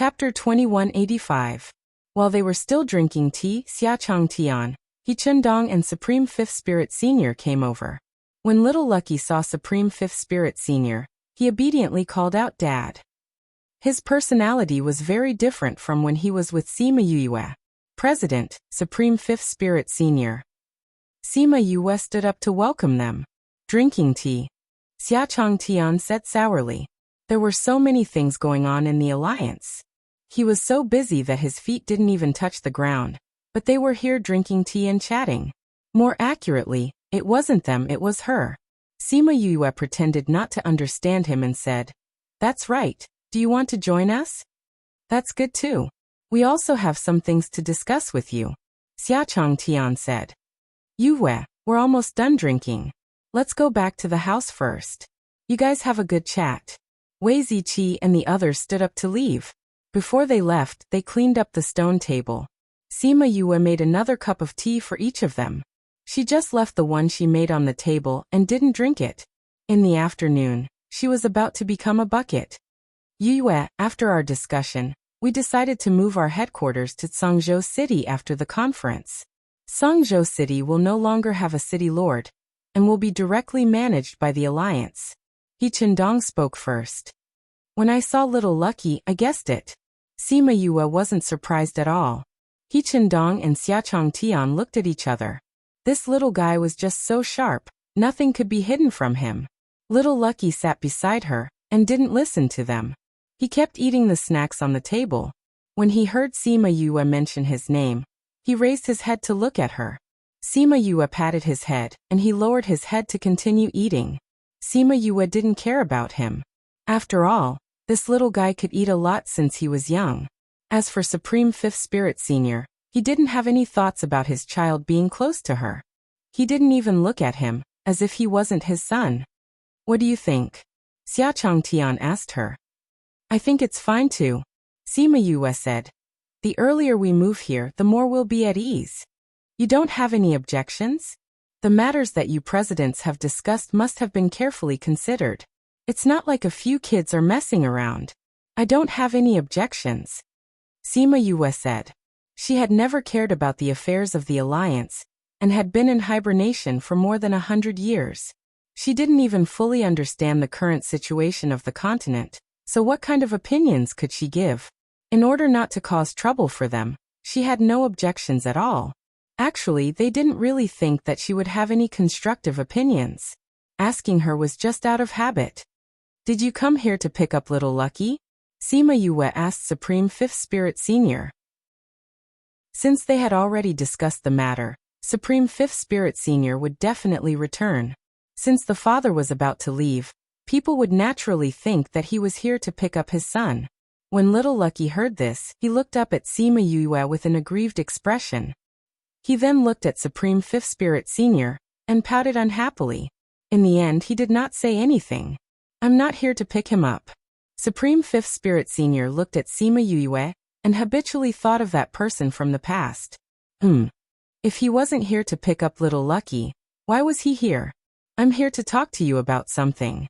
Chapter 2185. While they were still drinking tea, Xiachang Tian, He Chundong and Supreme Fifth Spirit Senior came over. When Little Lucky saw Supreme Fifth Spirit Senior, he obediently called out Dad. His personality was very different from when he was with Sima Yue. President, Supreme Fifth Spirit Senior. Sima Yue stood up to welcome them. Drinking tea. Xiachang Tian said sourly. There were so many things going on in the alliance. He was so busy that his feet didn't even touch the ground. But they were here drinking tea and chatting. More accurately, it wasn't them, it was her. Sima Yue pretended not to understand him and said, "That's right. Do you want to join us?" "That's good too. We also have some things to discuss with you," Xiachang Tian said. "Yue, we're almost done drinking. Let's go back to the house first. You guys have a good chat." Wei Ziqi and the others stood up to leave. Before they left, they cleaned up the stone table. Sima Yue made another cup of tea for each of them. She just left the one she made on the table and didn't drink it. In the afternoon, she was about to become a bucket. "Yue, after our discussion, we decided to move our headquarters to Songzhou City after the conference. Songzhou City will no longer have a city lord, and will be directly managed by the alliance." He Chundong spoke first. "When I saw Little Lucky, I guessed it." Sima Yue wasn't surprised at all. He Chundong and Xiachang Tian looked at each other. This little guy was just so sharp, nothing could be hidden from him. Little Lucky sat beside her, and didn't listen to them. He kept eating the snacks on the table. When he heard Sima Yue mention his name, he raised his head to look at her. Sima Yue patted his head, and he lowered his head to continue eating. Sima Yue didn't care about him. After all, this little guy could eat a lot since he was young. As for Supreme Fifth Spirit Senior, he didn't have any thoughts about his child being close to her. He didn't even look at him, as if he wasn't his son. "What do you think?" Xiachang Tian asked her. "I think it's fine too," Sima Yue said. "The earlier we move here, the more we'll be at ease. You don't have any objections? The matters that you presidents have discussed must have been carefully considered. It's not like a few kids are messing around. I don't have any objections," Sima Yue said. She had never cared about the affairs of the alliance, and had been in hibernation for more than 100 years. She didn't even fully understand the current situation of the continent, so what kind of opinions could she give? In order not to cause trouble for them, she had no objections at all. Actually, they didn't really think that she would have any constructive opinions. Asking her was just out of habit. "Did you come here to pick up Little Lucky?" Sima Yue asked Supreme Fifth Spirit Senior. Since they had already discussed the matter, Supreme Fifth Spirit Senior would definitely return. Since the father was about to leave, people would naturally think that he was here to pick up his son. When Little Lucky heard this, he looked up at Sima Yue with an aggrieved expression. He then looked at Supreme Fifth Spirit Senior, and pouted unhappily. In the end, he did not say anything. "I'm not here to pick him up." Supreme Fifth Spirit Senior looked at Sima Yue, and habitually thought of that person from the past. If he wasn't here to pick up Little Lucky, why was he here? "I'm here to talk to you about something."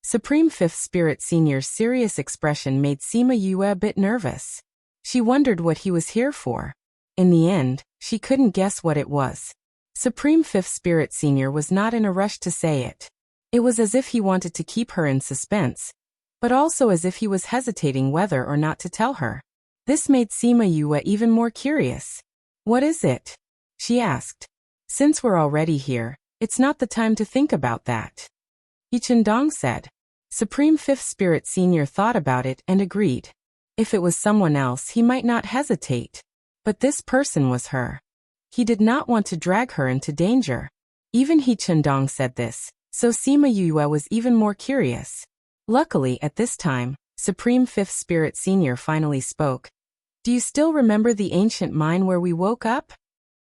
Supreme Fifth Spirit Senior's serious expression made Sima Yue a bit nervous. She wondered what he was here for. In the end, she couldn't guess what it was. Supreme Fifth Spirit Senior was not in a rush to say it. It was as if he wanted to keep her in suspense, but also as if he was hesitating whether or not to tell her. This made Sima Yue even more curious. "What is it?" she asked. "Since we're already here, it's not the time to think about that," He Chundong said. Supreme Fifth Spirit Senior thought about it and agreed. If it was someone else, he might not hesitate. But this person was her. He did not want to drag her into danger. Even He Chundong said this, so Sima Yue was even more curious. Luckily, at this time, Supreme Fifth Spirit Senior finally spoke. "Do you still remember the ancient mine where we woke up?"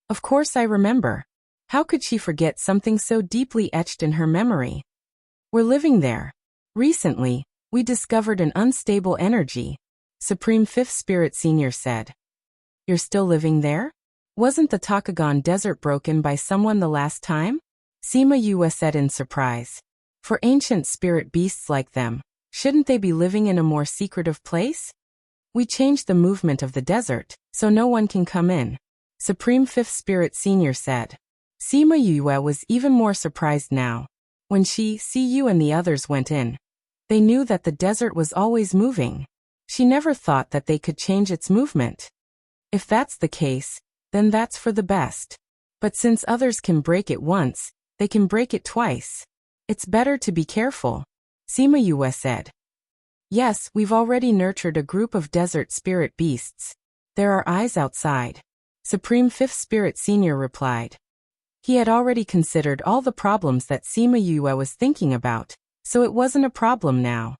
"Of course I remember." How could she forget something so deeply etched in her memory? "We're living there. Recently, we discovered an unstable energy," Supreme Fifth Spirit Senior said. "You're still living there? Wasn't the Takagon Desert broken by someone the last time?" Sima Yue said in surprise. For ancient spirit beasts like them, shouldn't they be living in a more secretive place? We changed the movement of the desert, so no one can come in. Supreme Fifth Spirit Senior said. Sima Yue was even more surprised now. When she, Cu and the others went in, they knew that the desert was always moving. She never thought that they could change its movement. If that's the case, then that's for the best. But since others can break it once, they can break it twice. It's better to be careful, Sima Yue said. Yes, we've already nurtured a group of desert spirit beasts. There are eyes outside. Supreme Fifth Spirit Senior replied. He had already considered all the problems that Sima Yue was thinking about, so it wasn't a problem now.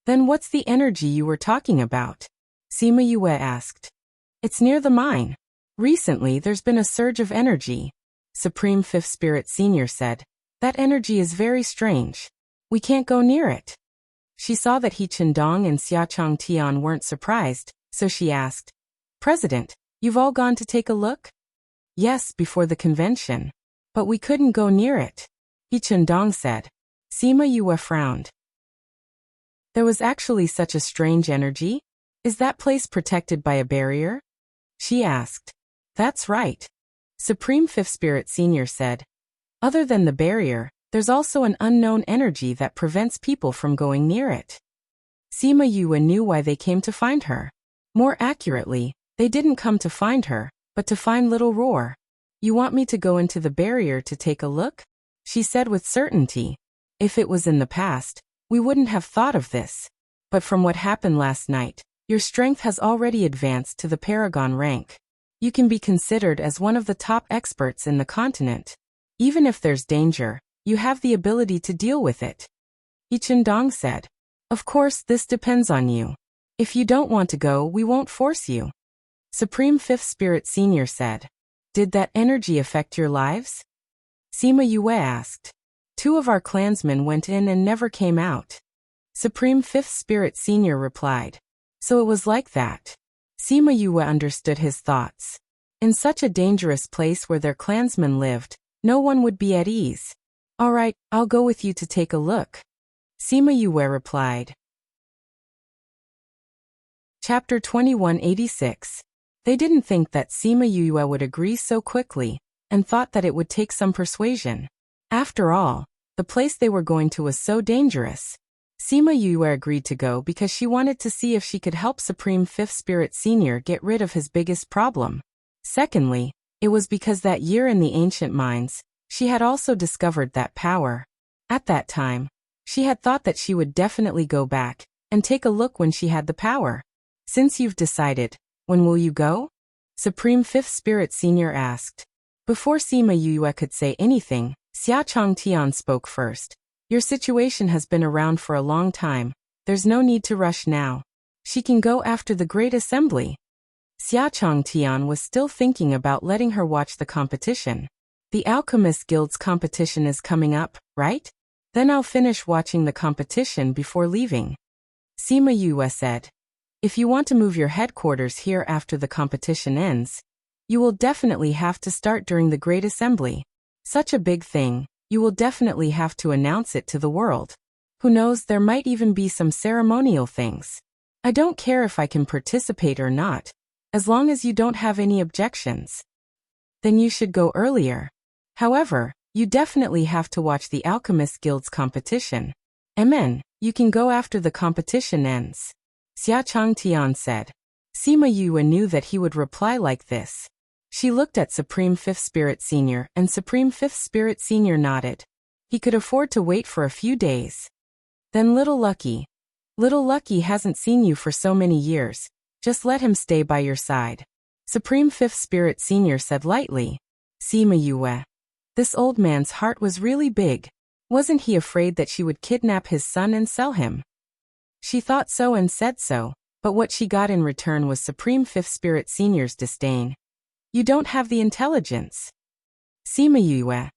Then what's the energy you were talking about? Sima Yue asked. It's near the mine. Recently there's been a surge of energy. Supreme Fifth Spirit Senior said. That energy is very strange. We can't go near it. She saw that He Chendong and Xiachang Tian weren't surprised, so she asked, President, you've all gone to take a look? Yes, before the convention. But we couldn't go near it, He Chendong said. Sima Yue frowned. There was actually such a strange energy? Is that place protected by a barrier? She asked. That's right. Supreme Fifth Spirit Senior said. Other than the barrier, there's also an unknown energy that prevents people from going near it. Sima Yue knew why they came to find her. More accurately, they didn't come to find her, but to find Little Roar. You want me to go into the barrier to take a look? She said with certainty. If it was in the past, we wouldn't have thought of this. But from what happened last night, your strength has already advanced to the Paragon rank. You can be considered as one of the top experts in the continent. Even if there's danger, you have the ability to deal with it. He Chendong said. Of course, this depends on you. If you don't want to go, we won't force you. Supreme Fifth Spirit Senior said. Did that energy affect your lives? Sima Yue asked. 2 of our clansmen went in and never came out. Supreme Fifth Spirit Senior replied. So it was like that. Sima Yue understood his thoughts. In such a dangerous place where their clansmen lived, no one would be at ease. All right, I'll go with you to take a look. Sima Yue replied. Chapter 2186. They didn't think that Sima Yue would agree so quickly, and thought that it would take some persuasion. After all, the place they were going to was so dangerous. Sima Yue agreed to go because she wanted to see if she could help Supreme Fifth Spirit Senior get rid of his biggest problem. Secondly, it was because that year in the ancient mines, she had also discovered that power. At that time, she had thought that she would definitely go back and take a look when she had the power. Since you've decided, when will you go? Supreme Fifth Spirit Senior asked. Before Sima Yue could say anything, Xiachang Tian spoke first. Your situation has been around for a long time. There's no need to rush now. She can go after the Great Assembly. Xiachang Tian was still thinking about letting her watch the competition. The Alchemist Guild's competition is coming up, right? Then I'll finish watching the competition before leaving. Sima Yue said. If you want to move your headquarters here after the competition ends, you will definitely have to start during the Great Assembly. Such a big thing, you will definitely have to announce it to the world. Who knows, there might even be some ceremonial things. I don't care if I can participate or not, as long as you don't have any objections. Then you should go earlier. However, you definitely have to watch the Alchemist Guild's competition. Amen, you can go after the competition ends. Xiachang Tian said. Sima Yue knew that he would reply like this. She looked at Supreme Fifth Spirit Senior, and Supreme Fifth Spirit Senior nodded. He could afford to wait for a few days. Then Little Lucky. Little Lucky hasn't seen you for so many years. Just let him stay by your side. Supreme Fifth Spirit Senior said lightly. Sima Yue. This old man's heart was really big. Wasn't he afraid that she would kidnap his son and sell him? She thought so and said so, but what she got in return was Supreme Fifth Spirit Senior's disdain. You don't have the intelligence. Sima Yue.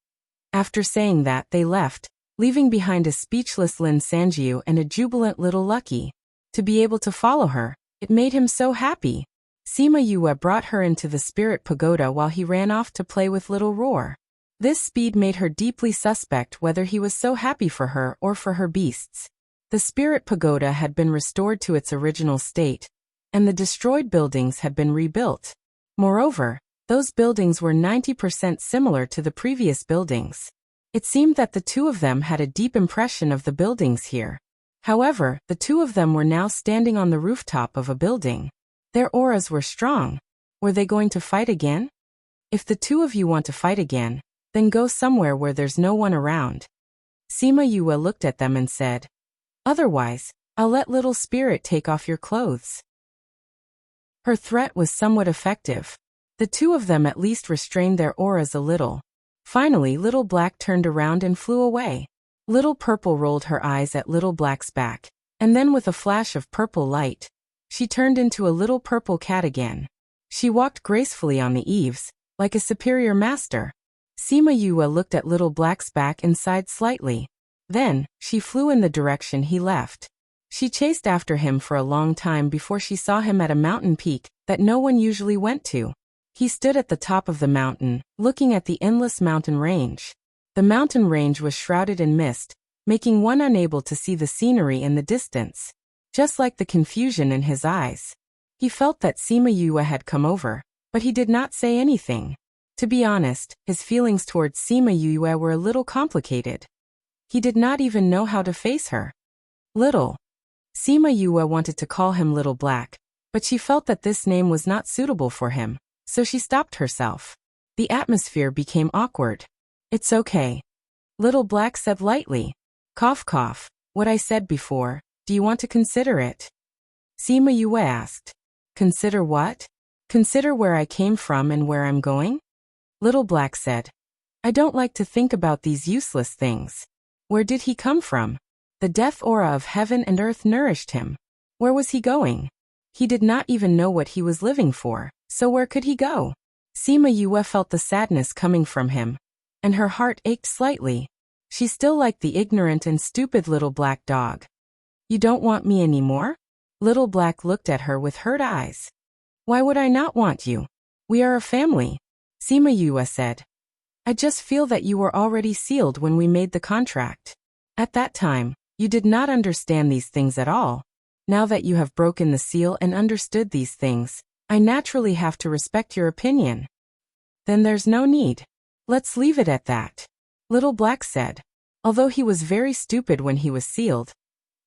After saying that, they left, leaving behind a speechless Lin Sanjiu and a jubilant Little Lucky. To be able to follow her, it made him so happy. Sima Yue brought her into the Spirit Pagoda while he ran off to play with Little Roar. This speed made her deeply suspect whether he was so happy for her or for her beasts. The Spirit Pagoda had been restored to its original state, and the destroyed buildings had been rebuilt. Moreover, those buildings were 90% similar to the previous buildings. It seemed that the two of them had a deep impression of the buildings here. However, the two of them were now standing on the rooftop of a building. Their auras were strong. Were they going to fight again? If the two of you want to fight again, then go somewhere where there's no one around. Sima Yue looked at them and said, otherwise, I'll let little spirit take off your clothes. Her threat was somewhat effective. The two of them at least restrained their auras a little. Finally, Little Black turned around and flew away. Little Purple rolled her eyes at Little Black's back, and then with a flash of purple light, she turned into a little purple cat again. She walked gracefully on the eaves, like a superior master. Sima Yue looked at Little Black's back and sighed slightly. Then, she flew in the direction he left. She chased after him for a long time before she saw him at a mountain peak that no one usually went to. He stood at the top of the mountain, looking at the endless mountain range. The mountain range was shrouded in mist, making one unable to see the scenery in the distance. Just like the confusion in his eyes. He felt that Sima Yue had come over, but he did not say anything. To be honest, his feelings towards Sima Yue were a little complicated. He did not even know how to face her. Sima Yue wanted to call him Little Black, but she felt that this name was not suitable for him, so she stopped herself. The atmosphere became awkward. It's okay. Little Black said lightly. Cough cough, what I said before, do you want to consider it? Sima Yue asked. Consider what? Consider where I came from and where I'm going? Little Black said. I don't like to think about these useless things. Where did he come from? The death aura of heaven and earth nourished him. Where was he going? He did not even know what he was living for, so where could he go? Sima Yue felt the sadness coming from him, and her heart ached slightly. She still liked the ignorant and stupid Little Black dog. You don't want me anymore? Little Black looked at her with hurt eyes. Why would I not want you? We are a family. Sima Yue said. I just feel that you were already sealed when we made the contract. At that time, you did not understand these things at all. Now that you have broken the seal and understood these things, I naturally have to respect your opinion. Then there's no need. Let's leave it at that. Little Black said. Although he was very stupid when he was sealed,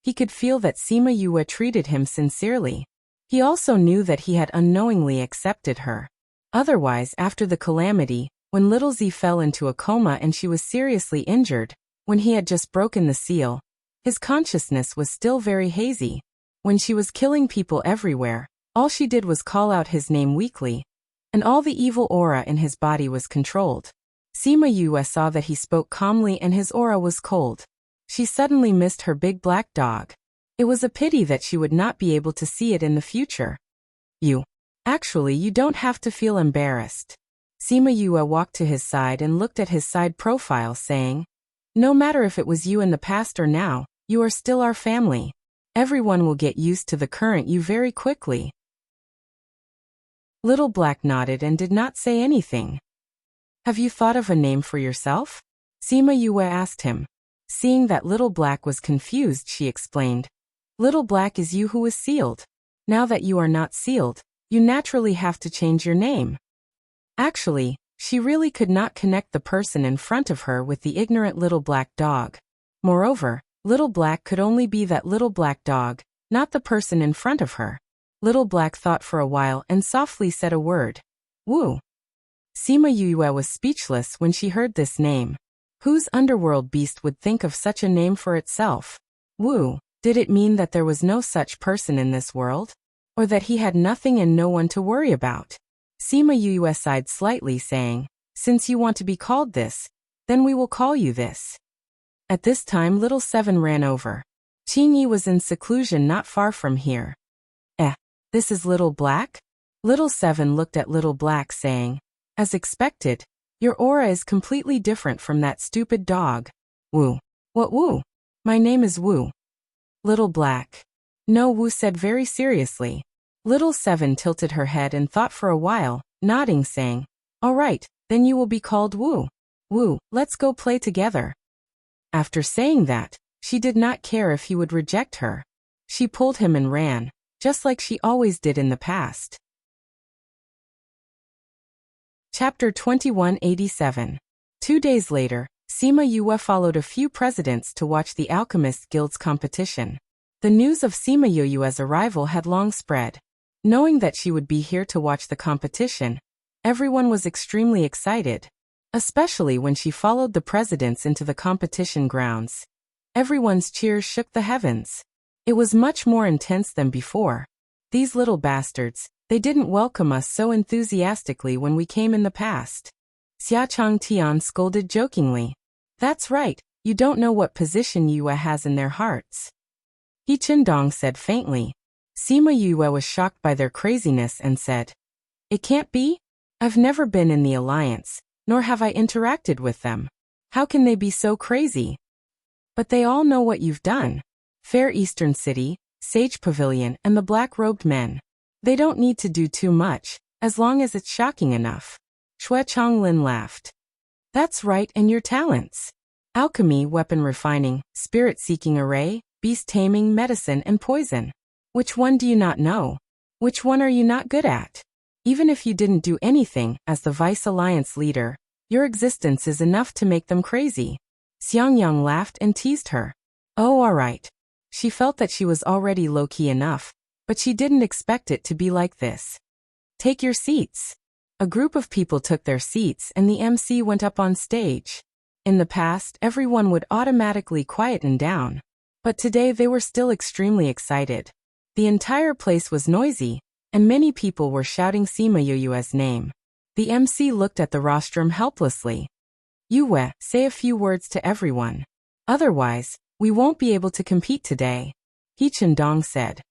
he could feel that Sima Yue treated him sincerely. He also knew that he had unknowingly accepted her. Otherwise, after the calamity, when Little Z fell into a coma and she was seriously injured, when he had just broken the seal, his consciousness was still very hazy. When she was killing people everywhere, all she did was call out his name weakly, and all the evil aura in his body was controlled. Sima Yue saw that he spoke calmly and his aura was cold. She suddenly missed her big black dog. It was a pity that she would not be able to see it in the future. Actually, you don't have to feel embarrassed. Sima Yue walked to his side and looked at his side profile, saying, no matter if it was you in the past or now, you are still our family. Everyone will get used to the current you very quickly. Little Black nodded and did not say anything. Have you thought of a name for yourself? Sima Yue asked him. Seeing that Little Black was confused, she explained. Little Black is you who is sealed. Now that you are not sealed, you naturally have to change your name. Actually, she really could not connect the person in front of her with the ignorant Little Black dog. Moreover, Little Black could only be that Little Black dog, not the person in front of her. Little Black thought for a while and softly said a word. Wu. Sima Yue was speechless when she heard this name. Whose underworld beast would think of such a name for itself? Wu. Did it mean that there was no such person in this world? Or that he had nothing and no one to worry about? Sima Yue sighed slightly, saying, since you want to be called this, then we will call you this. At this time Little Seven ran over. Qingyi was in seclusion not far from here. This is Little Black? Little Seven looked at Little Black, saying, as expected, your aura is completely different from that stupid dog. Wu. What Wu? My name is Wu. Little Black. No, Wu said very seriously. Little Seven tilted her head and thought for a while, nodding, saying, all right, then you will be called Wu. Wu, let's go play together. After saying that, she did not care if he would reject her. She pulled him and ran. just like she always did in the past. Chapter 2187. 2 days later, Sima Yue followed a few presidents to watch the Alchemist Guild's competition. The news of Sima Yue's arrival had long spread. Knowing that she would be here to watch the competition, everyone was extremely excited, especially when she followed the presidents into the competition grounds. Everyone's cheers shook the heavens. It was much more intense than before. These little bastards, they didn't welcome us so enthusiastically when we came in the past. Xia Changtian scolded jokingly. That's right, you don't know what position Yue has in their hearts. He Qindong said faintly. Sima Yue was shocked by their craziness and said, It can't be? I've never been in the alliance, nor have I interacted with them. How can they be so crazy? But they all know what you've done. Fair Eastern City, Sage Pavilion, and the black-robed men. They don't need to do too much, as long as it's shocking enough. Xue Chonglin laughed. That's right, and your talents. Alchemy, weapon refining, spirit-seeking array, beast-taming, medicine, and poison. Which one do you not know? Which one are you not good at? Even if you didn't do anything, as the Vice Alliance leader, your existence is enough to make them crazy. Xiangyang laughed and teased her. Oh, alright. She felt that she was already low-key enough, but she didn't expect it to be like this. Take your seats. A group of people took their seats and the MC went up on stage. In the past, everyone would automatically quieten down. But today they were still extremely excited. The entire place was noisy, and many people were shouting Sima Yue's name. The MC looked at the rostrum helplessly. Yue, say a few words to everyone. Otherwise, we won't be able to compete today. He Qindong said.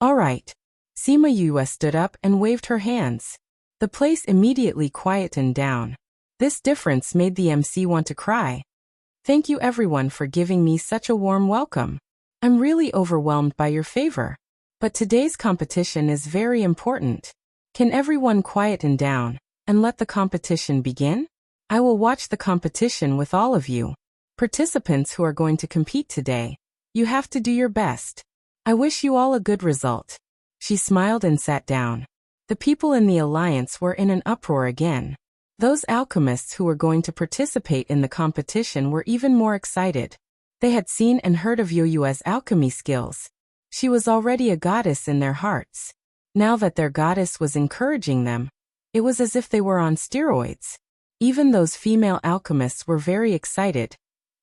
Alright. Sima Yue stood up and waved her hands. The place immediately quietened down. This difference made the MC want to cry. Thank you everyone for giving me such a warm welcome. I'm really overwhelmed by your favor. But today's competition is very important. Can everyone quieten down and let the competition begin? I will watch the competition with all of you. Participants who are going to compete today, you have to do your best. I wish you all a good result. She smiled and sat down. The people in the alliance were in an uproar again. Those alchemists who were going to participate in the competition were even more excited. They had seen and heard of Yue's alchemy skills. She was already a goddess in their hearts. Now that their goddess was encouraging them, it was as if they were on steroids. Even those female alchemists were very excited,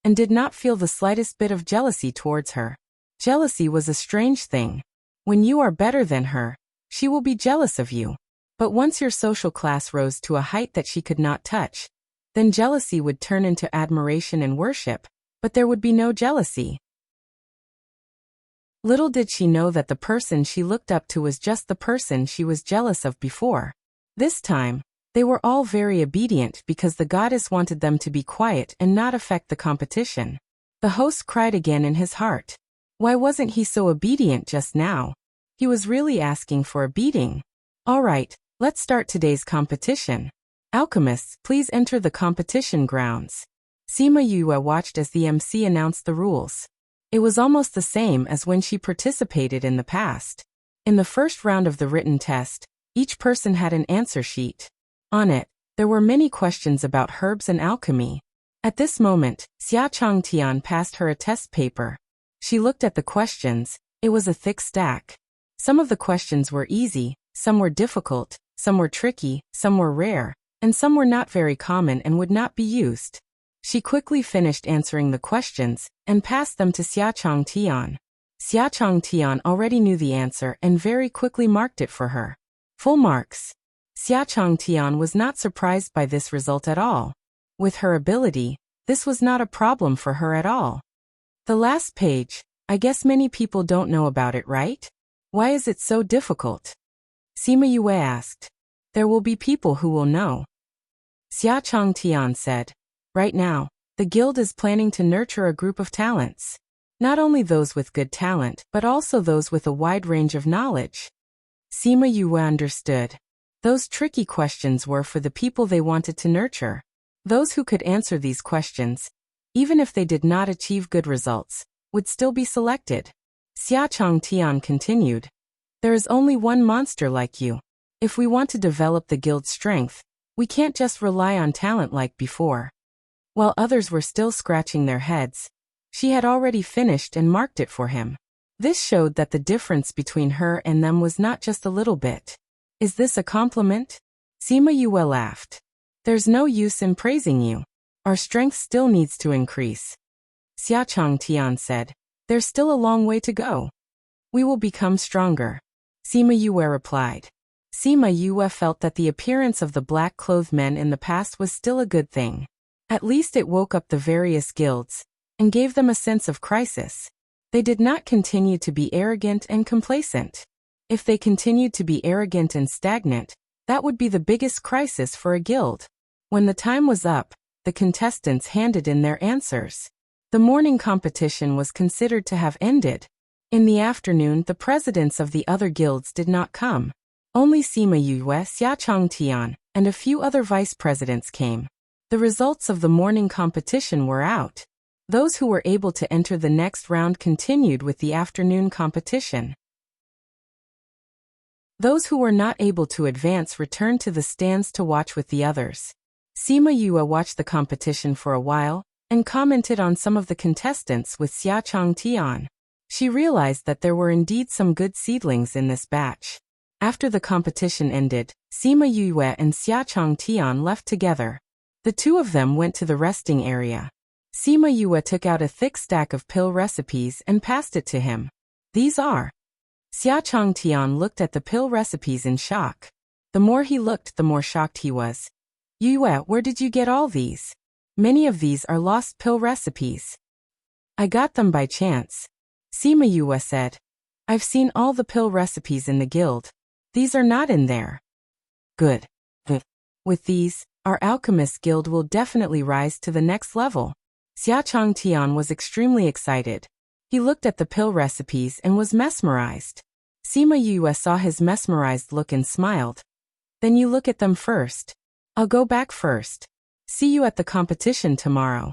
and did not feel the slightest bit of jealousy towards her. Jealousy was a strange thing. When you are better than her, she will be jealous of you. But once your social class rose to a height that she could not touch, then jealousy would turn into admiration and worship, but there would be no jealousy. Little did she know that the person she looked up to was just the person she was jealous of before. This time, they were all very obedient because the goddess wanted them to be quiet and not affect the competition. The host cried again in his heart. Why wasn't he so obedient just now? He was really asking for a beating. Alright, let's start today's competition. Alchemists, please enter the competition grounds. Sima Yue watched as the MC announced the rules. It was almost the same as when she participated in the past. In the first round of the written test, each person had an answer sheet. On it, there were many questions about herbs and alchemy. At this moment, Xia Changtian passed her a test paper. She looked at the questions. It was a thick stack. Some of the questions were easy, some were difficult, some were tricky, some were rare, and some were not very common and would not be used. She quickly finished answering the questions and passed them to Xia Changtian. Xia Changtian already knew the answer and very quickly marked it for her. Full marks. Xia Changtian was not surprised by this result at all. With her ability, this was not a problem for her at all. The last page, I guess many people don't know about it, right? Why is it so difficult? Sima Yue asked. There will be people who will know. Xia Changtian said. Right now, the guild is planning to nurture a group of talents. Not only those with good talent, but also those with a wide range of knowledge. Sima Yue understood. Those tricky questions were for the people they wanted to nurture. Those who could answer these questions, even if they did not achieve good results, would still be selected. Xia Changtian continued. There is only one monster like you. If we want to develop the guild's strength, we can't just rely on talent like before." While others were still scratching their heads, she had already finished and marked it for him. This showed that the difference between her and them was not just a little bit. "Is this a compliment?" Sima Yue laughed. "There's no use in praising you. Our strength still needs to increase." Xiachang Tian said, "There's still a long way to go. We will become stronger." Sima Yue replied. Sima Yue felt that the appearance of the black-clothed men in the past was still a good thing. At least it woke up the various guilds and gave them a sense of crisis. They did not continue to be arrogant and complacent. If they continued to be arrogant and stagnant, that would be the biggest crisis for a guild. When the time was up, the contestants handed in their answers. The morning competition was considered to have ended. In the afternoon, the presidents of the other guilds did not come. Only Sima Yue, Xiachang Tian, and a few other vice presidents came. The results of the morning competition were out. Those who were able to enter the next round continued with the afternoon competition. Those who were not able to advance returned to the stands to watch with the others. Sima Yue watched the competition for a while and commented on some of the contestants with Xiachang Tian. She realized that there were indeed some good seedlings in this batch. After the competition ended, Sima Yue and Xiachang Tian left together. The two of them went to the resting area. Sima Yue took out a thick stack of pill recipes and passed it to him. "These are." Xiachang Tian looked at the pill recipes in shock. The more he looked, the more shocked he was. "Yue, where did you get all these? Many of these are lost pill recipes." "I got them by chance," Sima Yue said. "I've seen all the pill recipes in the guild. These are not in there." "Good. With these, our alchemist guild will definitely rise to the next level." Xiachang Tian was extremely excited. He looked at the pill recipes and was mesmerized. Sima Yue saw his mesmerized look and smiled. "Then you look at them first. I'll go back first. See you at the competition tomorrow."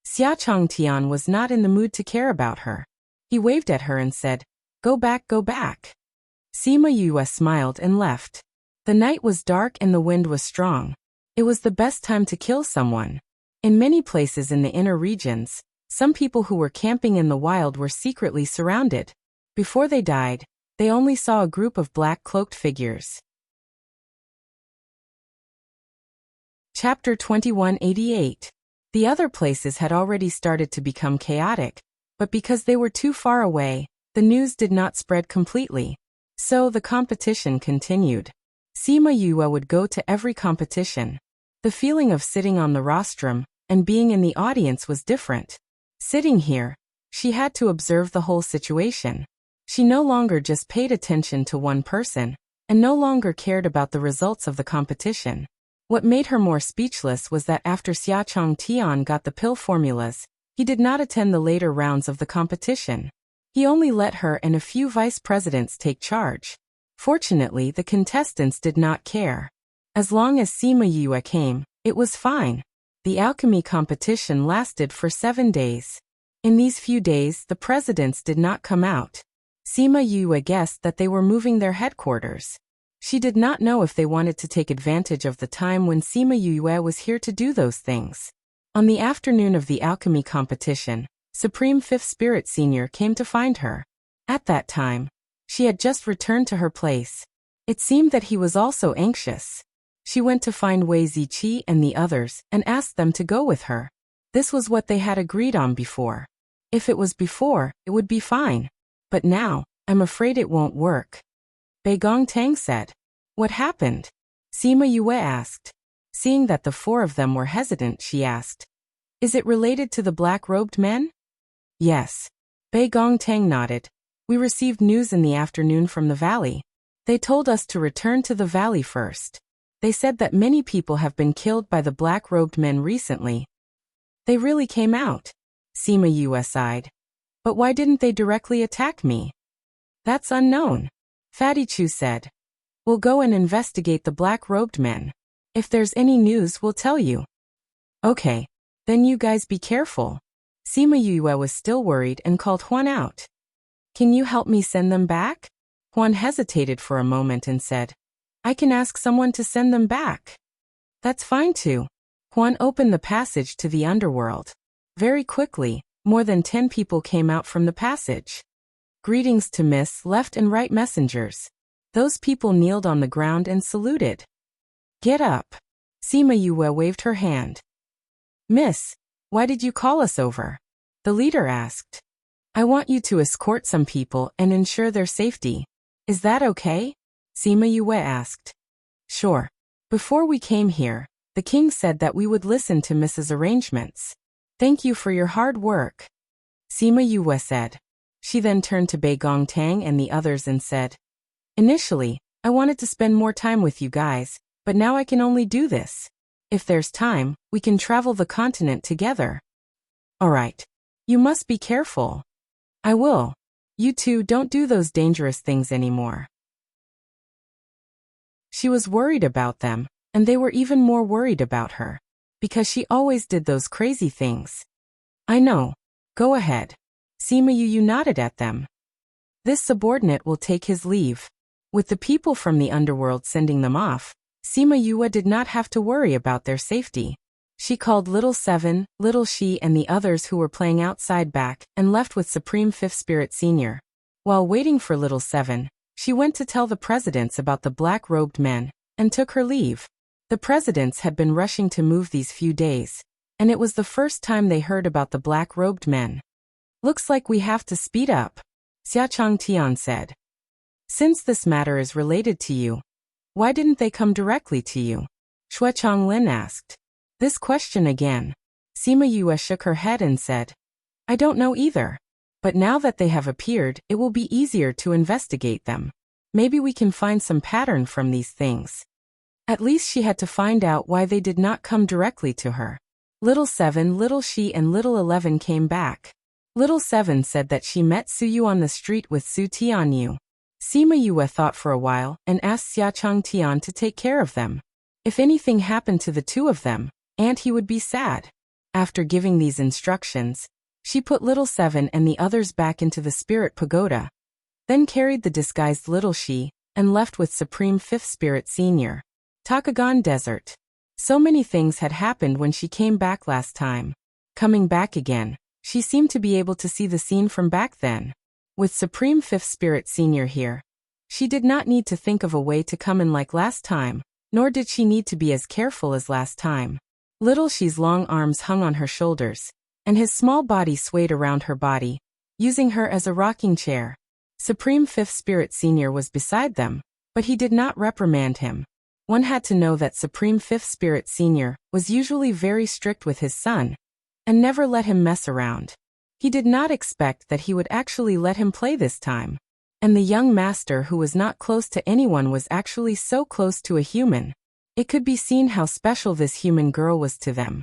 Xiachang Tian was not in the mood to care about her. He waved at her and said, "Go back, go back." Sima Yue smiled and left. The night was dark and the wind was strong. It was the best time to kill someone. In many places in the inner regions, some people who were camping in the wild were secretly surrounded. Before they died, they only saw a group of black-cloaked figures. Chapter 2188. The other places had already started to become chaotic, but because they were too far away, the news did not spread completely. So the competition continued. Sima Yue would go to every competition. The feeling of sitting on the rostrum and being in the audience was different. Sitting here, she had to observe the whole situation. She no longer just paid attention to one person, and no longer cared about the results of the competition. What made her more speechless was that after Xiachang Tian got the pill formulas, he did not attend the later rounds of the competition. He only let her and a few vice presidents take charge. Fortunately, the contestants did not care. As long as Sima Yue came, it was fine. The alchemy competition lasted for 7 days. In these few days, the presidents did not come out. Sima Yue guessed that they were moving their headquarters. She did not know if they wanted to take advantage of the time when Sima Yue was here to do those things. On the afternoon of the alchemy competition, Supreme Fifth Spirit Senior came to find her. At that time, she had just returned to her place. It seemed that he was also anxious. She went to find Wei Ziqi and the others and asked them to go with her. This was what they had agreed on before. If it was before, it would be fine. But now, I'm afraid it won't work. Bei Gongtang said. What happened? Sima Yue asked. Seeing that the four of them were hesitant, she asked. Is it related to the black-robed men? Yes. Bei Gongtang nodded. We received news in the afternoon from the valley. They told us to return to the valley first. They said that many people have been killed by the black-robed men recently. They really came out. Sima Yue sighed. But why didn't they directly attack me? That's unknown. Fatty Chu said. We'll go and investigate the black-robed men. If there's any news, we'll tell you. Okay. Then you guys be careful. Sima Yue was still worried and called Huan out. Can you help me send them back? Huan hesitated for a moment and said, I can ask someone to send them back. That's fine too. Huan opened the passage to the underworld. Very quickly, more than 10 people came out from the passage. Greetings to Miss left and right messengers. Those people kneeled on the ground and saluted. Get up. Sima Yue waved her hand. Miss, why did you call us over? The leader asked. I want you to escort some people and ensure their safety. Is that okay? Sima Yue asked. Sure. Before we came here, the king said that we would listen to Mrs. Arrangements. Thank you for your hard work. Sima Yue said. She then turned to Bei Gongtang and the others and said, Initially, I wanted to spend more time with you guys, but now I can only do this. If there's time, we can travel the continent together. Alright. You must be careful. I will. You two don't do those dangerous things anymore. She was worried about them, and they were even more worried about her, because she always did those crazy things. I know. Go ahead. Sima Yu nodded at them. This subordinate will take his leave. With the people from the underworld sending them off, Sima Yue did not have to worry about their safety. She called Little Seven, Little Shi and the others who were playing outside back and left with Supreme Fifth Spirit Senior. While waiting for Little Seven, she went to tell the presidents about the black-robed men and took her leave. The presidents had been rushing to move these few days, and it was the first time they heard about the black-robed men. Looks like we have to speed up, Xia Changtian said. Since this matter is related to you, why didn't they come directly to you? Shui Chonglin asked. This question again. Sima Yue shook her head and said, I don't know either. But now that they have appeared, it will be easier to investigate them. Maybe we can find some pattern from these things. At least she had to find out why they did not come directly to her. Little Seven, Little Shi and Little 11 came back. Little Seven said that she met Su Yu on the street with Su Tianyu. Sima Yue thought for a while and asked Xia Changtian to take care of them. If anything happened to the two of them, and he would be sad. After giving these instructions, she put Little Seven and the others back into the spirit pagoda, then carried the disguised Little Shi and left with Supreme Fifth Spirit Senior. Takagon Desert. So many things had happened when she came back last time. Coming back again, she seemed to be able to see the scene from back then. With Supreme Fifth Spirit Senior here, she did not need to think of a way to come in like last time, nor did she need to be as careful as last time. Little Shi's long arms hung on her shoulders, and his small body swayed around her body, using her as a rocking chair. Supreme Fifth Spirit Senior was beside them, but he did not reprimand him. One had to know that Supreme Fifth Spirit Senior was usually very strict with his son, and never let him mess around. He did not expect that he would actually let him play this time. And the young master who was not close to anyone was actually so close to a human. It could be seen how special this human girl was to them.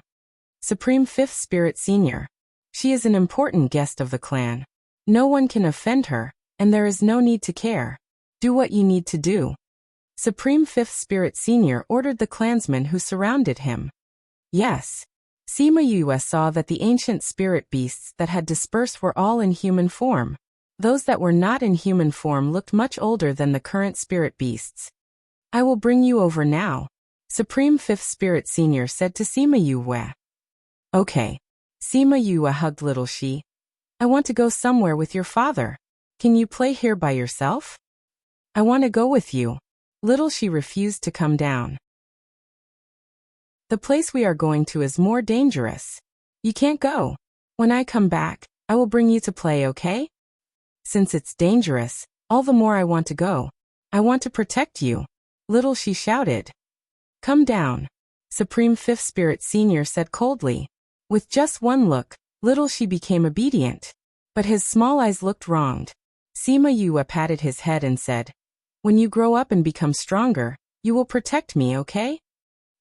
Supreme Fifth Spirit Senior. She is an important guest of the clan. No one can offend her, and there is no need to care. Do what you need to do. Supreme Fifth Spirit Senior ordered the clansmen who surrounded him. Yes. Sima Yue saw that the ancient spirit beasts that had dispersed were all in human form. Those that were not in human form looked much older than the current spirit beasts. I will bring you over now, Supreme Fifth Spirit Senior said to Sima Yue. Okay. Sima Yue hugged Little Shi. I want to go somewhere with your father. Can you play here by yourself? I want to go with you. Little Shi refused to come down. The place we are going to is more dangerous. You can't go. When I come back, I will bring you to play, okay? Since it's dangerous, all the more I want to go. I want to protect you. Little Shi shouted. Come down. Supreme Fifth Spirit Senior said coldly. With just one look, Little Shi became obedient. But his small eyes looked wronged. Sima Yue patted his head and said, When you grow up and become stronger, you will protect me, okay?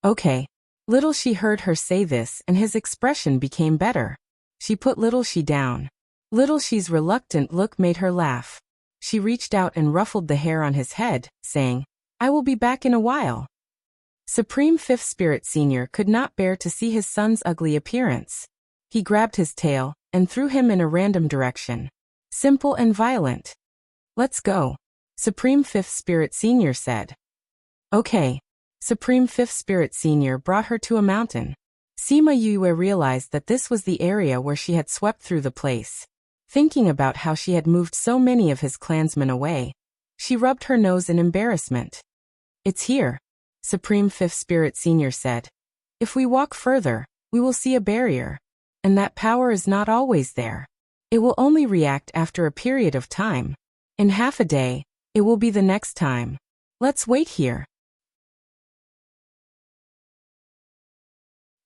Okay. Little Shi heard her say this and his expression became better. She put Little Shi down. Little Shi's reluctant look made her laugh. She reached out and ruffled the hair on his head, saying, I will be back in a while. Supreme Fifth Spirit Senior could not bear to see his son's ugly appearance. He grabbed his tail and threw him in a random direction. Simple and violent. Let's go. Supreme Fifth Spirit Senior said. Okay. Supreme Fifth Spirit Senior brought her to a mountain. Sima Yue realized that this was the area where she had swept through the place. Thinking about how she had moved so many of his clansmen away, she rubbed her nose in embarrassment. It's here, Supreme Fifth Spirit Senior said. If we walk further, we will see a barrier. And that power is not always there. It will only react after a period of time. In half a day, it will be the next time. Let's wait here.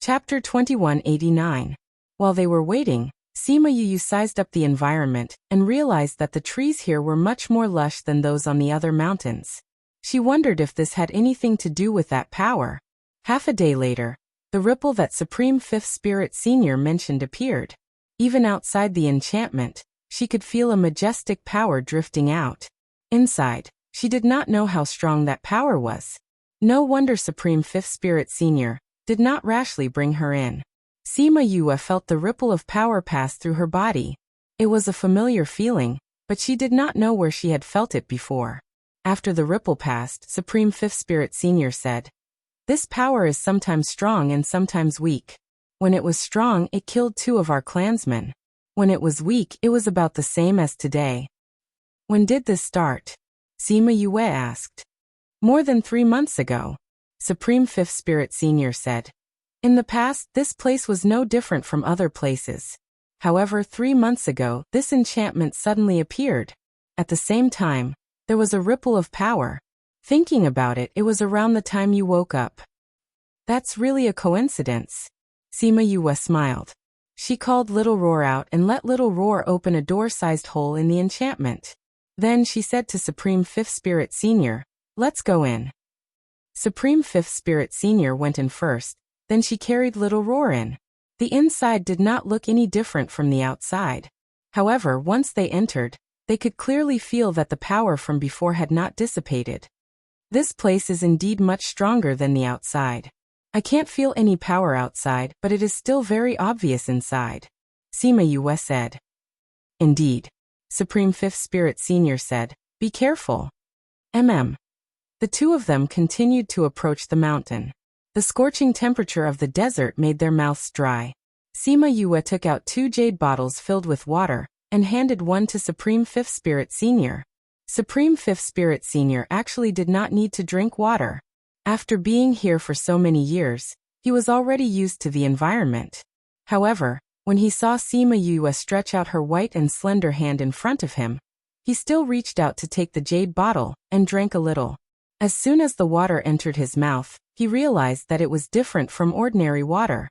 Chapter 2189. While they were waiting, Sima Yu sized up the environment and realized that the trees here were much more lush than those on the other mountains. She wondered if this had anything to do with that power. Half a day later, the ripple that Supreme Fifth Spirit Senior mentioned appeared. Even outside the enchantment, she could feel a majestic power drifting out. Inside, she did not know how strong that power was. No wonder Supreme Fifth Spirit Senior did not rashly bring her in. Sima Yue felt the ripple of power pass through her body. It was a familiar feeling, but she did not know where she had felt it before. After the ripple passed, Supreme Fifth Spirit Senior said, "This power is sometimes strong and sometimes weak. When it was strong, it killed 2 of our clansmen. When it was weak, it was about the same as today." "When did this start?" Sima Yue asked. "More than 3 months ago," Supreme Fifth Spirit Senior said. "In the past, this place was no different from other places. However, 3 months ago, this enchantment suddenly appeared. At the same time, there was a ripple of power. Thinking about it, it was around the time you woke up." "That's really a coincidence." Sima Yue smiled. She called Little Roar out and let Little Roar open a door-sized hole in the enchantment. Then she said to Supreme Fifth Spirit Senior, "Let's go in." Supreme Fifth Spirit Senior went in first, then she carried Little Roar in. The inside did not look any different from the outside. However, once they entered, they could clearly feel that the power from before had not dissipated. "This place is indeed much stronger than the outside. I can't feel any power outside, but it is still very obvious inside," Sima Yue said. "Indeed," Supreme Fifth Spirit Senior said, "Be careful." The 2 of them continued to approach the mountain. The scorching temperature of the desert made their mouths dry. Sima Yue took out 2 jade bottles filled with water and handed one to Supreme Fifth Spirit Senior. Supreme Fifth Spirit Senior actually did not need to drink water. After being here for so many years, he was already used to the environment. However, when he saw Sima Yue stretch out her white and slender hand in front of him, he still reached out to take the jade bottle and drank a little. As soon as the water entered his mouth, he realized that it was different from ordinary water.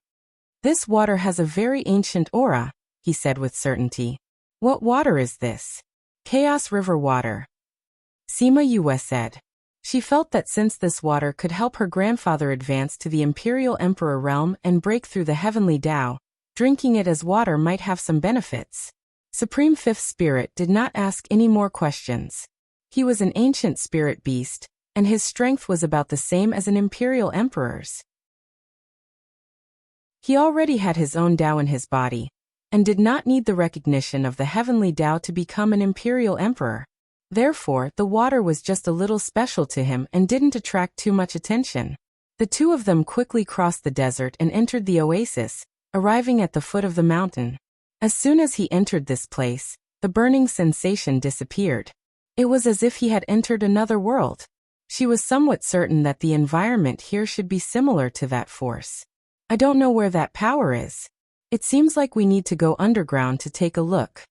"This water has a very ancient aura," he said with certainty. "What water is this?" "Chaos River water," Sima Yue said. She felt that since this water could help her grandfather advance to the Imperial Emperor realm and break through the heavenly Tao, drinking it as water might have some benefits. Supreme Fifth Spirit did not ask any more questions. He was an ancient spirit beast, and his strength was about the same as an Imperial Emperor's. He already had his own Tao in his body, and did not need the recognition of the heavenly Tao to become an Imperial Emperor. Therefore, the water was just a little special to him and didn't attract too much attention. The 2 of them quickly crossed the desert and entered the oasis, arriving at the foot of the mountain. As soon as he entered this place, the burning sensation disappeared. It was as if he had entered another world. She was somewhat certain that the environment here should be similar to that force. "I don't know where that power is. It seems like we need to go underground to take a look,"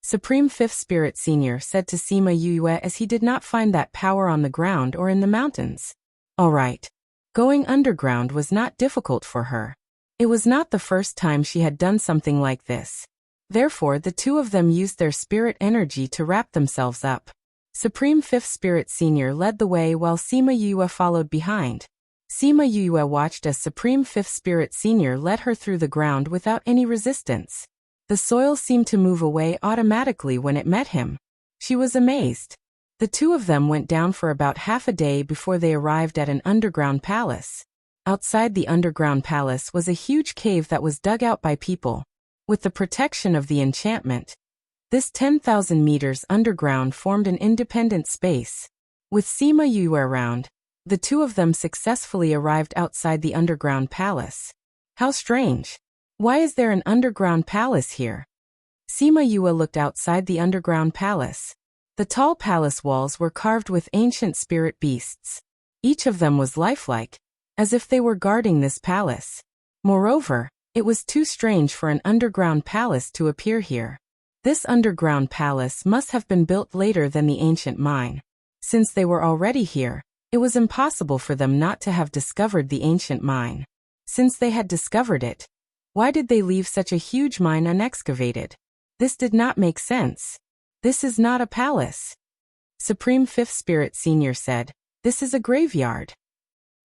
Supreme Fifth Spirit Senior said to Sima Yue as he did not find that power on the ground or in the mountains. All right. Going underground was not difficult for her. It was not the first time she had done something like this. Therefore, the 2 of them used their spirit energy to wrap themselves up. Supreme Fifth Spirit Senior led the way while Sima Yue followed behind. Sima Yue watched as Supreme Fifth Spirit Senior led her through the ground without any resistance. The soil seemed to move away automatically when it met him. She was amazed. The 2 of them went down for about half a day before they arrived at an underground palace. Outside the underground palace was a huge cave that was dug out by people. With the protection of the enchantment, This 10,000 meters underground formed an independent space. With Sima Yue around, the two of them successfully arrived outside the underground palace. How strange. Why is there an underground palace here? Sima Yue looked outside the underground palace. The tall palace walls were carved with ancient spirit beasts. Each of them was lifelike, as if they were guarding this palace. Moreover, it was too strange for an underground palace to appear here. This underground palace must have been built later than the ancient mine. Since they were already here, it was impossible for them not to have discovered the ancient mine. Since they had discovered it, why did they leave such a huge mine unexcavated? This did not make sense. This is not a palace. Supreme Fifth Spirit Senior said, "This is a graveyard."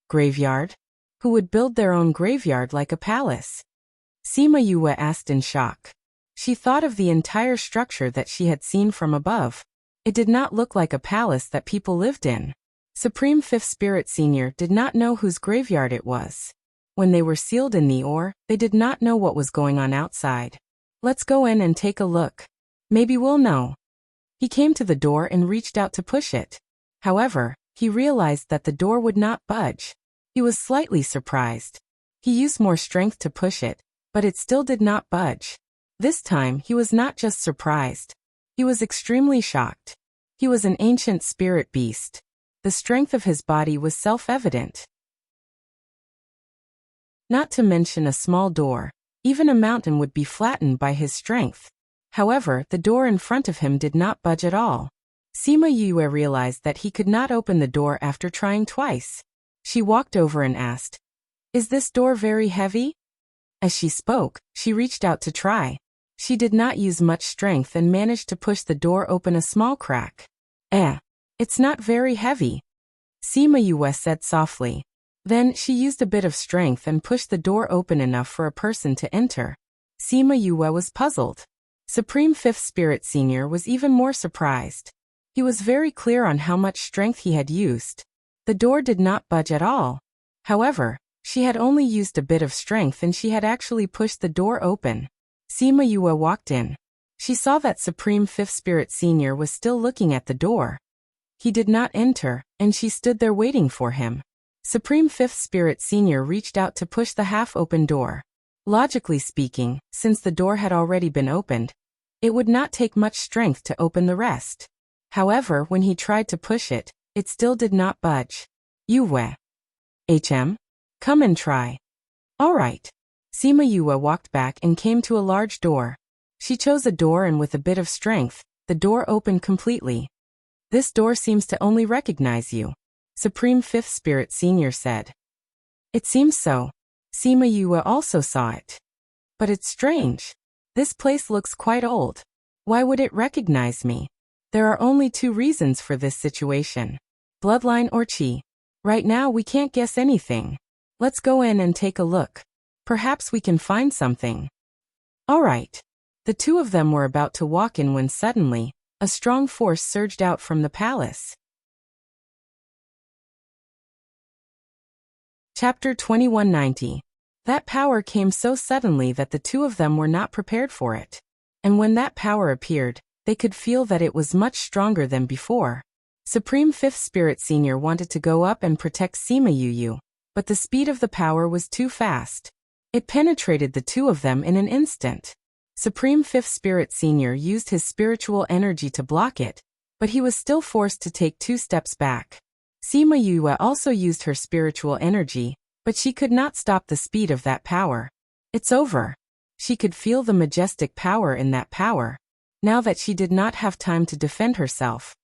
Graveyard? Who would build their own graveyard like a palace? Sima Yue asked in shock. She thought of the entire structure that she had seen from above. It did not look like a palace that people lived in. Supreme Fifth Spirit Senior did not know whose graveyard it was. When they were sealed in the ore, they did not know what was going on outside. Let's go in and take a look. Maybe we'll know. He came to the door and reached out to push it. However, he realized that the door would not budge. He was slightly surprised. He used more strength to push it, but it still did not budge. This time he was not just surprised. He was extremely shocked. He was an ancient spirit beast. The strength of his body was self-evident. Not to mention a small door, even a mountain would be flattened by his strength. However, the door in front of him did not budge at all. Sima Yue realized that he could not open the door after trying twice. She walked over and asked, "Is this door very heavy?" As she spoke, she reached out to try. She did not use much strength and managed to push the door open a small crack. It's not very heavy," Sima Yue said softly. Then she used a bit of strength and pushed the door open enough for a person to enter. Sima Yue was puzzled. Supreme Fifth Spirit Senior was even more surprised. He was very clear on how much strength he had used. The door did not budge at all. However, she had only used a bit of strength and she had actually pushed the door open. Sima Yue walked in. She saw that Supreme Fifth Spirit Senior was still looking at the door. He did not enter, and she stood there waiting for him. Supreme Fifth Spirit Senior reached out to push the half-open door. Logically speaking, since the door had already been opened, it would not take much strength to open the rest. However, when he tried to push it, it still did not budge. Yue. Come and try. All right. Sima Yue walked back and came to a large door. She chose a door and with a bit of strength, the door opened completely. "This door seems to only recognize you," Supreme Fifth Spirit Senior said. "It seems so." Sima Yue also saw it. "But it's strange. This place looks quite old. Why would it recognize me? There are only two reasons for this situation. Bloodline or Qi. Right now we can't guess anything. Let's go in and take a look. Perhaps we can find something." All right. The two of them were about to walk in when suddenly, a strong force surged out from the palace. Chapter 2190. That power came so suddenly that the two of them were not prepared for it. And when that power appeared, they could feel that it was much stronger than before. Supreme Fifth Spirit Senior wanted to go up and protect Sima Yue, but the speed of the power was too fast. It penetrated the two of them in an instant. Supreme Fifth Spirit Senior used his spiritual energy to block it, but he was still forced to take 2 steps back. Sima Yue also used her spiritual energy, but she could not stop the speed of that power. It's over. She could feel the majestic power in that power. Now that she did not have time to defend herself,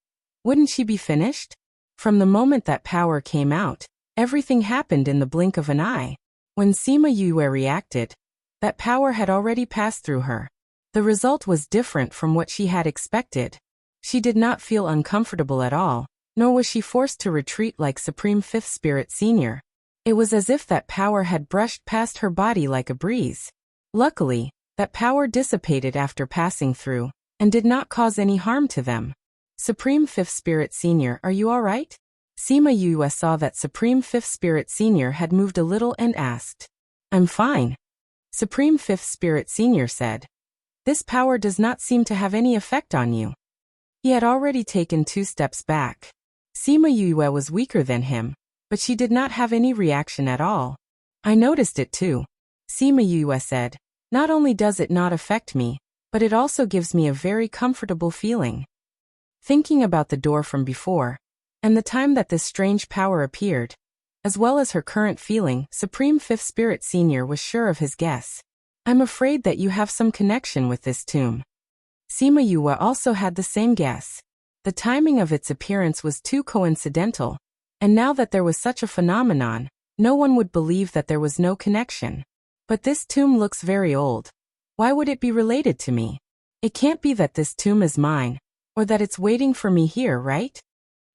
wouldn't she be finished? From the moment that power came out, everything happened in the blink of an eye. When Sima Yue reacted, that power had already passed through her. The result was different from what she had expected. She did not feel uncomfortable at all, nor was she forced to retreat like Supreme Fifth Spirit Senior. It was as if that power had brushed past her body like a breeze. Luckily, that power dissipated after passing through, and did not cause any harm to them. Supreme Fifth Spirit Senior, are you all right? Sima Yue saw that Supreme Fifth Spirit Senior had moved a little and asked. I'm fine. Supreme Fifth Spirit Senior said. This power does not seem to have any effect on you. He had already taken 2 steps back. Sima Yue was weaker than him, but she did not have any reaction at all. I noticed it too. Sima Yue said, not only does it not affect me, but it also gives me a very comfortable feeling. Thinking about the door from before, and the time that this strange power appeared, as well as her current feeling, Supreme Fifth Spirit Senior was sure of his guess. I'm afraid that you have some connection with this tomb. Sima Yue also had the same guess. The timing of its appearance was too coincidental, and now that there was such a phenomenon, no one would believe that there was no connection. But this tomb looks very old. Why would it be related to me? It can't be that this tomb is mine, or that it's waiting for me here, right?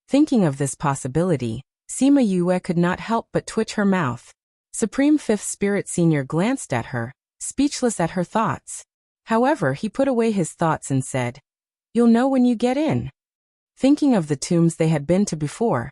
Thinking of this possibility, Sima Yue could not help but twitch her mouth. Supreme Fifth Spirit Senior glanced at her, speechless at her thoughts. However, he put away his thoughts and said, "You'll know when you get in." Thinking of the tombs they had been to before,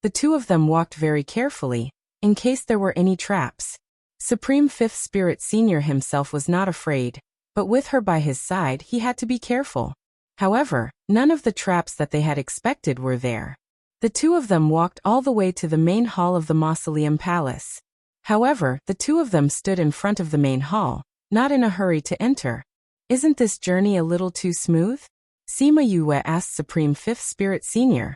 the two of them walked very carefully, in case there were any traps. Supreme Fifth Spirit Senior himself was not afraid, but with her by his side he had to be careful. However, none of the traps that they had expected were there. The two of them walked all the way to the main hall of the Mausoleum Palace. However, the two of them stood in front of the main hall, not in a hurry to enter. Isn't this journey a little too smooth? Sima Yue asked Supreme Fifth Spirit Senior.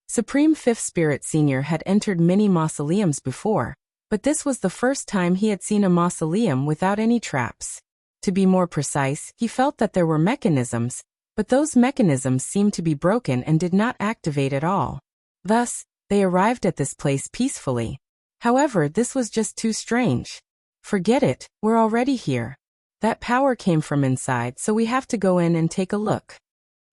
Supreme Fifth Spirit Senior had entered many mausoleums before, but this was the first time he had seen a mausoleum without any traps. To be more precise, he felt that there were mechanisms, but those mechanisms seemed to be broken and did not activate at all. Thus, they arrived at this place peacefully. However, this was just too strange. Forget it, we're already here. That power came from inside, so we have to go in and take a look.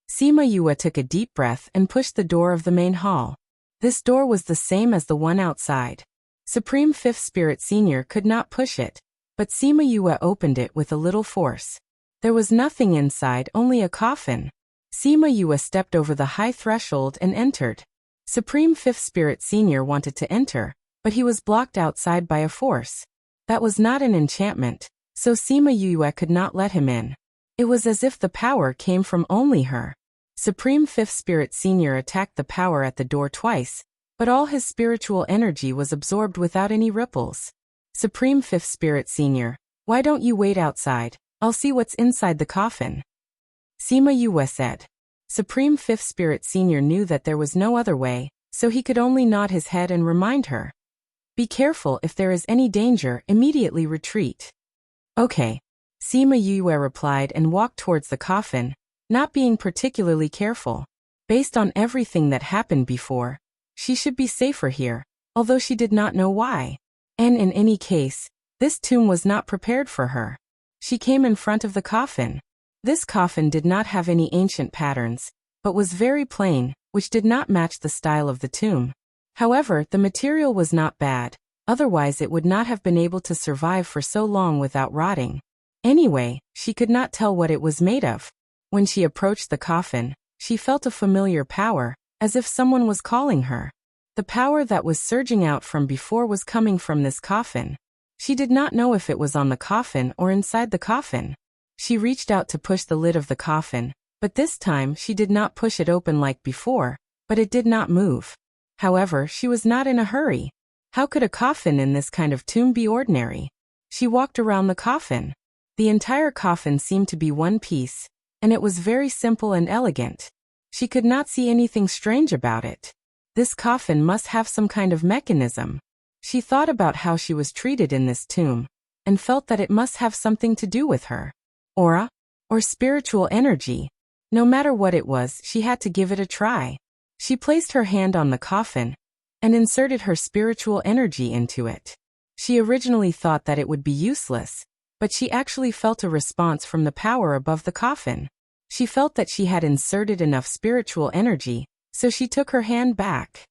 Sima Yue took a deep breath and pushed the door of the main hall. This door was the same as the one outside. Supreme Fifth Spirit Senior could not push it, but Sima Yue opened it with a little force. There was nothing inside, only a coffin. Sima Yue stepped over the high threshold and entered. Supreme Fifth Spirit Senior wanted to enter, but he was blocked outside by a force. That was not an enchantment, so Sima Yue could not let him in. It was as if the power came from only her. Supreme Fifth Spirit Senior attacked the power at the door twice, but all his spiritual energy was absorbed without any ripples. Supreme Fifth Spirit Senior, why don't you wait outside? I'll see what's inside the coffin. Sima Yue said. Supreme Fifth Spirit Senior knew that there was no other way, so he could only nod his head and remind her. Be careful, if there is any danger, immediately retreat. Okay. Sima Yue replied and walked towards the coffin, not being particularly careful. Based on everything that happened before, she should be safer here, although she did not know why. And in any case, this tomb was not prepared for her. She came in front of the coffin. This coffin did not have any ancient patterns, but was very plain, which did not match the style of the tomb. However, the material was not bad, otherwise it would not have been able to survive for so long without rotting. Anyway, she could not tell what it was made of. When she approached the coffin, she felt a familiar power, as if someone was calling her. The power that was surging out from before was coming from this coffin. She did not know if it was on the coffin or inside the coffin. She reached out to push the lid of the coffin, but this time she did not push it open like before, but it did not move. However, she was not in a hurry. How could a coffin in this kind of tomb be ordinary? She walked around the coffin. The entire coffin seemed to be one piece, and it was very simple and elegant. She could not see anything strange about it. This coffin must have some kind of mechanism. She thought about how she was treated in this tomb, and felt that it must have something to do with her aura, or spiritual energy. No matter what it was, she had to give it a try. She placed her hand on the coffin, and inserted her spiritual energy into it. She originally thought that it would be useless, but she actually felt a response from the power above the coffin. She felt that she had inserted enough spiritual energy, so she took her hand back.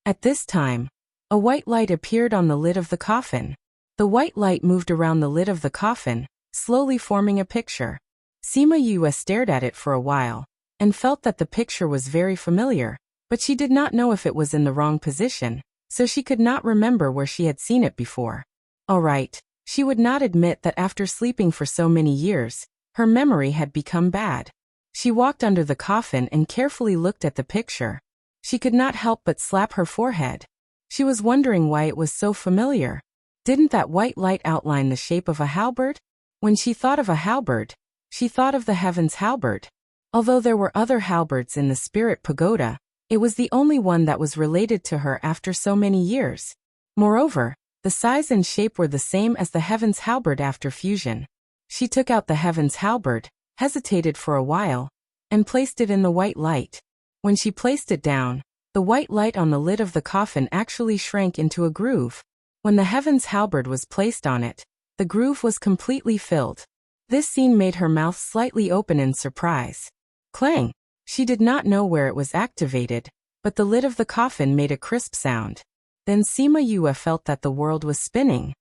At this time, a white light appeared on the lid of the coffin. The white light moved around the lid of the coffin, slowly forming a picture. Sima Yue stared at it for a while, and felt that the picture was very familiar, but she did not know if it was in the wrong position, so she could not remember where she had seen it before. All right, She would not admit that after sleeping for so many years, her memory had become bad. She walked under the coffin and carefully looked at the picture. She could not help but slap her forehead. She was wondering why it was so familiar. Didn't that white light outline the shape of a halberd? When she thought of a halberd, she thought of the heaven's halberd. Although there were other halberds in the spirit pagoda, it was the only one that was related to her after so many years. Moreover, the size and shape were the same as the heaven's halberd after fusion. She took out the heaven's halberd, hesitated for a while, and placed it in the white light. When she placed it down, the white light on the lid of the coffin actually shrank into a groove. When the heaven's halberd was placed on it, the groove was completely filled. This scene made her mouth slightly open in surprise. Clang! She did not know where it was activated, but the lid of the coffin made a crisp sound. Then Sima Yue felt that the world was spinning.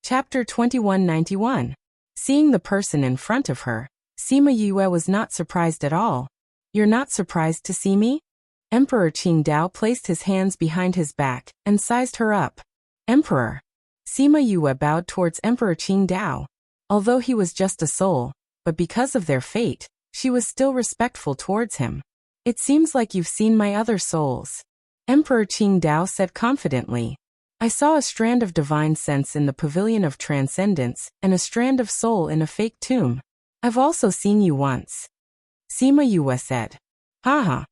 Chapter 2191. Seeing the person in front of her, Sima Yue was not surprised at all. You're not surprised to see me? Emperor Qingdao placed his hands behind his back and sized her up. Emperor. Sima Yue bowed towards Emperor Qingdao. Although he was just a soul, but because of their fate, she was still respectful towards him. It seems like you've seen my other souls. Emperor Qingdao said confidently. I saw a strand of divine sense in the pavilion of transcendence and a strand of soul in a fake tomb. I've also seen you once. Sima Yue said. Haha.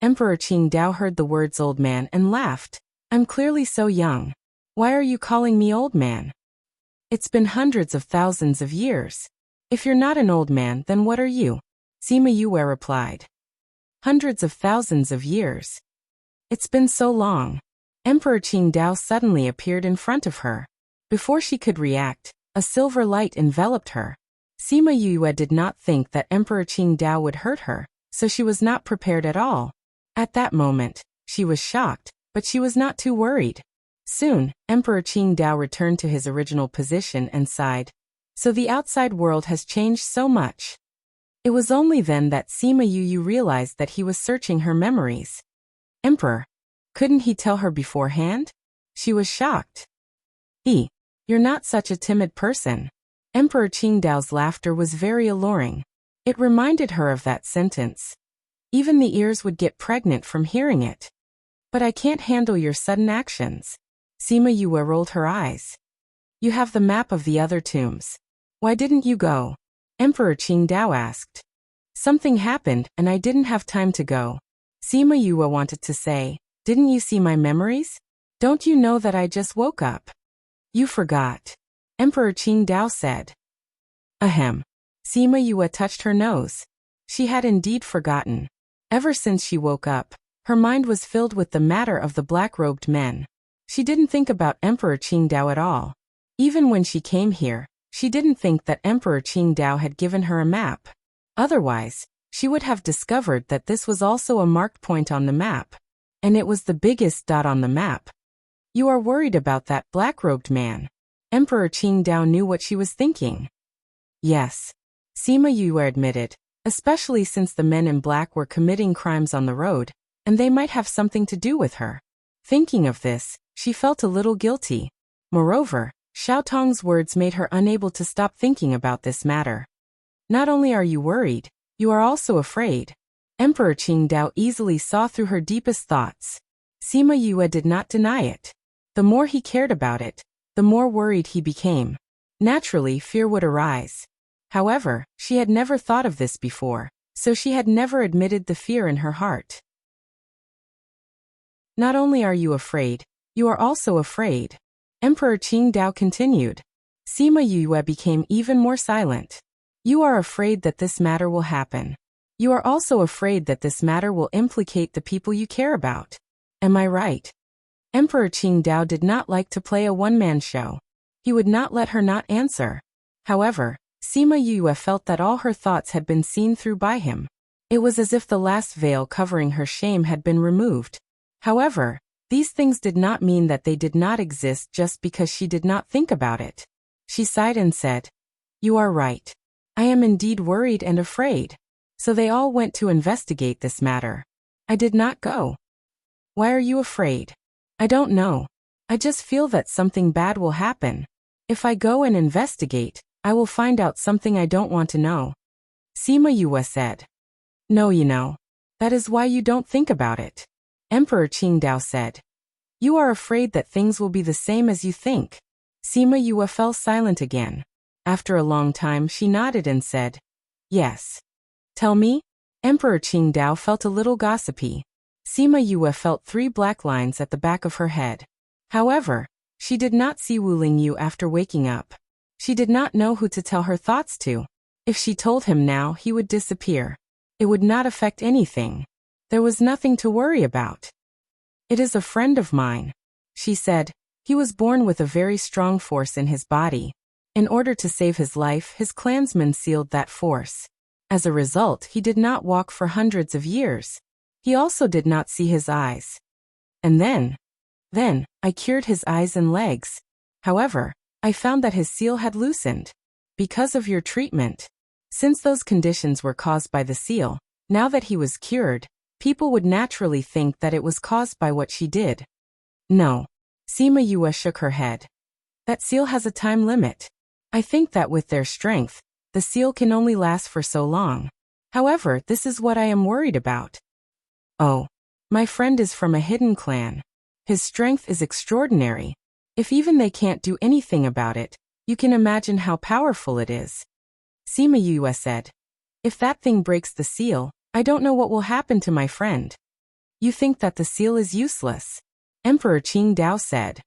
Emperor Qingdao heard the words old man and laughed. I'm clearly so young. Why are you calling me old man? It's been hundreds of thousands of years. If you're not an old man, then what are you? Sima Yue replied. Hundreds of thousands of years. It's been so long. Emperor Qingdao suddenly appeared in front of her. Before she could react, a silver light enveloped her. Sima Yue did not think that Emperor Qingdao would hurt her, so she was not prepared at all. At that moment, she was shocked, but she was not too worried. Soon, Emperor Qingdao returned to his original position and sighed. So the outside world has changed so much. It was only then that Sima Yue realized that he was searching her memories. Emperor. Couldn't he tell her beforehand? She was shocked. You're not such a timid person. Emperor Qingdao's laughter was very alluring. It reminded her of that sentence. Even the ears would get pregnant from hearing it. But I can't handle your sudden actions. Sima Yue rolled her eyes. You have the map of the other tombs. Why didn't you go? Emperor Qingdao asked. Something happened and I didn't have time to go. Sima Yue wanted to say, didn't you see my memories? Don't you know that I just woke up? You forgot. Emperor Qingdao said. Ahem. Sima Yue touched her nose. She had indeed forgotten. Ever since she woke up, her mind was filled with the matter of the black-robed men. She didn't think about Emperor Qingdao at all. Even when she came here, she didn't think that Emperor Qingdao had given her a map. Otherwise, she would have discovered that this was also a marked point on the map. And it was the biggest dot on the map. You are worried about that black-robed man. Emperor Qingdao knew what she was thinking. Yes. Sima Yue admitted, especially since the men in black were committing crimes on the road, and they might have something to do with her. Thinking of this, she felt a little guilty. Moreover, Xiaotong's words made her unable to stop thinking about this matter. Not only are you worried, you are also afraid. Emperor Qingdao easily saw through her deepest thoughts. Sima Yue did not deny it. The more he cared about it, the more worried he became. Naturally, fear would arise. However, she had never thought of this before, so she had never admitted the fear in her heart. Not only are you afraid, you are also afraid. Emperor Qingdao continued. Sima Yue became even more silent. You are afraid that this matter will happen. You are also afraid that this matter will implicate the people you care about. Am I right? Emperor Qingdao did not like to play a one-man show. He would not let her not answer. However, Sima Yue felt that all her thoughts had been seen through by him. It was as if the last veil covering her shame had been removed. However, these things did not mean that they did not exist just because she did not think about it. She sighed and said, You are right. I am indeed worried and afraid. So they all went to investigate this matter. I did not go. Why are you afraid? I don't know. I just feel that something bad will happen. If I go and investigate, I will find out something I don't want to know. Sima Yue said. No, you know. That is why you don't think about it. Emperor Qingdao said. You are afraid that things will be the same as you think. Sima Yue fell silent again. After a long time she nodded and said, Yes. Tell me? Emperor Qingdao felt a little gossipy. Sima Yue felt 3 black lines at the back of her head. However, she did not see Wu Lingyu after waking up. She did not know who to tell her thoughts to. If she told him now, he would disappear. It would not affect anything. There was nothing to worry about. It is a friend of mine, she said. He was born with a very strong force in his body. In order to save his life, his clansmen sealed that force. As a result, he did not walk for hundreds of years. He also did not see his eyes. And then I cured his eyes and legs. However, I found that his seal had loosened. Because of your treatment. Since those conditions were caused by the seal, now that he was cured, people would naturally think that it was caused by what she did. No. Sima Yue shook her head. That seal has a time limit. I think that with their strength, the seal can only last for so long. However, this is what I am worried about. Oh. My friend is from a hidden clan. His strength is extraordinary. If even they can't do anything about it, you can imagine how powerful it is. Sima Yue said. If that thing breaks the seal, I don't know what will happen to my friend. You think that the seal is useless? Emperor Qingdao said.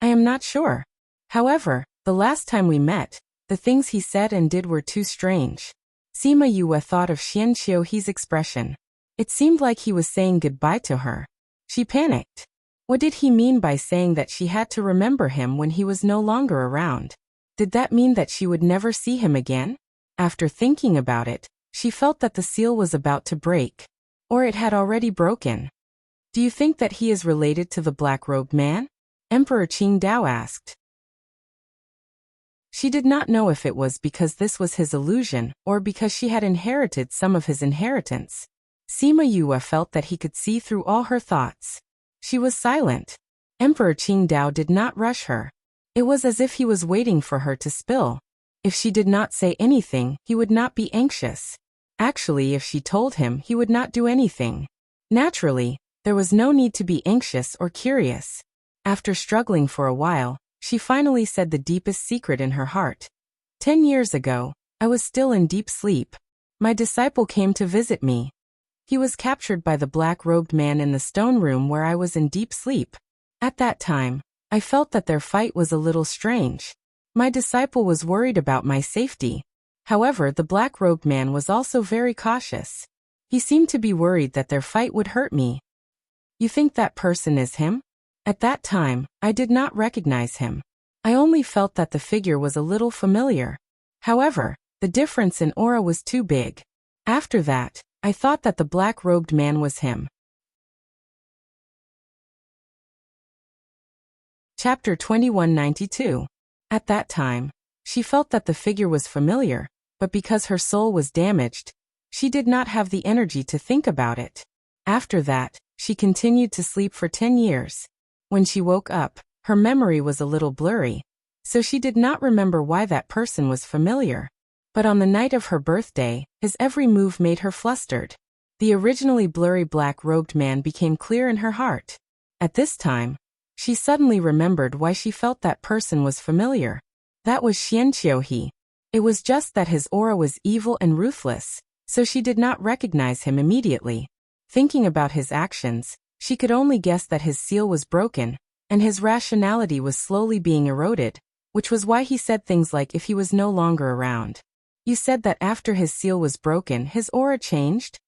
I am not sure. However, the last time we met, the things he said and did were too strange. Sima Yue thought of Xian Qiuhe's expression. It seemed like he was saying goodbye to her. She panicked. What did he mean by saying that she had to remember him when he was no longer around? Did that mean that she would never see him again? After thinking about it, she felt that the seal was about to break. Or it had already broken. Do you think that he is related to the black-robed man? Emperor Qingdao asked. She did not know if it was because this was his illusion or because she had inherited some of his inheritance. Sima Yue felt that he could see through all her thoughts. She was silent. Emperor Qingdao did not rush her. It was as if he was waiting for her to spill. If she did not say anything, he would not be anxious. Actually, if she told him, he would not do anything. Naturally, there was no need to be anxious or curious. After struggling for a while, she finally said the deepest secret in her heart. 10 years ago, I was still in deep sleep. My disciple came to visit me. He was captured by the black-robed man in the stone room where I was in deep sleep. At that time, I felt that their fight was a little strange. My disciple was worried about my safety. However, the black-robed man was also very cautious. He seemed to be worried that their fight would hurt me. You think that person is him? At that time, I did not recognize him. I only felt that the figure was a little familiar. However, the difference in aura was too big. After that, I thought that the black-robed man was him. Chapter 2192. At that time, she felt that the figure was familiar, but because her soul was damaged, she did not have the energy to think about it. After that, she continued to sleep for 10 years. When she woke up, her memory was a little blurry, so she did not remember why that person was familiar. But on the night of her birthday, his every move made her flustered. The originally blurry black-robed man became clear in her heart. At this time, she suddenly remembered why she felt that person was familiar. That was Xian Qiuhe. It was just that his aura was evil and ruthless, so she did not recognize him immediately. Thinking about his actions, she could only guess that his seal was broken, and his rationality was slowly being eroded, which was why he said things like if he was no longer around. You said that after his seal was broken, his aura changed?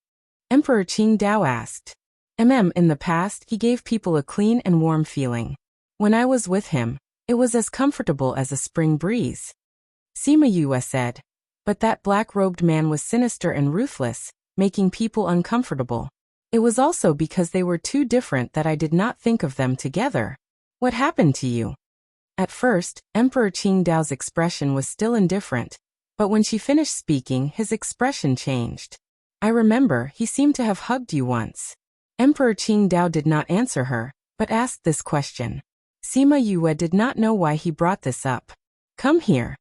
Emperor Qingdao asked. In the past, he gave people a clean and warm feeling. When I was with him, it was as comfortable as a spring breeze. Sima Yue said. But that black-robed man was sinister and ruthless, making people uncomfortable. It was also because they were too different that I did not think of them together. What happened to you? At first, Emperor Qingdao's expression was still indifferent, but when she finished speaking, his expression changed. I remember, he seemed to have hugged you once. Emperor Qingdao did not answer her, but asked this question. Sima Yue did not know why he brought this up. Come here.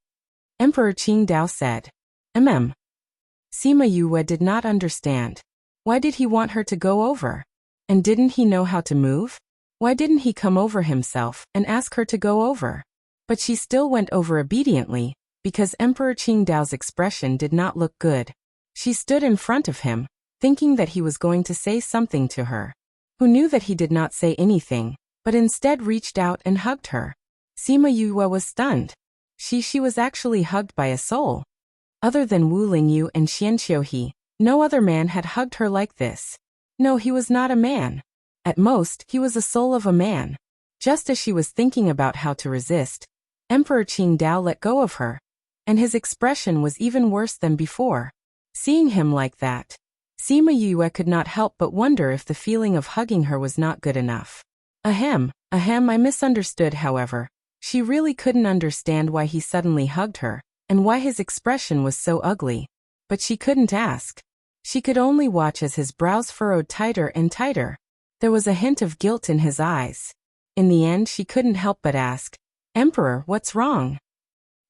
Emperor Qingdao said. Sima Yue did not understand. Why did he want her to go over? And didn't he know how to move? Why didn't he come over himself and ask her to go over? But she still went over obediently, because Emperor Qingdao's expression did not look good. She stood in front of him, thinking that he was going to say something to her. Who knew that he did not say anything, but instead reached out and hugged her. Sima Yue was stunned. She was actually hugged by a soul. Other than Wu Lingyu and Xian Qiuhe, no other man had hugged her like this. No, he was not a man. At most, he was a soul of a man. Just as she was thinking about how to resist, Emperor Qingdao let go of her, and his expression was even worse than before. Seeing him like that, Sima Yue could not help but wonder if the feeling of hugging her was not good enough. I misunderstood, however. She really couldn't understand why he suddenly hugged her, and why his expression was so ugly. But she couldn't ask. She could only watch as his brows furrowed tighter and tighter. There was a hint of guilt in his eyes. In the end, she couldn't help but ask, Emperor, what's wrong?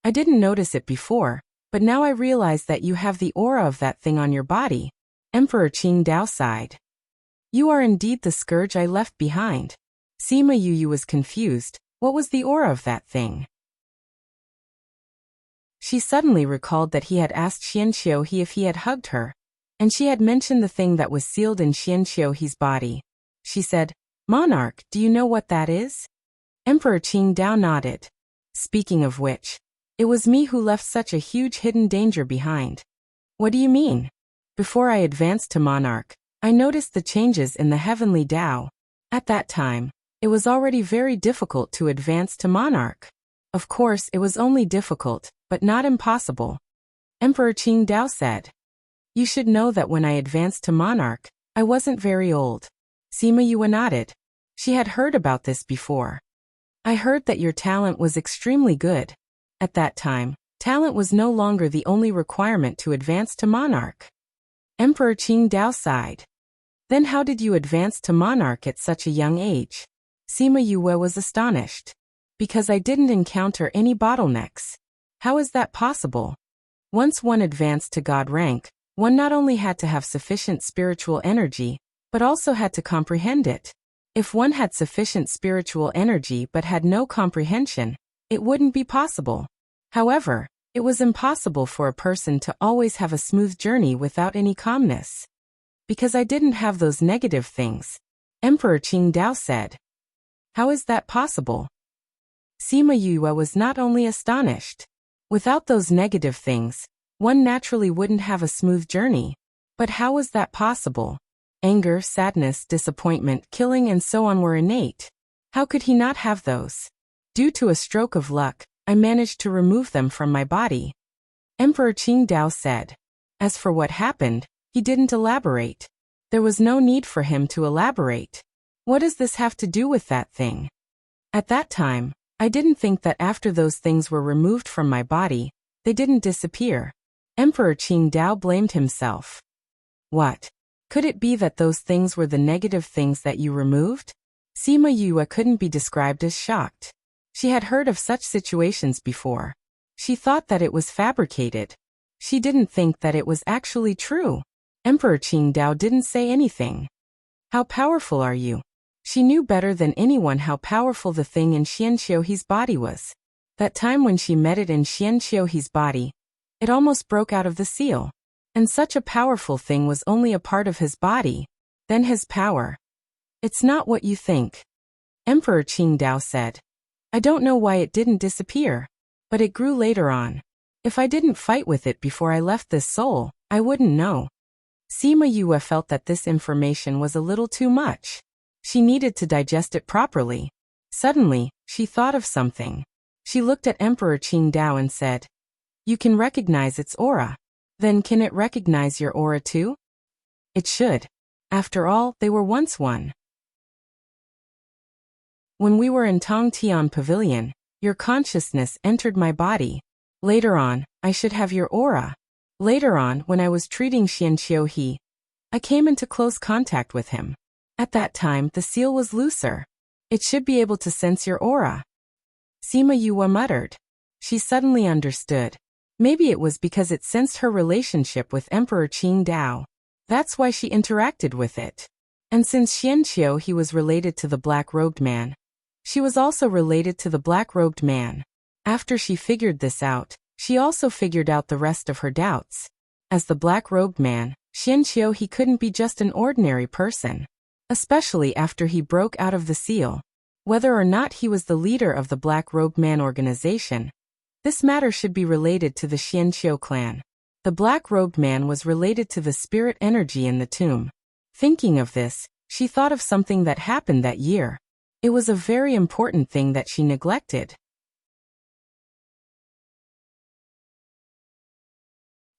I didn't notice it before, but now I realize that you have the aura of that thing on your body. Emperor Qingdao sighed. You are indeed the scourge I left behind. Sima Yue was confused. What was the aura of that thing? She suddenly recalled that he had asked Xian Qiuhe if he had hugged her, and she had mentioned the thing that was sealed in Xian Qiuhe's body. She said, Monarch, do you know what that is? Emperor Qingdao nodded. Speaking of which, it was me who left such a huge hidden danger behind. What do you mean? Before I advanced to Monarch, I noticed the changes in the heavenly Tao. At that time, it was already very difficult to advance to Monarch. Of course, it was only difficult, but not impossible. Emperor Qingdao said. You should know that when I advanced to Monarch, I wasn't very old. Sima Yue nodded. She had heard about this before. I heard that your talent was extremely good. At that time, talent was no longer the only requirement to advance to Monarch. Emperor Qingdao sighed. Then how did you advance to Monarch at such a young age? Sima Yue was astonished. Because I didn't encounter any bottlenecks. How is that possible? Once one advanced to God rank, one not only had to have sufficient spiritual energy, but also had to comprehend it. If one had sufficient spiritual energy but had no comprehension, it wouldn't be possible. However, it was impossible for a person to always have a smooth journey without any calmness. Because I didn't have those negative things, Emperor Qingdao said. How is that possible? Sima Yue was not only astonished. Without those negative things, one naturally wouldn't have a smooth journey. But how was that possible? Anger, sadness, disappointment, killing and so on were innate. How could he not have those? Due to a stroke of luck, I managed to remove them from my body. Emperor Qingdao said. As for what happened, he didn't elaborate. There was no need for him to elaborate. What does this have to do with that thing? At that time, I didn't think that after those things were removed from my body, they didn't disappear. Emperor Qingdao blamed himself. What? Could it be that those things were the negative things that you removed? Sima Yue couldn't be described as shocked. She had heard of such situations before. She thought that it was fabricated. She didn't think that it was actually true. Emperor Qingdao didn't say anything. How powerful are you? She knew better than anyone how powerful the thing in Xian Qiuhe's body was. That time when she met it in Xian Qiuhe's body, it almost broke out of the seal. And such a powerful thing was only a part of his body. Then his power. It's not what you think. Emperor Qingdao said. I don't know why it didn't disappear. But it grew later on. If I didn't fight with it before I left this soul, I wouldn't know. Sima Yue felt that this information was a little too much. She needed to digest it properly. Suddenly, she thought of something. She looked at Emperor Qingdao and said, You can recognize its aura. Then can it recognize your aura too? It should. After all, they were once one. When we were in Tongtian Pavilion, your consciousness entered my body. Later on, I should have your aura. Later on, when I was treating Xian Qiuhe, I came into close contact with him. At that time, the seal was looser. It should be able to sense your aura. Sima Yue muttered. She suddenly understood. Maybe it was because it sensed her relationship with Emperor Qing Dao. That's why she interacted with it. And since Xianqiu he was related to the black-robed man, she was also related to the black-robed man. After she figured this out, she also figured out the rest of her doubts. As the black-robed man, Xianqiu he couldn't be just an ordinary person. Especially after he broke out of the seal. Whether or not he was the leader of the black-robed man organization, this matter should be related to the Xianqiu clan. The black-robed man was related to the spirit energy in the tomb. Thinking of this, she thought of something that happened that year. It was a very important thing that she neglected.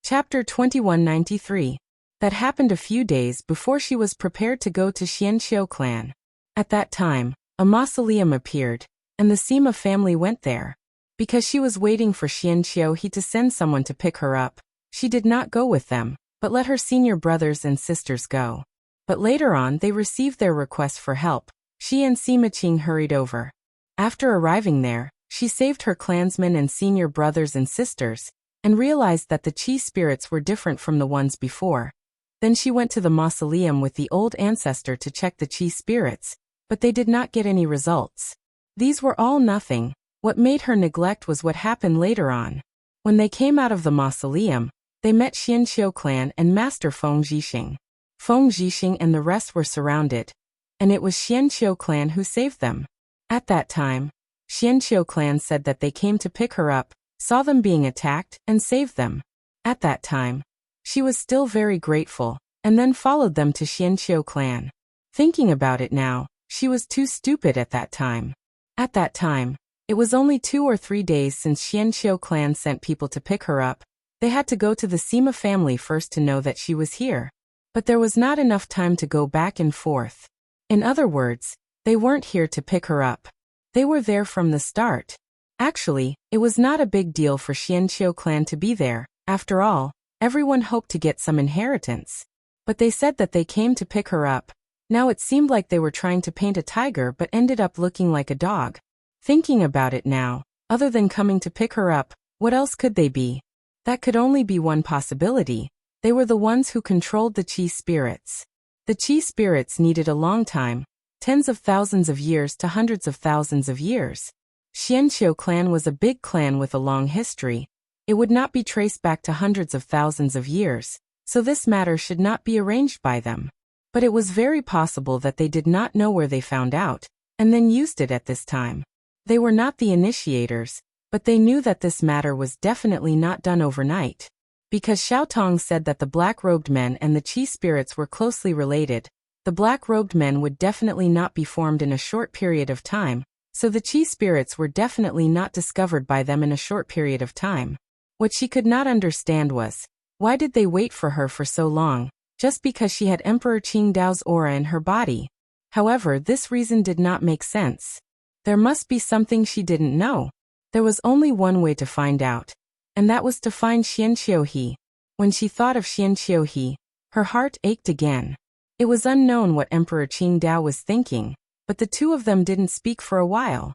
Chapter 2193. That happened a few days before she was prepared to go to Xianqiu clan. At that time, a mausoleum appeared, and the Sima family went there. Because she was waiting for Xianqiu he to send someone to pick her up, she did not go with them, but let her senior brothers and sisters go. But later on they received their request for help. She and Sima Qing hurried over. After arriving there, she saved her clansmen and senior brothers and sisters, and realized that the Qi spirits were different from the ones before. Then she went to the mausoleum with the old ancestor to check the Qi spirits, but they did not get any results. These were all nothing. What made her neglect was what happened later on. When they came out of the mausoleum, they met Xianqiu clan and Master Feng Zhixing. Feng Zhixing and the rest were surrounded, and it was Xianqiu clan who saved them. At that time, Xianqiu clan said that they came to pick her up, saw them being attacked, and saved them. At that time, she was still very grateful, and then followed them to Xianqiu clan. Thinking about it now, she was too stupid at that time. At that time, it was only 2 or 3 days since Xianqiu clan sent people to pick her up. They had to go to the Sima family first to know that she was here. But there was not enough time to go back and forth. In other words, they weren't here to pick her up. They were there from the start. Actually, it was not a big deal for Xianqiu clan to be there. After all, everyone hoped to get some inheritance. But they said that they came to pick her up. Now it seemed like they were trying to paint a tiger but ended up looking like a dog. Thinking about it now, other than coming to pick her up, what else could they be? That could only be one possibility. They were the ones who controlled the Qi spirits. The Qi spirits needed a long time, tens of thousands of years to hundreds of thousands of years. Xianqiu clan was a big clan with a long history. It would not be traced back to hundreds of thousands of years, so this matter should not be arranged by them. But it was very possible that they did not know where they found out, and then used it at this time. They were not the initiators, but they knew that this matter was definitely not done overnight. Because Xiaotong said that the black-robed men and the Qi spirits were closely related, the black-robed men would definitely not be formed in a short period of time, so the Qi spirits were definitely not discovered by them in a short period of time. What she could not understand was, why did they wait for her for so long, just because she had Emperor Qing Dao's aura in her body? However, this reason did not make sense. There must be something she didn't know. There was only one way to find out, and that was to find Xianqiu He. When she thought of Xianqiu He, her heart ached again. It was unknown what Emperor Qing Dao was thinking, but the two of them didn't speak for a while.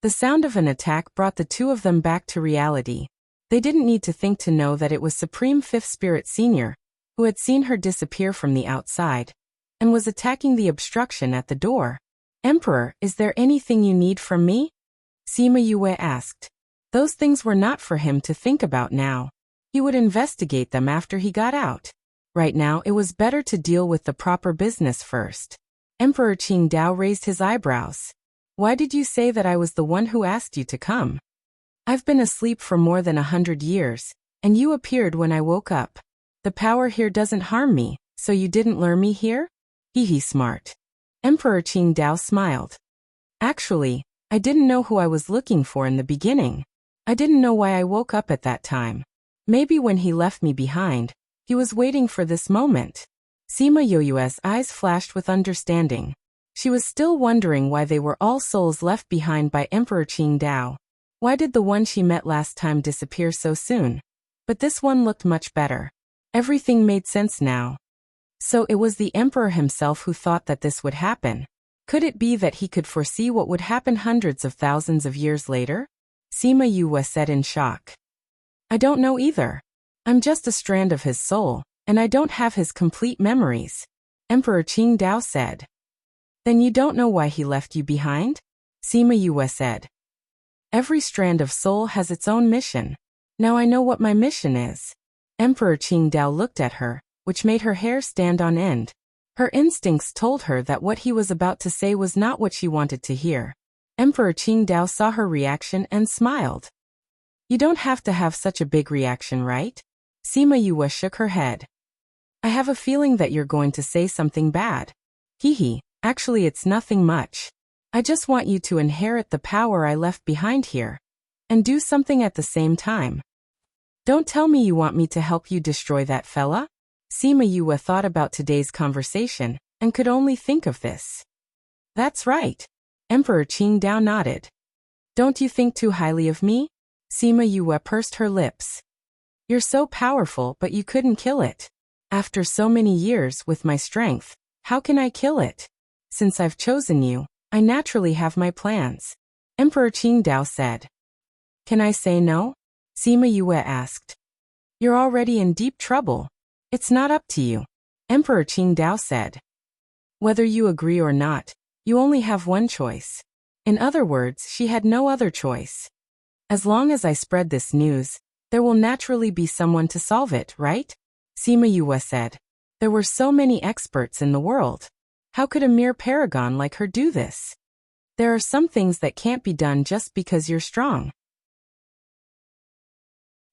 The sound of an attack brought the two of them back to reality. They didn't need to think to know that it was Supreme Fifth Spirit Senior, who had seen her disappear from the outside, and was attacking the obstruction at the door. "Emperor, is there anything you need from me?" Sima Yue asked. Those things were not for him to think about now. He would investigate them after he got out. Right now it was better to deal with the proper business first. Emperor Qing Dao raised his eyebrows. "Why did you say that I was the one who asked you to come? I've been asleep for more than 100 years, and you appeared when I woke up. The power here doesn't harm me, so you didn't lure me here? Hee smart." Emperor Qing Dao smiled. "Actually, I didn't know who I was looking for in the beginning. I didn't know why I woke up at that time. Maybe when he left me behind, he was waiting for this moment." Sima Yue's eyes flashed with understanding. She was still wondering why they were all souls left behind by Emperor Qing Dao. Why did the one she met last time disappear so soon? But this one looked much better. Everything made sense now. So it was the emperor himself who thought that this would happen. Could it be that he could foresee what would happen hundreds of thousands of years later? Sima Yue said in shock. I don't know either. I'm just a strand of his soul, and I don't have his complete memories. Emperor Qingdao said. Then you don't know why he left you behind? Sima Yue said. Every strand of soul has its own mission. Now I know what my mission is. Emperor Qingdao looked at her, which made her hair stand on end. Her instincts told her that what he was about to say was not what she wanted to hear. Emperor Qingdao saw her reaction and smiled. You don't have to have such a big reaction, right? Sima Yue shook her head. I have a feeling that you're going to say something bad. Hee, actually it's nothing much. I just want you to inherit the power I left behind here. And do something at the same time. Don't tell me you want me to help you destroy that fella? Sima Yue thought about today's conversation, and could only think of this. That's right. Emperor Qingdao nodded. Don't you think too highly of me? Sima Yue pursed her lips. You're so powerful, but you couldn't kill it. After so many years with my strength, how can I kill it? Since I've chosen you, I naturally have my plans. Emperor Qingdao said. Can I say no? Sima Yue asked. You're already in deep trouble. It's not up to you. Emperor Qingdao said. Whether you agree or not, you only have one choice. In other words, she had no other choice. As long as I spread this news, there will naturally be someone to solve it, right? Sima Yue said. There were so many experts in the world. How could a mere paragon like her do this? There are some things that can't be done just because you're strong.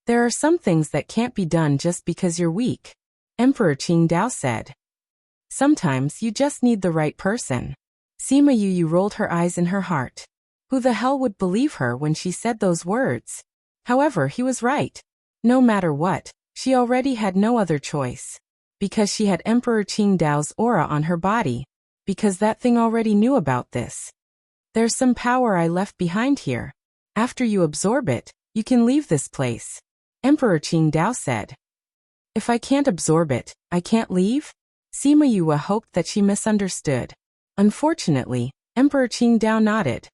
There are some things that can't be done just because you're weak. Emperor Qingdao said. Sometimes you just need the right person. Sima Yue rolled her eyes in her heart. Who the hell would believe her when she said those words? However, he was right. No matter what, she already had no other choice. Because she had Emperor Qingdao's aura on her body. Because that thing already knew about this. There's some power I left behind here. After you absorb it, you can leave this place. Emperor Qingdao said. If I can't absorb it, I can't leave? Sima Yue hoped that she misunderstood. Unfortunately, Emperor Qingdao nodded.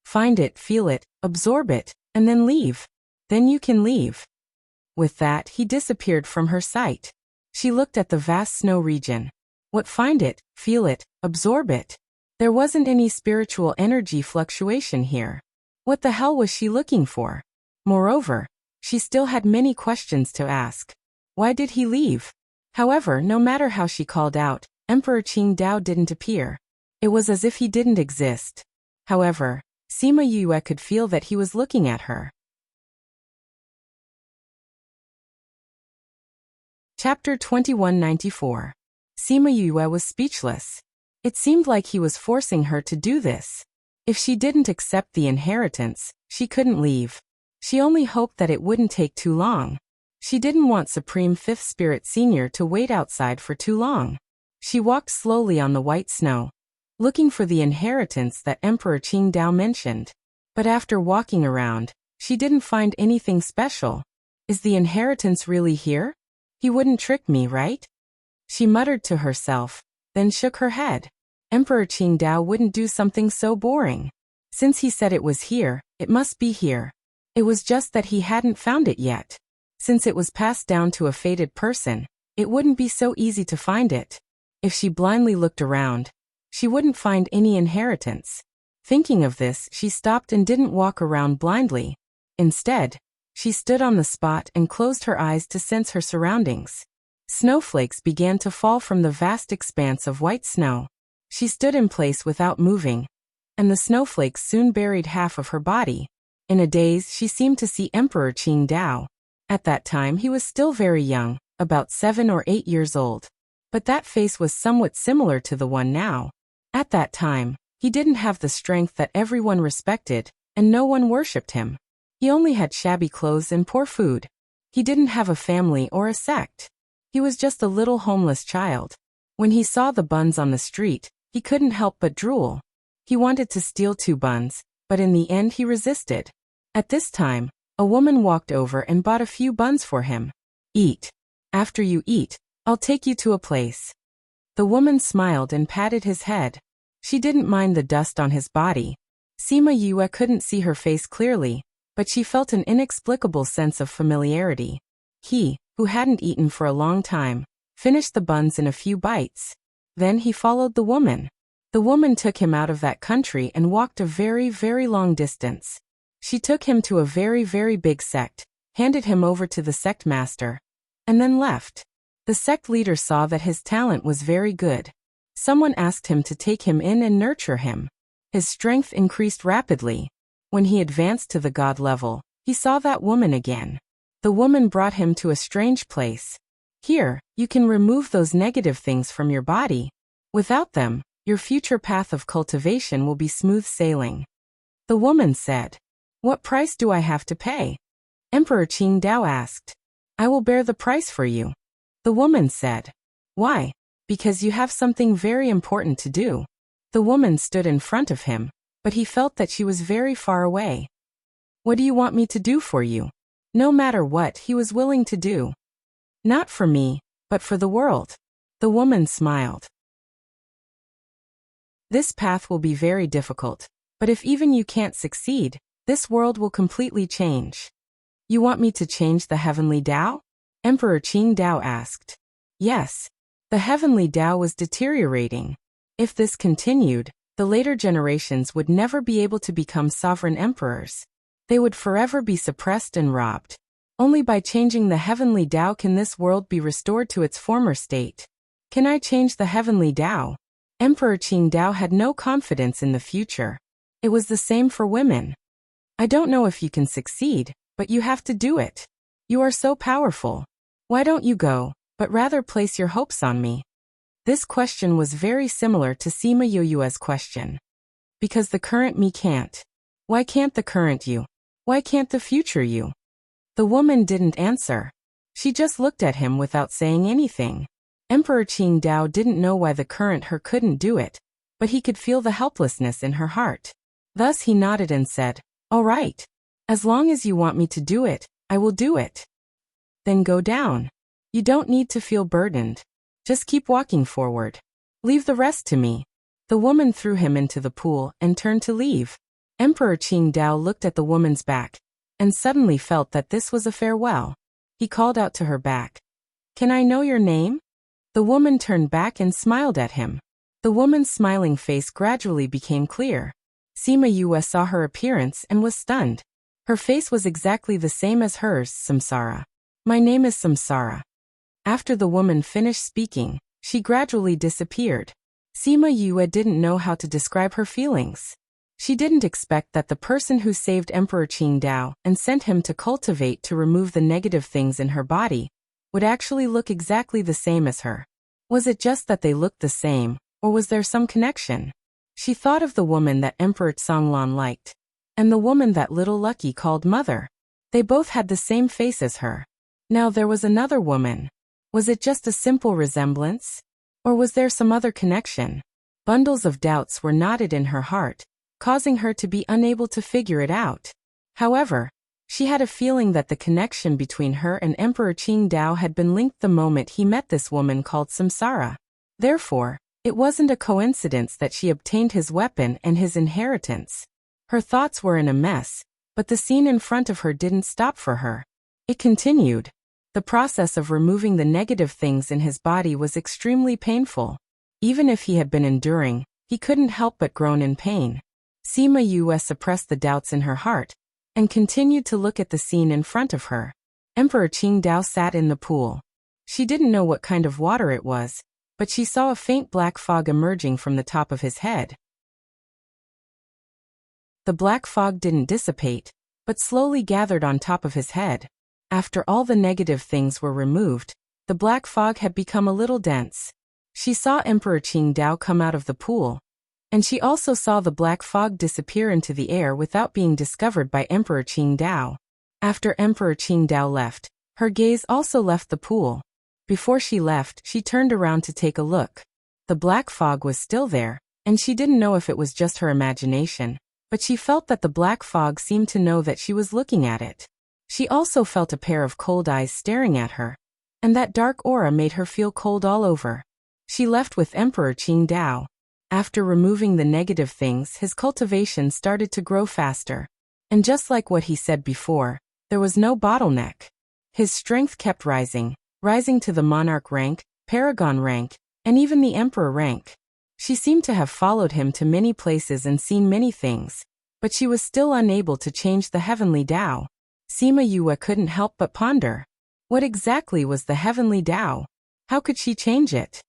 Find it, feel it, absorb it, and then leave. Then you can leave. With that, he disappeared from her sight. She looked at the vast snow region. What find it, feel it, absorb it? There wasn't any spiritual energy fluctuation here. What the hell was she looking for? Moreover, she still had many questions to ask. Why did he leave? However, no matter how she called out, Emperor Qingdao didn't appear. It was as if he didn't exist. However, Sima Yue could feel that he was looking at her. Chapter 2194. Sima Yue was speechless. It seemed like he was forcing her to do this. If she didn't accept the inheritance, she couldn't leave. She only hoped that it wouldn't take too long. She didn't want Supreme Fifth Spirit Senior to wait outside for too long. She walked slowly on the white snow, looking for the inheritance that Emperor Qingdao mentioned. But after walking around, she didn't find anything special. Is the inheritance really here? He wouldn't trick me, right? She muttered to herself, then shook her head. Emperor Qingdao wouldn't do something so boring. Since he said it was here, it must be here. It was just that he hadn't found it yet. Since it was passed down to a fated person, it wouldn't be so easy to find it. If she blindly looked around, she wouldn't find any inheritance. Thinking of this, she stopped and didn't walk around blindly. Instead, she stood on the spot and closed her eyes to sense her surroundings. Snowflakes began to fall from the vast expanse of white snow. She stood in place without moving, and the snowflakes soon buried half of her body. In a daze, she seemed to see Emperor Qingdao. At that time he was still very young, about 7 or 8 years old. But that face was somewhat similar to the one now. At that time, he didn't have the strength that everyone respected, and no one worshipped him. He only had shabby clothes and poor food. He didn't have a family or a sect. He was just a little homeless child. When he saw the buns on the street, he couldn't help but drool. He wanted to steal 2 buns, but in the end he resisted. At this time, a woman walked over and bought a few buns for him. Eat. After you eat, I'll take you to a place. The woman smiled and patted his head. She didn't mind the dust on his body. Sima Yue couldn't see her face clearly, but she felt an inexplicable sense of familiarity. He, who hadn't eaten for a long time, finished the buns in a few bites. Then he followed the woman. The woman took him out of that country and walked a very, very long distance. She took him to a very, very big sect, handed him over to the sect master, and then left. The sect leader saw that his talent was very good. Someone asked him to take him in and nurture him. His strength increased rapidly. When he advanced to the god level, he saw that woman again. The woman brought him to a strange place. Here, you can remove those negative things from your body. Without them, your future path of cultivation will be smooth sailing. The woman said, "What price do I have to pay?" Emperor Qing Dao asked. "I will bear the price for you." The woman said, "Why?" "Because you have something very important to do." The woman stood in front of him, but he felt that she was very far away. "What do you want me to do for you?" No matter what, he was willing to do. "Not for me, but for the world." The woman smiled. "This path will be very difficult, but if even you can't succeed, this world will completely change." "You want me to change the heavenly Tao?" Emperor Qing Dao asked. Yes. The heavenly Tao was deteriorating. If this continued, the later generations would never be able to become sovereign emperors. They would forever be suppressed and robbed. Only by changing the heavenly Tao can this world be restored to its former state. Can I change the heavenly Tao? Emperor Qing Dao had no confidence in the future. It was the same for women. I don't know if you can succeed, but you have to do it. You are so powerful. Why don't you go, but rather place your hopes on me? This question was very similar to Sima Yoyue's question. Because the current me can't. Why can't the current you? Why can't the future you? The woman didn't answer. She just looked at him without saying anything. Emperor Qing Dao didn't know why the current her couldn't do it, but he could feel the helplessness in her heart. Thus he nodded and said, "All right. As long as you want me to do it, I will do it." Then go down. You don't need to feel burdened. Just keep walking forward. Leave the rest to me. The woman threw him into the pool and turned to leave. Emperor Qing Dao looked at the woman's back and suddenly felt that this was a farewell. He called out to her back, "Can I know your name?" The woman turned back and smiled at him. The woman's smiling face gradually became clear. Sima Yue saw her appearance and was stunned. Her face was exactly the same as hers, Samsara. "My name is Samsara." After the woman finished speaking, she gradually disappeared. Sima Yue didn't know how to describe her feelings. She didn't expect that the person who saved Emperor Qing Dao and sent him to cultivate to remove the negative things in her body would actually look exactly the same as her. Was it just that they looked the same, or was there some connection? She thought of the woman that Emperor Tsonglan liked, and the woman that little Lucky called mother. They both had the same face as her. Now there was another woman. Was it just a simple resemblance? Or was there some other connection? Bundles of doubts were knotted in her heart, causing her to be unable to figure it out. However, she had a feeling that the connection between her and Emperor Qing Dao had been linked the moment he met this woman called Samsara. Therefore, it wasn't a coincidence that she obtained his weapon and his inheritance. Her thoughts were in a mess, but the scene in front of her didn't stop for her. It continued. The process of removing the negative things in his body was extremely painful. Even if he had been enduring, he couldn't help but groan in pain. Sima Yue suppressed the doubts in her heart and continued to look at the scene in front of her. Emperor Qing Dao sat in the pool. She didn't know what kind of water it was, but she saw a faint black fog emerging from the top of his head. The black fog didn't dissipate, but slowly gathered on top of his head. After all the negative things were removed, the black fog had become a little dense. She saw Emperor Qing Dao come out of the pool, and she also saw the black fog disappear into the air without being discovered by Emperor Qing Dao. After Emperor Qing Dao left, her gaze also left the pool. Before she left, she turned around to take a look. The black fog was still there, and she didn't know if it was just her imagination, but she felt that the black fog seemed to know that she was looking at it. She also felt a pair of cold eyes staring at her, and that dark aura made her feel cold all over. She left with Emperor Qingdao. After removing the negative things, his cultivation started to grow faster. And just like what he said before, there was no bottleneck. His strength kept rising to the monarch rank, paragon rank, and even the emperor rank. She seemed to have followed him to many places and seen many things, but she was still unable to change the heavenly Tao. Sima Yue couldn't help but ponder. What exactly was the heavenly Tao? How could she change it?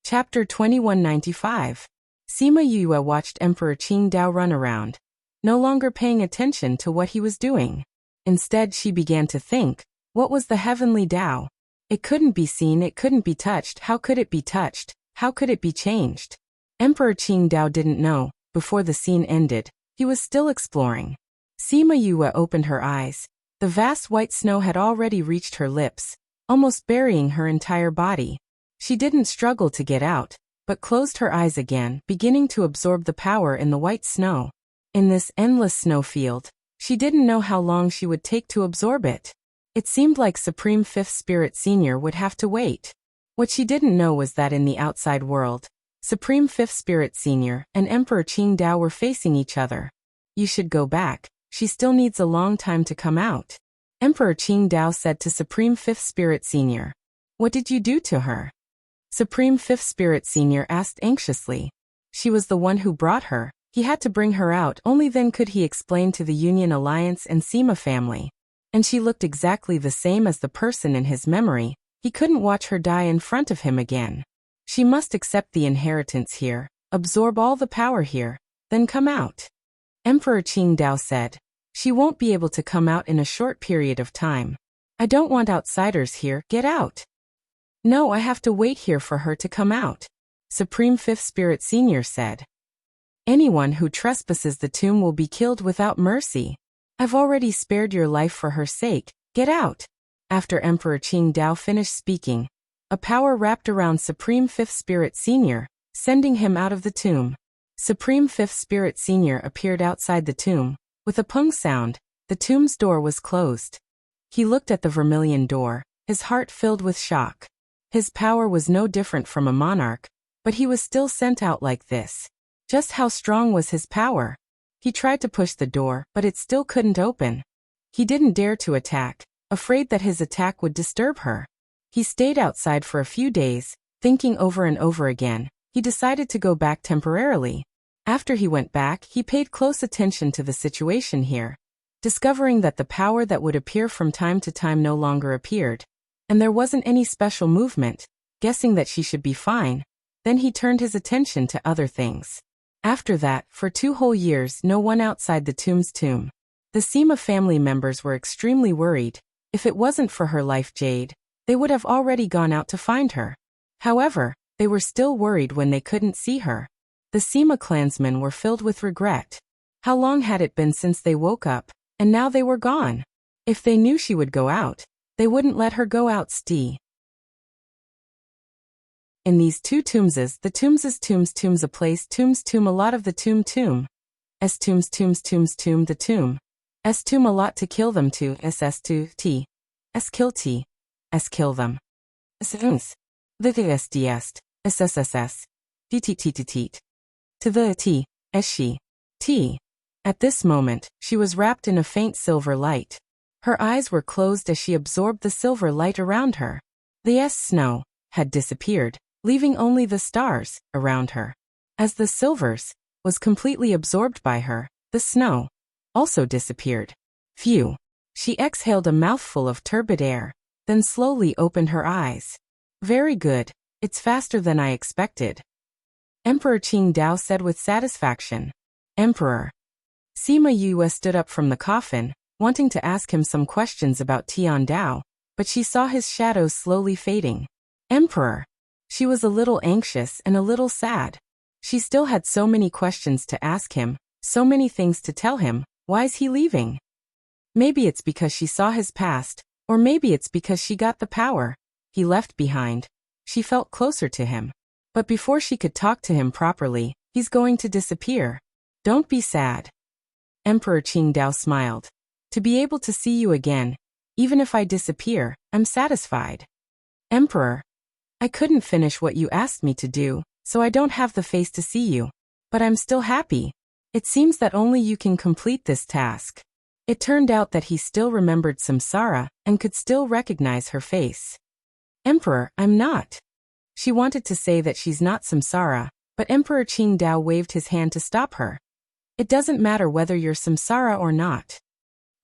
Chapter 2195. Sima Yue watched Emperor Qingdao run around, no longer paying attention to what he was doing. Instead, she began to think, what was the heavenly Tao? It couldn't be seen, it couldn't be touched. How could it be touched? How could it be changed? Emperor Qingdao didn't know. Before the scene ended, he was still exploring. Sima Yue opened her eyes. The vast white snow had already reached her lips, almost burying her entire body. She didn't struggle to get out, but closed her eyes again, beginning to absorb the power in the white snow. In this endless snowfield, she didn't know how long she would take to absorb it. It seemed like Supreme Fifth Spirit Senior would have to wait. What she didn't know was that in the outside world, Supreme Fifth Spirit Senior and Emperor Qingdao were facing each other. You should go back, she still needs a long time to come out. Emperor Qingdao said to Supreme Fifth Spirit Senior. What did you do to her? Supreme Fifth Spirit Senior asked anxiously. She was the one who brought her. He had to bring her out, only then could he explain to the Union Alliance and Sima family. And she looked exactly the same as the person in his memory. He couldn't watch her die in front of him again. She must accept the inheritance here, absorb all the power here, then come out. Emperor Qingdao said. She won't be able to come out in a short period of time. I don't want outsiders here, get out. No, I have to wait here for her to come out. Supreme Fifth Spirit Senior said. Anyone who trespasses the tomb will be killed without mercy. I've already spared your life for her sake, get out. After Emperor Qingdao finished speaking, a power wrapped around Supreme Fifth Spirit Senior, sending him out of the tomb. Supreme Fifth Spirit Senior appeared outside the tomb. With a pung sound, the tomb's door was closed. He looked at the vermilion door, his heart filled with shock. His power was no different from a monarch, but he was still sent out like this. Just how strong was his power? He tried to push the door, but it still couldn't open. He didn't dare to attack, afraid that his attack would disturb her. He stayed outside for a few days, thinking over and over again. He decided to go back temporarily. After he went back, he paid close attention to the situation here, discovering that the power that would appear from time to time no longer appeared. And there wasn't any special movement, guessing that she should be fine. Then he turned his attention to other things. After that, for 2 whole years, no one outside the tomb's tomb. The Sima family members were extremely worried. If it wasn't for her life jade, they would have already gone out to find her. However, they were still worried when they couldn't see her. The Sima clansmen were filled with regret. How long had it been since they woke up, and now they were gone? If they knew she would go out, they wouldn't let her go out. In these 2 tombses, the tombs a place, tomb a lot of the tomb s tombs tomb the tomb s tomb a lot to kill them to ss to t s kill t s kill them s the est sss tt to the t as she t. At this moment, she was wrapped in a faint silver light. Her eyes were closed as she absorbed the silver light around her. The snow had disappeared, leaving only the stars around her. As the silvers was completely absorbed by her, the snow also disappeared. Phew! She exhaled a mouthful of turbid air, then slowly opened her eyes. Very good, it's faster than I expected. Emperor Qingdao said with satisfaction. Emperor. Sima Yue stood up from the coffin, wanting to ask him some questions about Tiandao, but she saw his shadows slowly fading. Emperor. She was a little anxious and a little sad. She still had so many questions to ask him, so many things to tell him. Why's he leaving? Maybe it's because she saw his past, or maybe it's because she got the power he left behind. She felt closer to him. But before she could talk to him properly, he's going to disappear. Don't be sad. Emperor Qingdao smiled. To be able to see you again, even if I disappear, I'm satisfied. Emperor, I couldn't finish what you asked me to do, so I don't have the face to see you. But I'm still happy. It seems that only you can complete this task. It turned out that he still remembered Samsara and could still recognize her face. Emperor, I'm not. She wanted to say that she's not Samsara, but Emperor Qingdao waved his hand to stop her. It doesn't matter whether you're Samsara or not.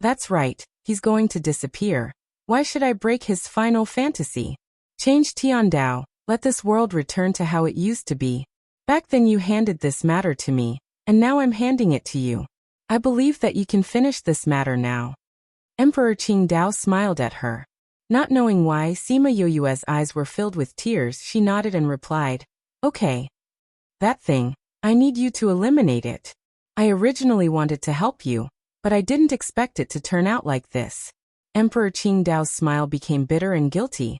That's right, he's going to disappear. Why should I break his final fantasy? Change Tiandao, let this world return to how it used to be. Back then you handed this matter to me, and now I'm handing it to you. I believe that you can finish this matter now. Emperor Qingdao smiled at her. Not knowing why Sima Yoyue's eyes were filled with tears, she nodded and replied, Okay. That thing, I need you to eliminate it. I originally wanted to help you, but I didn't expect it to turn out like this. Emperor Qingdao's smile became bitter and guilty.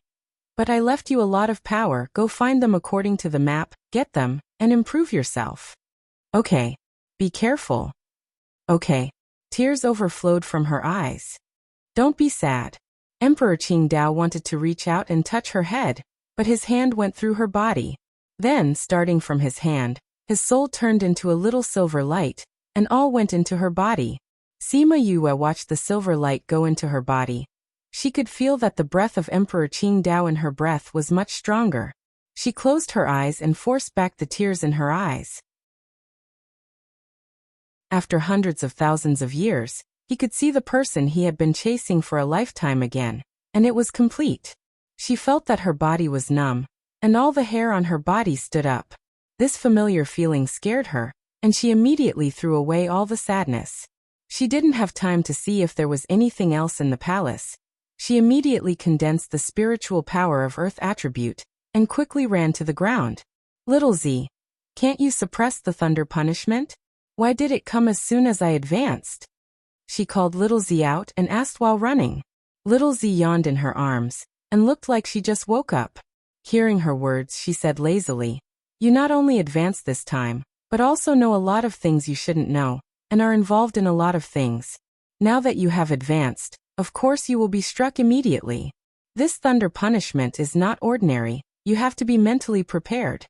But I left you a lot of power, go find them according to the map, get them, and improve yourself. Okay. Be careful. Okay. Tears overflowed from her eyes. Don't be sad. Emperor Qingdao wanted to reach out and touch her head, but his hand went through her body. Then, starting from his hand, his soul turned into a little silver light, and all went into her body. Sima Yue watched the silver light go into her body. She could feel that the breath of Emperor Qingdao in her breath was much stronger. She closed her eyes and forced back the tears in her eyes. After hundreds of thousands of years, he could see the person he had been chasing for a lifetime again, and it was complete. She felt that her body was numb, and all the hair on her body stood up. This familiar feeling scared her, and she immediately threw away all the sadness. She didn't have time to see if there was anything else in the palace. She immediately condensed the spiritual power of Earth attribute, and quickly ran to the ground. Little Z, can't you suppress the thunder punishment? Why did it come as soon as I advanced? She called Little Z out and asked while running. Little Z yawned in her arms, and looked like she just woke up. Hearing her words, she said lazily, You not only advanced this time, but also know a lot of things you shouldn't know, and are involved in a lot of things. Now that you have advanced, of course you will be struck immediately. This thunder punishment is not ordinary, you have to be mentally prepared.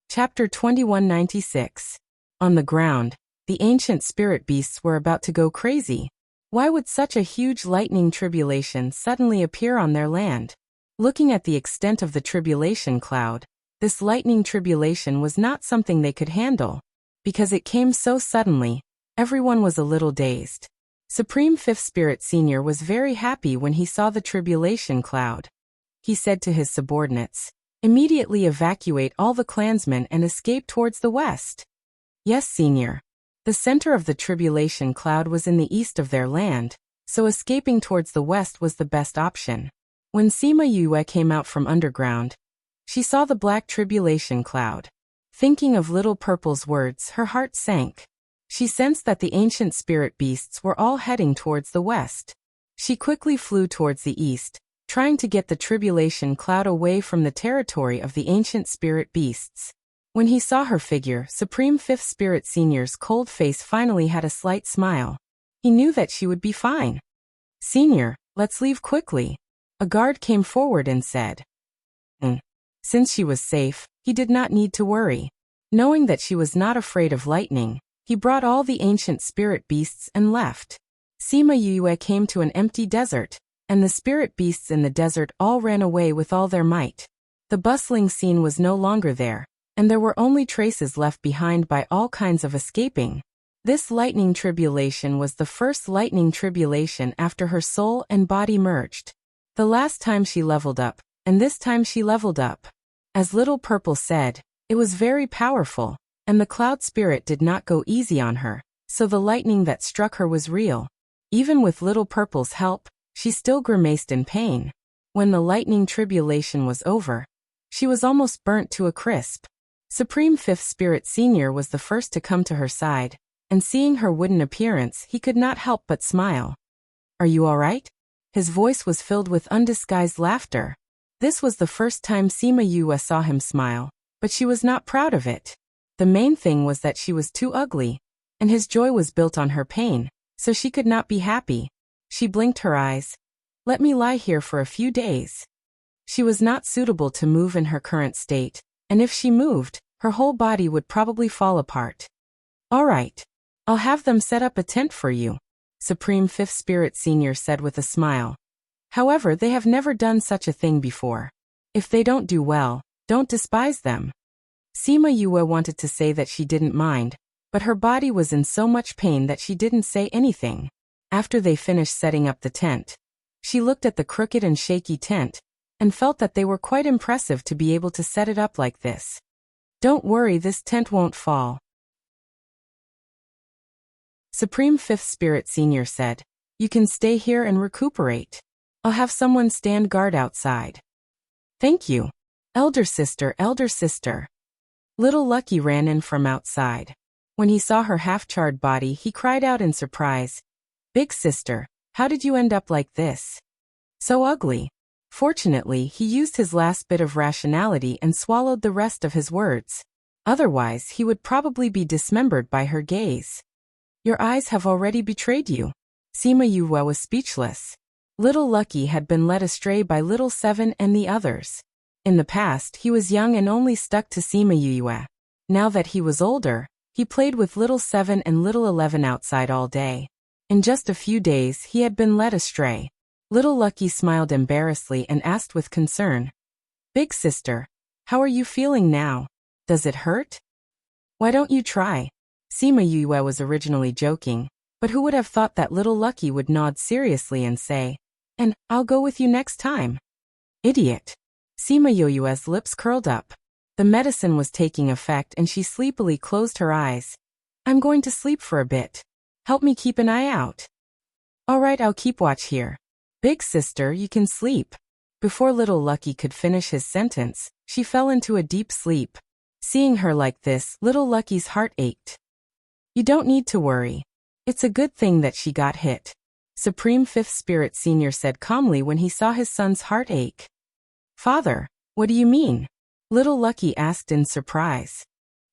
Chapter 2196. On the ground, the ancient spirit beasts were about to go crazy. Why would such a huge lightning tribulation suddenly appear on their land? Looking at the extent of the tribulation cloud, this lightning tribulation was not something they could handle. Because it came so suddenly, everyone was a little dazed. Supreme Fifth Spirit Senior was very happy when he saw the tribulation cloud. He said to his subordinates, Immediately evacuate all the clansmen and escape towards the west. Yes, Senior. The center of the tribulation cloud was in the east of their land, so escaping towards the west was the best option. When Sima Yue came out from underground, she saw the black tribulation cloud. Thinking of Little Purple's words, her heart sank. She sensed that the ancient spirit beasts were all heading towards the west. She quickly flew towards the east, trying to get the tribulation cloud away from the territory of the ancient spirit beasts. When he saw her figure, Supreme Fifth Spirit Senior's cold face finally had a slight smile. He knew that she would be fine. Senior, let's leave quickly. A guard came forward and said. Since she was safe, he did not need to worry. Knowing that she was not afraid of lightning, he brought all the ancient spirit beasts and left. Sima Yue came to an empty desert, and the spirit beasts in the desert all ran away with all their might. The bustling scene was no longer there, and there were only traces left behind by all kinds of escaping. This lightning tribulation was the first lightning tribulation after her soul and body merged. The last time she leveled up, and this time she leveled up. As Little Purple said, it was very powerful, and the cloud spirit did not go easy on her, so the lightning that struck her was real. Even with Little Purple's help, she still grimaced in pain. When the lightning tribulation was over, she was almost burnt to a crisp. Supreme Fifth Spirit Senior was the first to come to her side, and seeing her wooden appearance, he could not help but smile. Are you all right? His voice was filled with undisguised laughter. This was the first time Sima Yue saw him smile, but she was not proud of it. The main thing was that she was too ugly, and his joy was built on her pain, so she could not be happy. She blinked her eyes. Let me lie here for a few days. She was not suitable to move in her current state, and if she moved, her whole body would probably fall apart. All right. I'll have them set up a tent for you, Supreme Fifth Spirit Senior said with a smile. However, they have never done such a thing before. If they don't do well, don't despise them. Sima Yue wanted to say that she didn't mind, but her body was in so much pain that she didn't say anything. After they finished setting up the tent, she looked at the crooked and shaky tent, and felt that they were quite impressive to be able to set it up like this. Don't worry, this tent won't fall. Supreme Fifth Spirit Senior said, you can stay here and recuperate. I'll have someone stand guard outside. Thank you. Elder sister, elder sister. Little Lucky ran in from outside. When he saw her half-charred body, he cried out in surprise. Big sister, how did you end up like this? So ugly. Fortunately, he used his last bit of rationality and swallowed the rest of his words. Otherwise, he would probably be dismembered by her gaze. Your eyes have already betrayed you. Sima Yue was speechless. Little Lucky had been led astray by Little Seven and the others. In the past, he was young and only stuck to Sima Yue. Now that he was older, he played with Little Seven and Little 11 outside all day. In just a few days, he had been led astray. Little Lucky smiled embarrassedly and asked with concern. Big sister, how are you feeling now? Does it hurt? Why don't you try? Sima Yue was originally joking, but who would have thought that Little Lucky would nod seriously and say, and I'll go with you next time. Idiot. Sima Yue's lips curled up. The medicine was taking effect and she sleepily closed her eyes. I'm going to sleep for a bit. Help me keep an eye out. All right, I'll keep watch here. Big sister, you can sleep. Before Little Lucky could finish his sentence, she fell into a deep sleep. Seeing her like this, Little Lucky's heart ached. You don't need to worry. It's a good thing that she got hit, Supreme Fifth Spirit Senior said calmly when he saw his son's heart ache. Father, what do you mean? Little Lucky asked in surprise.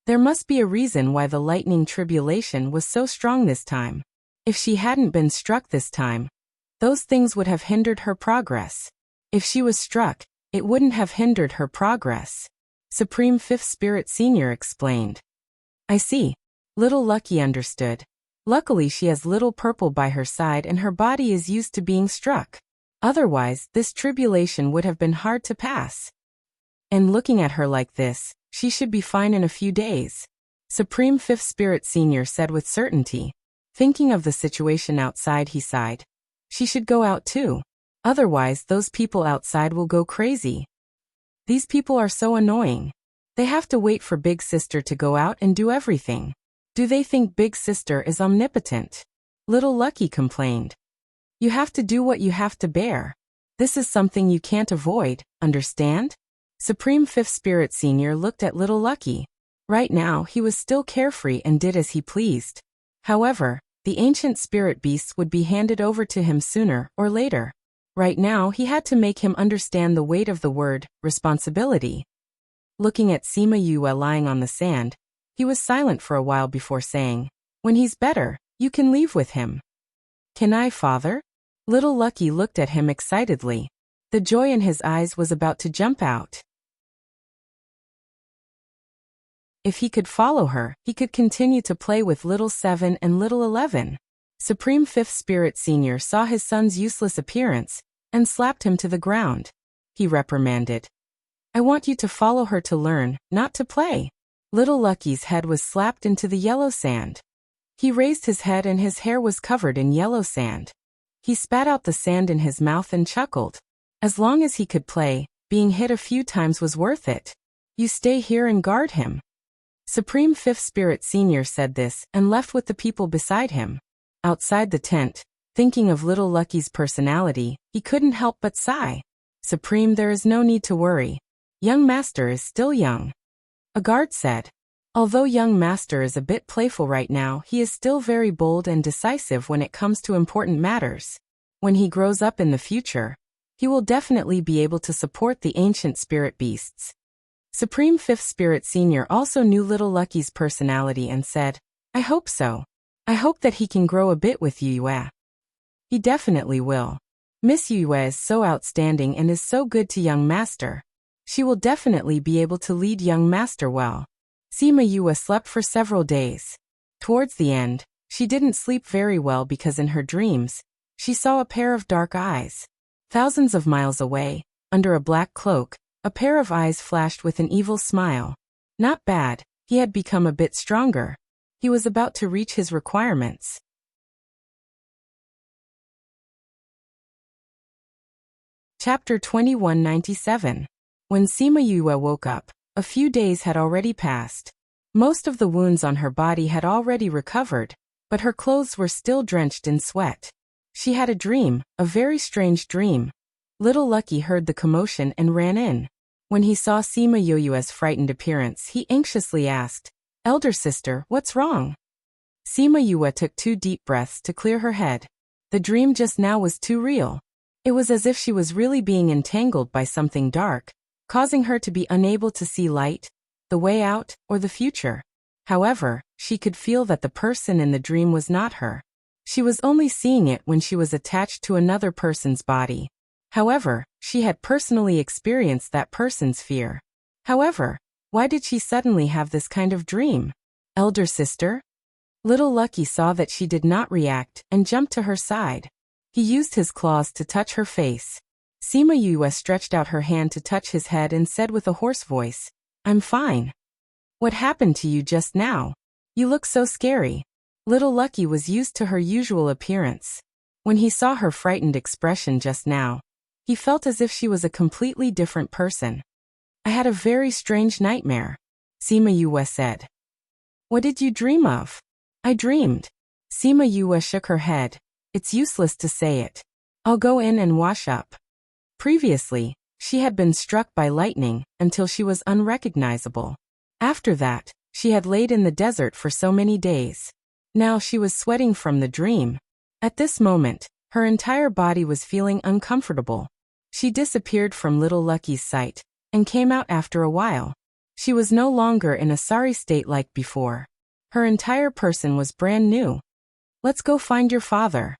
There must be a reason why the lightning tribulation was so strong this time. If she hadn't been struck this time, those things would have hindered her progress. If she was struck, it wouldn't have hindered her progress. Supreme Fifth Spirit Senior explained. I see. Little Lucky understood. Luckily she has Little Purple by her side and her body is used to being struck. Otherwise, this tribulation would have been hard to pass. And looking at her like this, she should be fine in a few days, Supreme Fifth Spirit Senior said with certainty. Thinking of the situation outside, he sighed. She should go out too. Otherwise, those people outside will go crazy. These people are so annoying. They have to wait for Big Sister to go out and do everything. Do they think Big Sister is omnipotent? Little Lucky complained. You have to do what you have to bear. This is something you can't avoid, understand? Supreme Fifth Spirit Senior looked at Little Lucky. Right now, he was still carefree and did as he pleased. However, the ancient spirit beasts would be handed over to him sooner or later. Right now, he had to make him understand the weight of the word, responsibility. Looking at Sima Yue lying on the sand, he was silent for a while before saying, when he's better, you can leave with him. Can I, father? Little Lucky looked at him excitedly. The joy in his eyes was about to jump out. If he could follow her, he could continue to play with Little 7 and Little 11. Supreme Fifth Spirit Senior saw his son's useless appearance and slapped him to the ground. He reprimanded. I want you to follow her to learn, not to play. Little Lucky's head was slapped into the yellow sand. He raised his head and his hair was covered in yellow sand. He spat out the sand in his mouth and chuckled. As long as he could play, being hit a few times was worth it. You stay here and guard him. Supreme Fifth Spirit Senior said this and left with the people beside him. Outside the tent, thinking of Little Lucky's personality, he couldn't help but sigh. Supreme, there is no need to worry. Young Master is still young. A guard said. Although young Master is a bit playful right now, he is still very bold and decisive when it comes to important matters. When he grows up in the future, he will definitely be able to support the ancient spirit beasts. Supreme Fifth Spirit Senior also knew Little Lucky's personality and said, I hope so. I hope that he can grow a bit with Yue. He definitely will. Miss Yue is so outstanding and is so good to young master. She will definitely be able to lead young master well. Sima Yue slept for several days. Towards the end, she didn't sleep very well because in her dreams, she saw a pair of dark eyes. Thousands of miles away, under a black cloak, a pair of eyes flashed with an evil smile. Not bad, he had become a bit stronger. He was about to reach his requirements. Chapter 2197. When Sima Yue woke up, a few days had already passed. Most of the wounds on her body had already recovered, but her clothes were still drenched in sweat. She had a dream, a very strange dream. Little Lucky heard the commotion and ran in. When he saw Sima Yue's frightened appearance, he anxiously asked, "Elder sister, what's wrong?" Sima Yue took 2 deep breaths to clear her head. The dream just now was too real. It was as if she was really being entangled by something dark, causing her to be unable to see light, the way out, or the future. However, she could feel that the person in the dream was not her. She was only seeing it when she was attached to another person's body. However, she had personally experienced that person's fear. However, why did she suddenly have this kind of dream? Elder sister? Little Lucky saw that she did not react and jumped to her side. He used his claws to touch her face. Sima Yue stretched out her hand to touch his head and said with a hoarse voice, "I'm fine." "What happened to you just now? You look so scary." Little Lucky was used to her usual appearance. When he saw her frightened expression just now, he felt as if she was a completely different person. "I had a very strange nightmare," Sima Yue said. "What did you dream of?" "I dreamed." Sima Yue shook her head. "It's useless to say it. I'll go in and wash up." Previously, she had been struck by lightning until she was unrecognizable. After that, she had laid in the desert for so many days. Now she was sweating from the dream. At this moment, her entire body was feeling uncomfortable. She disappeared from Little Lucky's sight and came out after a while. She was no longer in a sorry state like before. Her entire person was brand new. "Let's go find your father."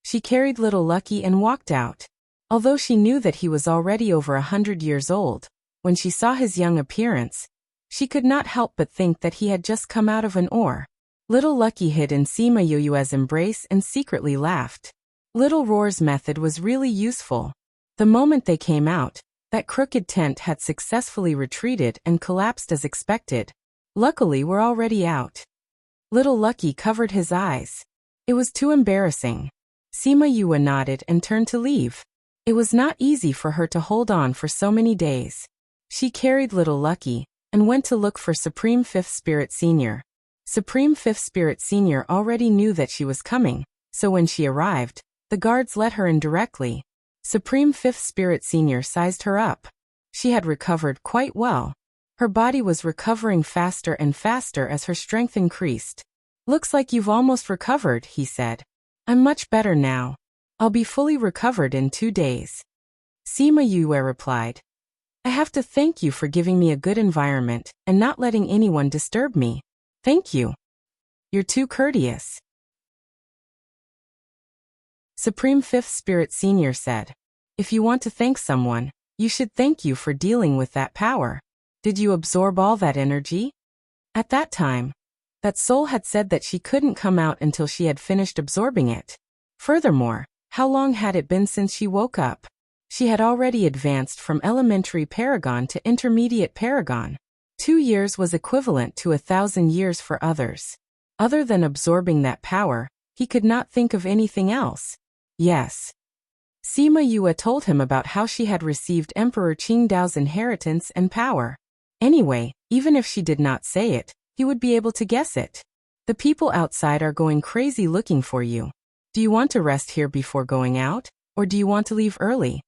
She carried Little Lucky and walked out. Although she knew that he was already over 100 years old, when she saw his young appearance, she could not help but think that he had just come out of an ore. Little Lucky hid in Sima Yue's embrace and secretly laughed. Little Roar's method was really useful. The moment they came out, that crooked tent had successfully retreated and collapsed as expected. Luckily, we're already out. Little Lucky covered his eyes. It was too embarrassing. Sima Yue nodded and turned to leave. It was not easy for her to hold on for so many days. She carried Little Lucky and went to look for Supreme Fifth Spirit Senior. Supreme Fifth Spirit Senior already knew that she was coming, so when she arrived, the guards let her in directly. Supreme Fifth Spirit Senior sized her up. She had recovered quite well. Her body was recovering faster and faster as her strength increased. "Looks like you've almost recovered," he said. "I'm much better now. I'll be fully recovered in 2 days." Sima Yue replied, "I have to thank you for giving me a good environment and not letting anyone disturb me. Thank you. You're too courteous." Supreme Fifth Spirit Senior said, "If you want to thank someone, you should thank you for dealing with that power. Did you absorb all that energy?" At that time, that soul had said that she couldn't come out until she had finished absorbing it. Furthermore, how long had it been since she woke up? She had already advanced from elementary paragon to intermediate paragon. 2 years was equivalent to 1,000 years for others. Other than absorbing that power, he could not think of anything else. Yes. Sima Yue told him about how she had received Emperor Qingdao's inheritance and power. Anyway, even if she did not say it, he would be able to guess it. "The people outside are going crazy looking for you. Do you want to rest here before going out, or do you want to leave early?"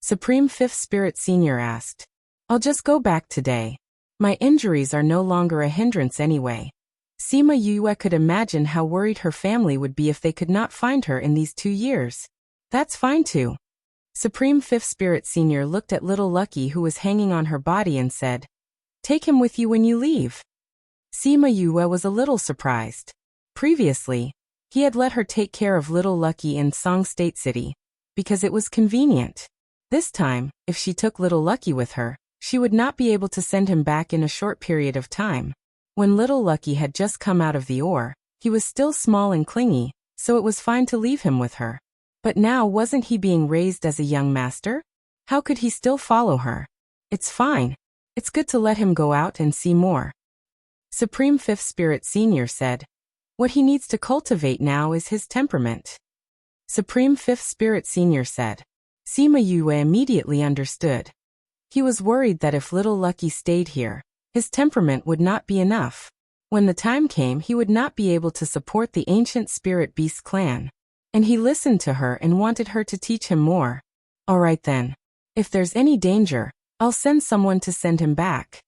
Supreme Fifth Spirit Senior asked. "I'll just go back today. My injuries are no longer a hindrance anyway." Sima Yue could imagine how worried her family would be if they could not find her in these 2 years. "That's fine too." Supreme Fifth Spirit Senior looked at Little Lucky who was hanging on her body and said, "Take him with you when you leave." Sima Yue was a little surprised. Previously, he had let her take care of little Lucky in Song State City, because it was convenient. This time, if she took little Lucky with her, she would not be able to send him back in a short period of time. When little Lucky had just come out of the ore, he was still small and clingy, so it was fine to leave him with her. But now wasn't he being raised as a young master? How could he still follow her? It's fine. It's good to let him go out and see more. Supreme Fifth Spirit Senior said. What he needs to cultivate now is his temperament. Supreme Fifth Spirit Senior said. Sima Yue immediately understood. He was worried that if little Lucky stayed here, his temperament would not be enough. When the time came, he would not be able to support the ancient spirit beast clan. And he listened to her and wanted her to teach him more. All right then. If there's any danger, I'll send someone to send him back.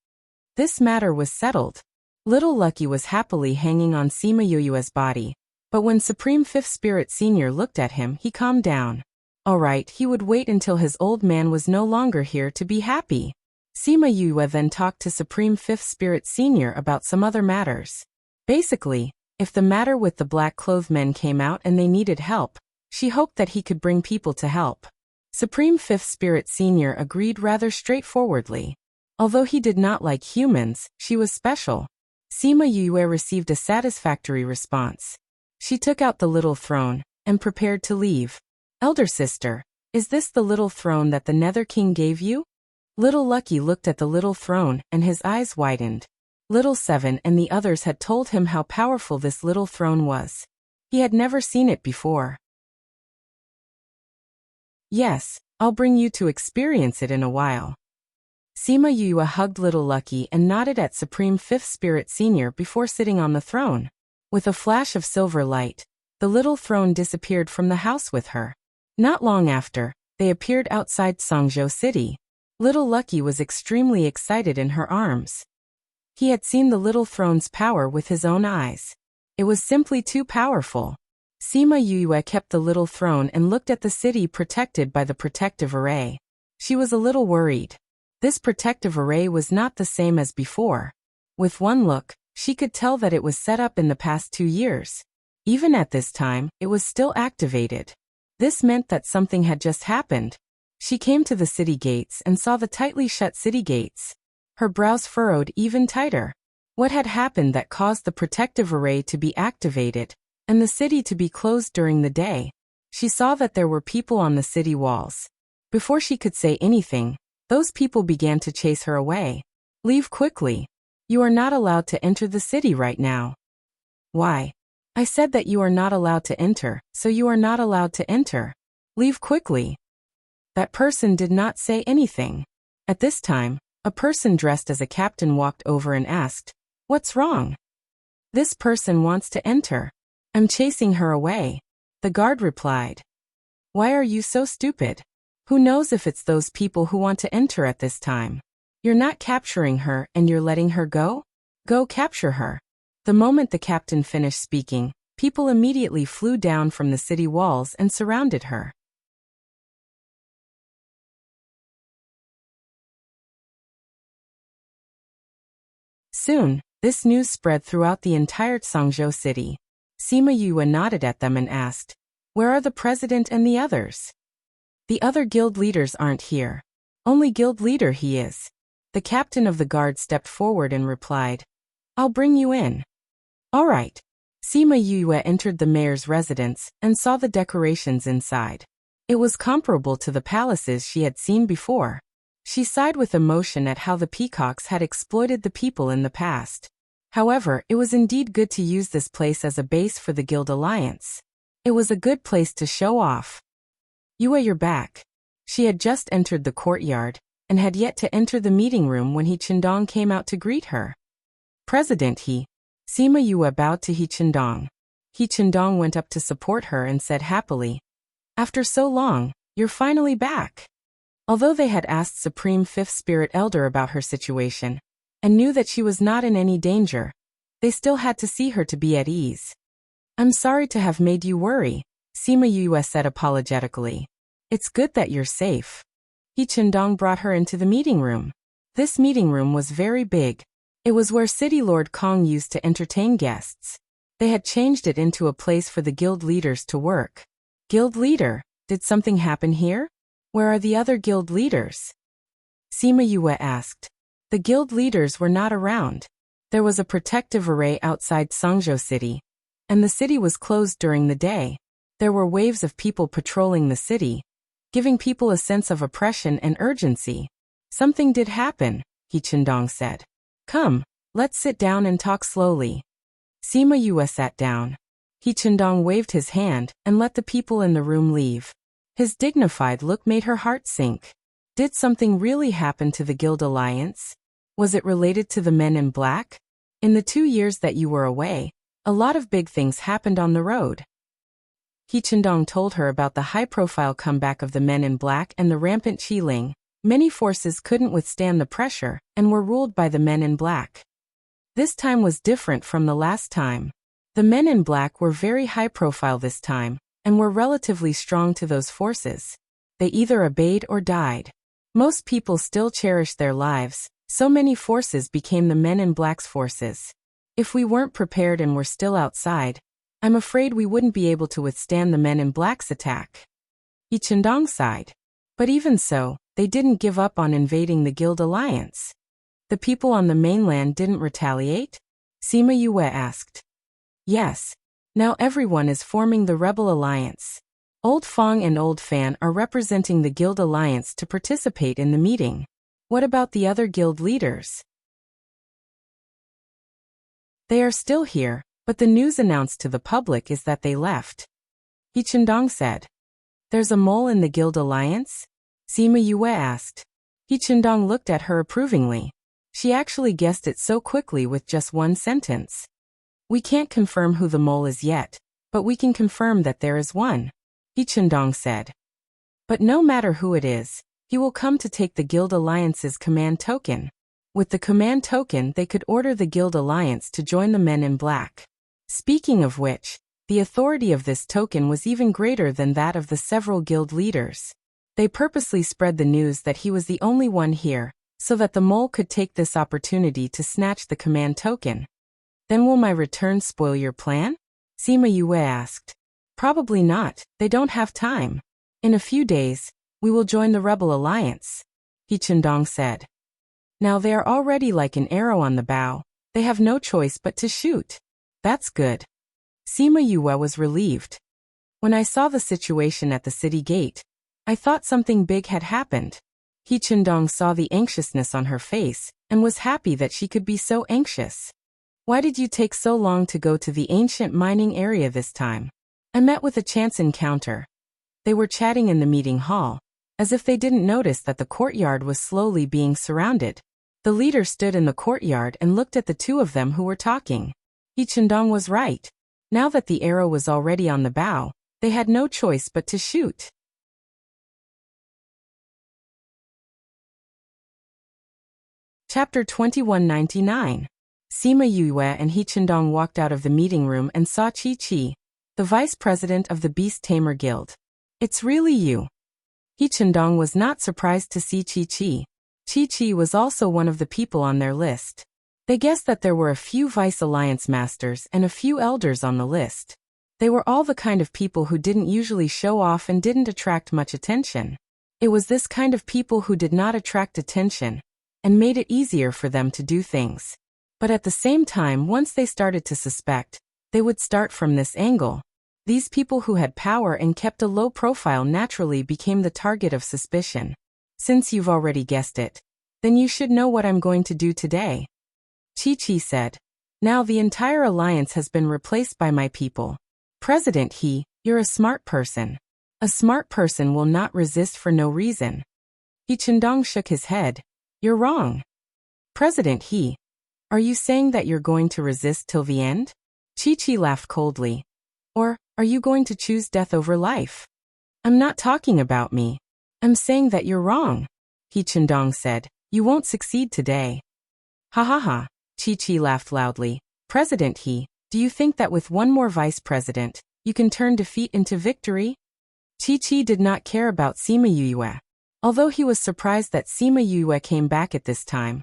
This matter was settled. Little Lucky was happily hanging on Sima Yue's body, but when Supreme Fifth Spirit Senior looked at him, he calmed down. All right, he would wait until his old man was no longer here to be happy. Sima Yue then talked to Supreme Fifth Spirit Senior about some other matters. Basically, if the matter with the black-clothed men came out and they needed help, she hoped that he could bring people to help. Supreme Fifth Spirit Senior agreed rather straightforwardly. Although he did not like humans, she was special. Sima Yue received a satisfactory response. She took out the little throne and prepared to leave. Elder sister, is this the little throne that the Nether King gave you? Little Lucky looked at the little throne and his eyes widened. Little Seven and the others had told him how powerful this little throne was. He had never seen it before. Yes, I'll bring you to experience it in a while. Sima Yue hugged little Lucky and nodded at Supreme Fifth Spirit Senior before sitting on the throne. With a flash of silver light, the little throne disappeared from the house with her. Not long after, they appeared outside Songzhou City. Little Lucky was extremely excited in her arms. He had seen the little throne's power with his own eyes. It was simply too powerful. Sima Yue kept the little throne and looked at the city protected by the protective array. She was a little worried. This protective array was not the same as before. With one look, she could tell that it was set up in the past 2 years. Even at this time, it was still activated. This meant that something had just happened. She came to the city gates and saw the tightly shut city gates. Her brows furrowed even tighter. What had happened that caused the protective array to be activated and the city to be closed during the day? She saw that there were people on the city walls. Before she could say anything, those people began to chase her away. Leave quickly. You are not allowed to enter the city right now. Why? I said that you are not allowed to enter, so you are not allowed to enter. Leave quickly. That person did not say anything. At this time, a person dressed as a captain walked over and asked, "What's wrong?" "This person wants to enter. I'm chasing her away." The guard replied. "Why are you so stupid? Who knows if it's those people who want to enter at this time? You're not capturing her and you're letting her go? Go capture her." The moment the captain finished speaking, people immediately flew down from the city walls and surrounded her. Soon, this news spread throughout the entire Songzhou city. Sima Yue nodded at them and asked, "Where are the president and the others?" "The other guild leaders aren't here. Only guild leader he is." The captain of the guard stepped forward and replied, "I'll bring you in." All right. Sima Yue entered the mayor's residence and saw the decorations inside. It was comparable to the palaces she had seen before. She sighed with emotion at how the peacocks had exploited the people in the past. However, it was indeed good to use this place as a base for the guild alliance. It was a good place to show off. "Yue, you're back." She had just entered the courtyard and had yet to enter the meeting room when He Chendong came out to greet her. "President He." Sima Yue bowed to He Chendong. He Chendong went up to support her and said happily, "After so long, you're finally back." Although they had asked Supreme Fifth Spirit Elder about her situation, and knew that she was not in any danger, they still had to see her to be at ease. "I'm sorry to have made you worry," Sima Yue said apologetically. "It's good that you're safe." He Chendong brought her into the meeting room. This meeting room was very big. It was where City Lord Kong used to entertain guests. They had changed it into a place for the guild leaders to work. Guild leader, did something happen here? Where are the other guild leaders? Sima Yue asked. The guild leaders were not around. There was a protective array outside Songzhou City, and the city was closed during the day. There were waves of people patrolling the city, giving people a sense of oppression and urgency. Something did happen, He Chendong said. Come, let's sit down and talk slowly. Sima Yue sat down. He Chendong waved his hand and let the people in the room leave. His dignified look made her heart sink. Did something really happen to the Guild Alliance? Was it related to the men in black? In the 2 years that you were away, a lot of big things happened on the road. He Chendong told her about the high-profile comeback of the men in black and the rampant Qiling. Many forces couldn't withstand the pressure and were ruled by the men in black. This time was different from the last time. The men in black were very high-profile this time, and were relatively strong to those forces. They either obeyed or died. Most people still cherished their lives, so many forces became the men in black's forces. If we weren't prepared and were still outside, I'm afraid we wouldn't be able to withstand the men in black's attack. Yi Chendong sighed. But even so, they didn't give up on invading the Guild Alliance. The people on the mainland didn't retaliate? Sima Yue asked. Yes. Now everyone is forming the Rebel Alliance. Old Fong and Old Fan are representing the Guild Alliance to participate in the meeting. What about the other guild leaders? They are still here, but the news announced to the public is that they left. Yi Chendong said. There's a mole in the Guild Alliance? Sima Yue asked. Yi Chendong looked at her approvingly. She actually guessed it so quickly with just one sentence. We can't confirm who the mole is yet, but we can confirm that there is one, Yi Chendong said. But no matter who it is, he will come to take the Guild Alliance's command token. With the command token, they could order the Guild Alliance to join the men in black. Speaking of which, the authority of this token was even greater than that of the several guild leaders. They purposely spread the news that he was the only one here, so that the mole could take this opportunity to snatch the command token. Then will my return spoil your plan? Sima Yue asked. Probably not, they don't have time. In a few days, we will join the Rebel Alliance, He Chendong said. Now they are already like an arrow on the bow, they have no choice but to shoot. That's good. Sima Yue was relieved. When I saw the situation at the city gate, I thought something big had happened. He Chendong saw the anxiousness on her face, and was happy that she could be so anxious. Why did you take so long to go to the ancient mining area this time? I met with a chance encounter. They were chatting in the meeting hall, as if they didn't notice that the courtyard was slowly being surrounded. The leader stood in the courtyard and looked at the two of them who were talking. Yi Chendong was right. Now that the arrow was already on the bow, they had no choice but to shoot. Chapter 2199. Sima Yue and He Chendong walked out of the meeting room and saw Chi-Chi, the vice president of the Beast Tamer Guild. It's really you. He Chendong was not surprised to see Chi-Chi. Chi-Chi was also one of the people on their list. They guessed that there were a few Vice Alliance Masters and a few Elders on the list. They were all the kind of people who didn't usually show off and didn't attract much attention. It was this kind of people who did not attract attention, and made it easier for them to do things. But at the same time, once they started to suspect, they would start from this angle. These people who had power and kept a low profile naturally became the target of suspicion. Since you've already guessed it, then you should know what I'm going to do today. Chi-Chi said. Now the entire alliance has been replaced by my people. President He, you're a smart person. A smart person will not resist for no reason. He Chendong shook his head. You're wrong. President He, are you saying that you're going to resist till the end? Chi-Chi laughed coldly. Or, are you going to choose death over life? I'm not talking about me. I'm saying that you're wrong. He Chendong said. You won't succeed today. Ha ha ha. Chi-Chi laughed loudly. President He, do you think that with one more vice president, you can turn defeat into victory? Chi-Chi did not care about Sima Yue. Although he was surprised that Sima Yue came back at this time,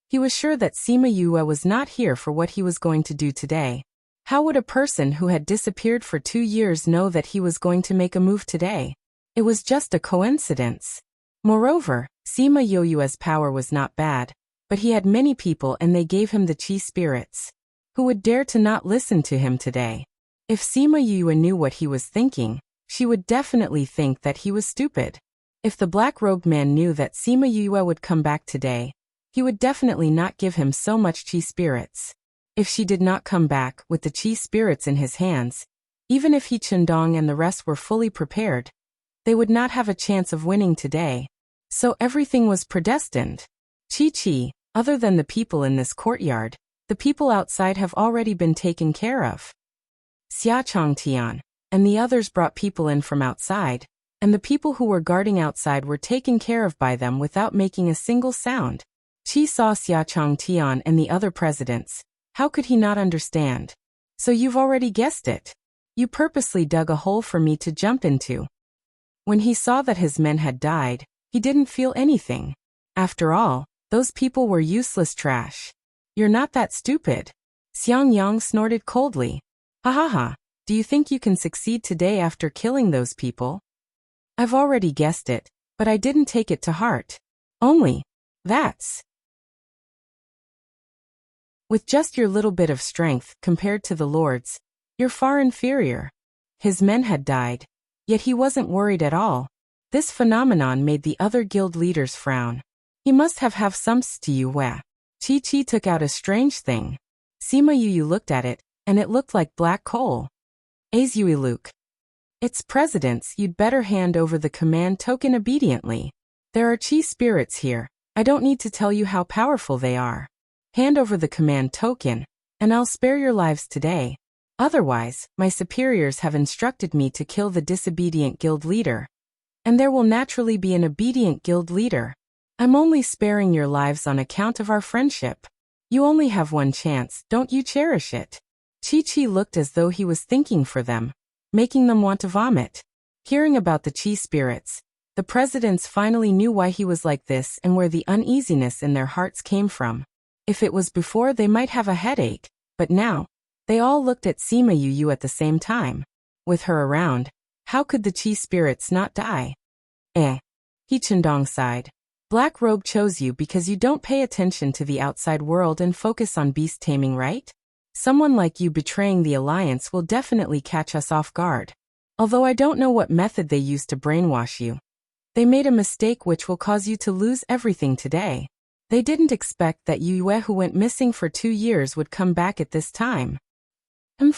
he was sure that Sima Yue was not here for what he was going to do today. How would a person who had disappeared for 2 years know that he was going to make a move today? It was just a coincidence. Moreover, Sima Yoyue's power was not bad, but he had many people and they gave him the chi spirits. Who would dare to not listen to him today? If Sima Yoyue knew what he was thinking, she would definitely think that he was stupid. If the black-robed man knew that Sima Yoyue would come back today, he would definitely not give him so much chi spirits. If she did not come back with the chi spirits in his hands, even if He Chundong and the rest were fully prepared, they would not have a chance of winning today. So everything was predestined. Chi, other than the people in this courtyard, the people outside have already been taken care of. Xia Changtian and the others brought people in from outside, and the people who were guarding outside were taken care of by them without making a single sound. Qi saw Xia Changtian and the other presidents. How could he not understand? So you've already guessed it. You purposely dug a hole for me to jump into. When he saw that his men had died, he didn't feel anything. After all, those people were useless trash. You're not that stupid. Xiang Yang snorted coldly. Ha ha ha, do you think you can succeed today after killing those people? I've already guessed it, but I didn't take it to heart. Only. That's. With just your little bit of strength compared to the Lord's, you're far inferior. His men had died, yet he wasn't worried at all. This phenomenon made the other guild leaders frown. He must have some Yue. Chi took out a strange thing. Sima Yoyue looked at it, and it looked like black coal. Azui Luke. It's presidents, you'd better hand over the command token obediently. There are chi spirits here, I don't need to tell you how powerful they are. Hand over the command token, and I'll spare your lives today. Otherwise, my superiors have instructed me to kill the disobedient guild leader. And there will naturally be an obedient guild leader. I'm only sparing your lives on account of our friendship. You only have one chance, don't you cherish it? Chi looked as though he was thinking for them, making them want to vomit. Hearing about the chi spirits, the presidents finally knew why he was like this and where the uneasiness in their hearts came from. If it was before, they might have a headache, but now, they all looked at Sima Yoyue at the same time. With her around, how could the chi spirits not die? He Chundong sighed. Black Robe chose you because you don't pay attention to the outside world and focus on beast taming, right? Someone like you betraying the alliance will definitely catch us off guard. Although I don't know what method they used to brainwash you. They made a mistake which will cause you to lose everything today. They didn't expect that Yue who went missing for 2 years would come back at this time.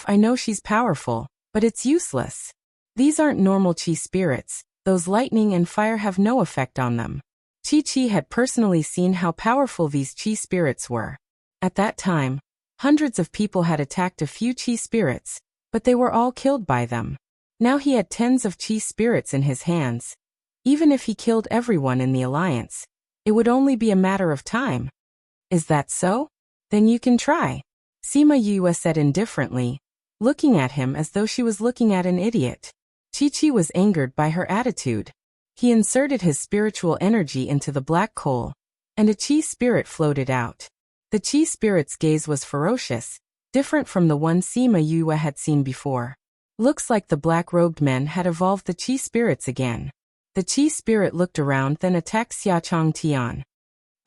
I know she's powerful, but it's useless. These aren't normal chi spirits, those lightning and fire have no effect on them. Chi had personally seen how powerful these chi spirits were. At that time, hundreds of people had attacked a few chi spirits, but they were all killed by them. Now he had tens of chi spirits in his hands. Even if he killed everyone in the alliance, it would only be a matter of time. Is that so? Then you can try. Sima Yoyue said indifferently, looking at him as though she was looking at an idiot. Chi was angered by her attitude. He inserted his spiritual energy into the black coal, and a chi spirit floated out. The chi spirit's gaze was ferocious, different from the one Sima Yoyue had seen before. Looks like the black-robed men had evolved the chi spirits again. The chi spirit looked around, then attacked Xia Changtian.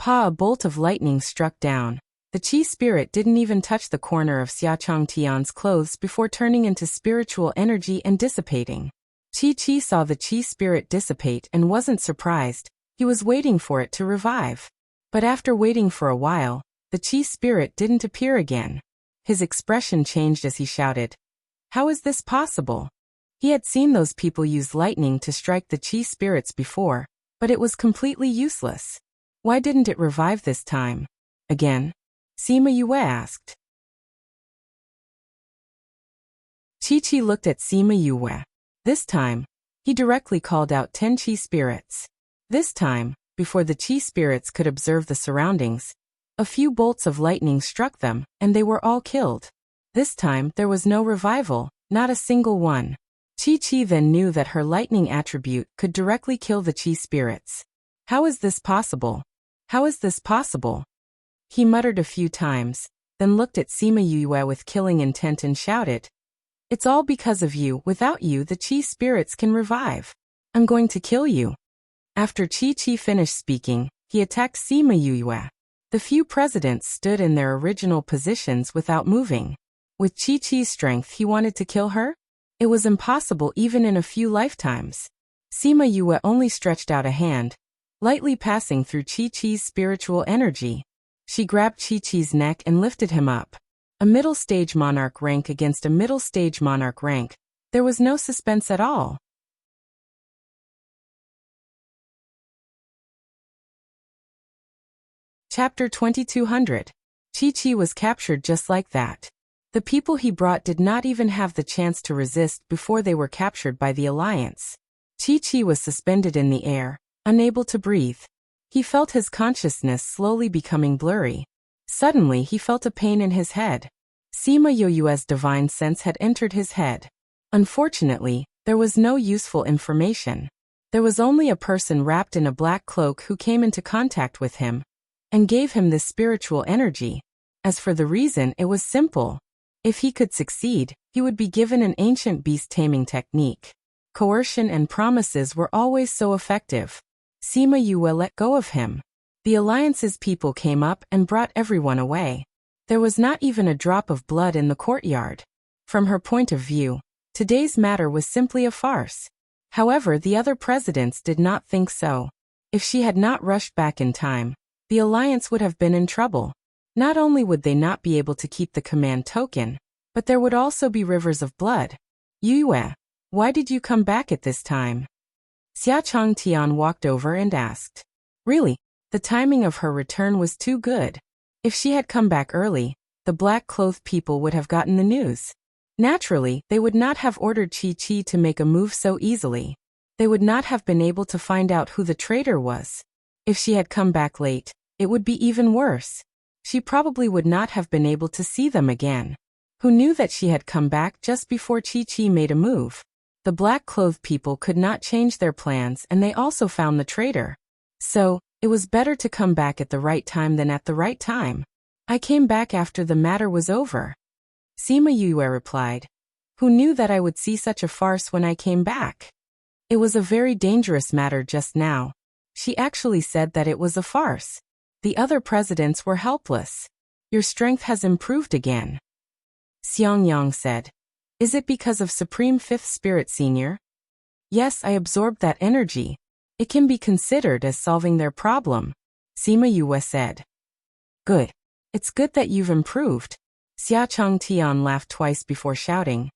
A bolt of lightning struck down. The chi spirit didn't even touch the corner of Xia Changtian's clothes before turning into spiritual energy and dissipating. Chi saw the chi spirit dissipate and wasn't surprised. He was waiting for it to revive. But after waiting for a while, the chi spirit didn't appear again. His expression changed as he shouted, "How is this possible?" He had seen those people use lightning to strike the chi spirits before, but it was completely useless. Why didn't it revive this time? Again? Sima Yoyue asked. Chi looked at Sima Yoyue. This time, he directly called out 10 chi spirits. This time, before the chi spirits could observe the surroundings, a few bolts of lightning struck them, and they were all killed. This time, there was no revival, not a single one. Chi then knew that her lightning attribute could directly kill the chi spirits. How is this possible? How is this possible? He muttered a few times, then looked at Sima Yue with killing intent and shouted, "It's all because of you. Without you, the Qi spirits can revive. I'm going to kill you." After Qi finished speaking, he attacked Sima Yue. The few presidents stood in their original positions without moving. With Qi's strength, he wanted to kill her? It was impossible even in a few lifetimes. Sima Yue only stretched out a hand, lightly passing through Qi's spiritual energy. She grabbed Qi's neck and lifted him up. A middle stage monarch rank against a middle stage monarch rank. There was no suspense at all. Chapter 2200. Qi was captured just like that. The people he brought did not even have the chance to resist before they were captured by the Alliance. Qi was suspended in the air, unable to breathe. He felt his consciousness slowly becoming blurry. Suddenly he felt a pain in his head. Sima Yue's divine sense had entered his head. Unfortunately, there was no useful information. There was only a person wrapped in a black cloak who came into contact with him and gave him this spiritual energy. As for the reason, it was simple. If he could succeed, he would be given an ancient beast taming technique. Coercion and promises were always so effective. Sima Yue let go of him. The Alliance's people came up and brought everyone away. There was not even a drop of blood in the courtyard. From her point of view, today's matter was simply a farce. However, the other presidents did not think so. If she had not rushed back in time, the Alliance would have been in trouble. Not only would they not be able to keep the command token, but there would also be rivers of blood. Yue, why did you come back at this time? Xia Changtian walked over and asked. Really, the timing of her return was too good. If she had come back early, the black-clothed people would have gotten the news. Naturally, they would not have ordered Qi to make a move so easily. They would not have been able to find out who the traitor was. If she had come back late, it would be even worse. She probably would not have been able to see them again. Who knew that she had come back just before Qi made a move? The black-clothed people could not change their plans, and they also found the traitor. So, it was better to come back at the right time than at the right time. I came back after the matter was over. Sima Yue replied. Who knew that I would see such a farce when I came back? It was a very dangerous matter just now. She actually said that it was a farce. The other presidents were helpless. Your strength has improved again. Xiang Yang said. Is it because of Supreme Fifth Spirit Senior? Yes, I absorbed that energy. It can be considered as solving their problem. Sima Yue said. Good. It's good that you've improved. Xia Changtian laughed twice before shouting.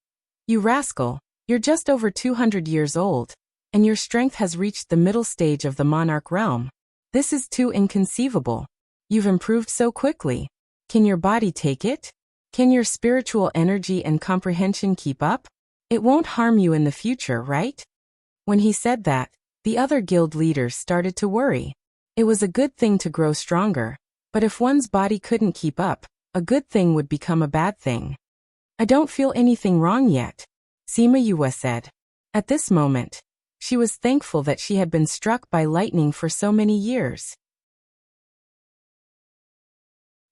You rascal, you're just over 200 years old, and your strength has reached the middle stage of the monarch realm. This is too inconceivable. You've improved so quickly. Can your body take it? Can your spiritual energy and comprehension keep up? It won't harm you in the future, right? When he said that, the other guild leaders started to worry. It was a good thing to grow stronger, but if one's body couldn't keep up, a good thing would become a bad thing. I don't feel anything wrong yet, Sima Yue said. At this moment, she was thankful that she had been struck by lightning for so many years.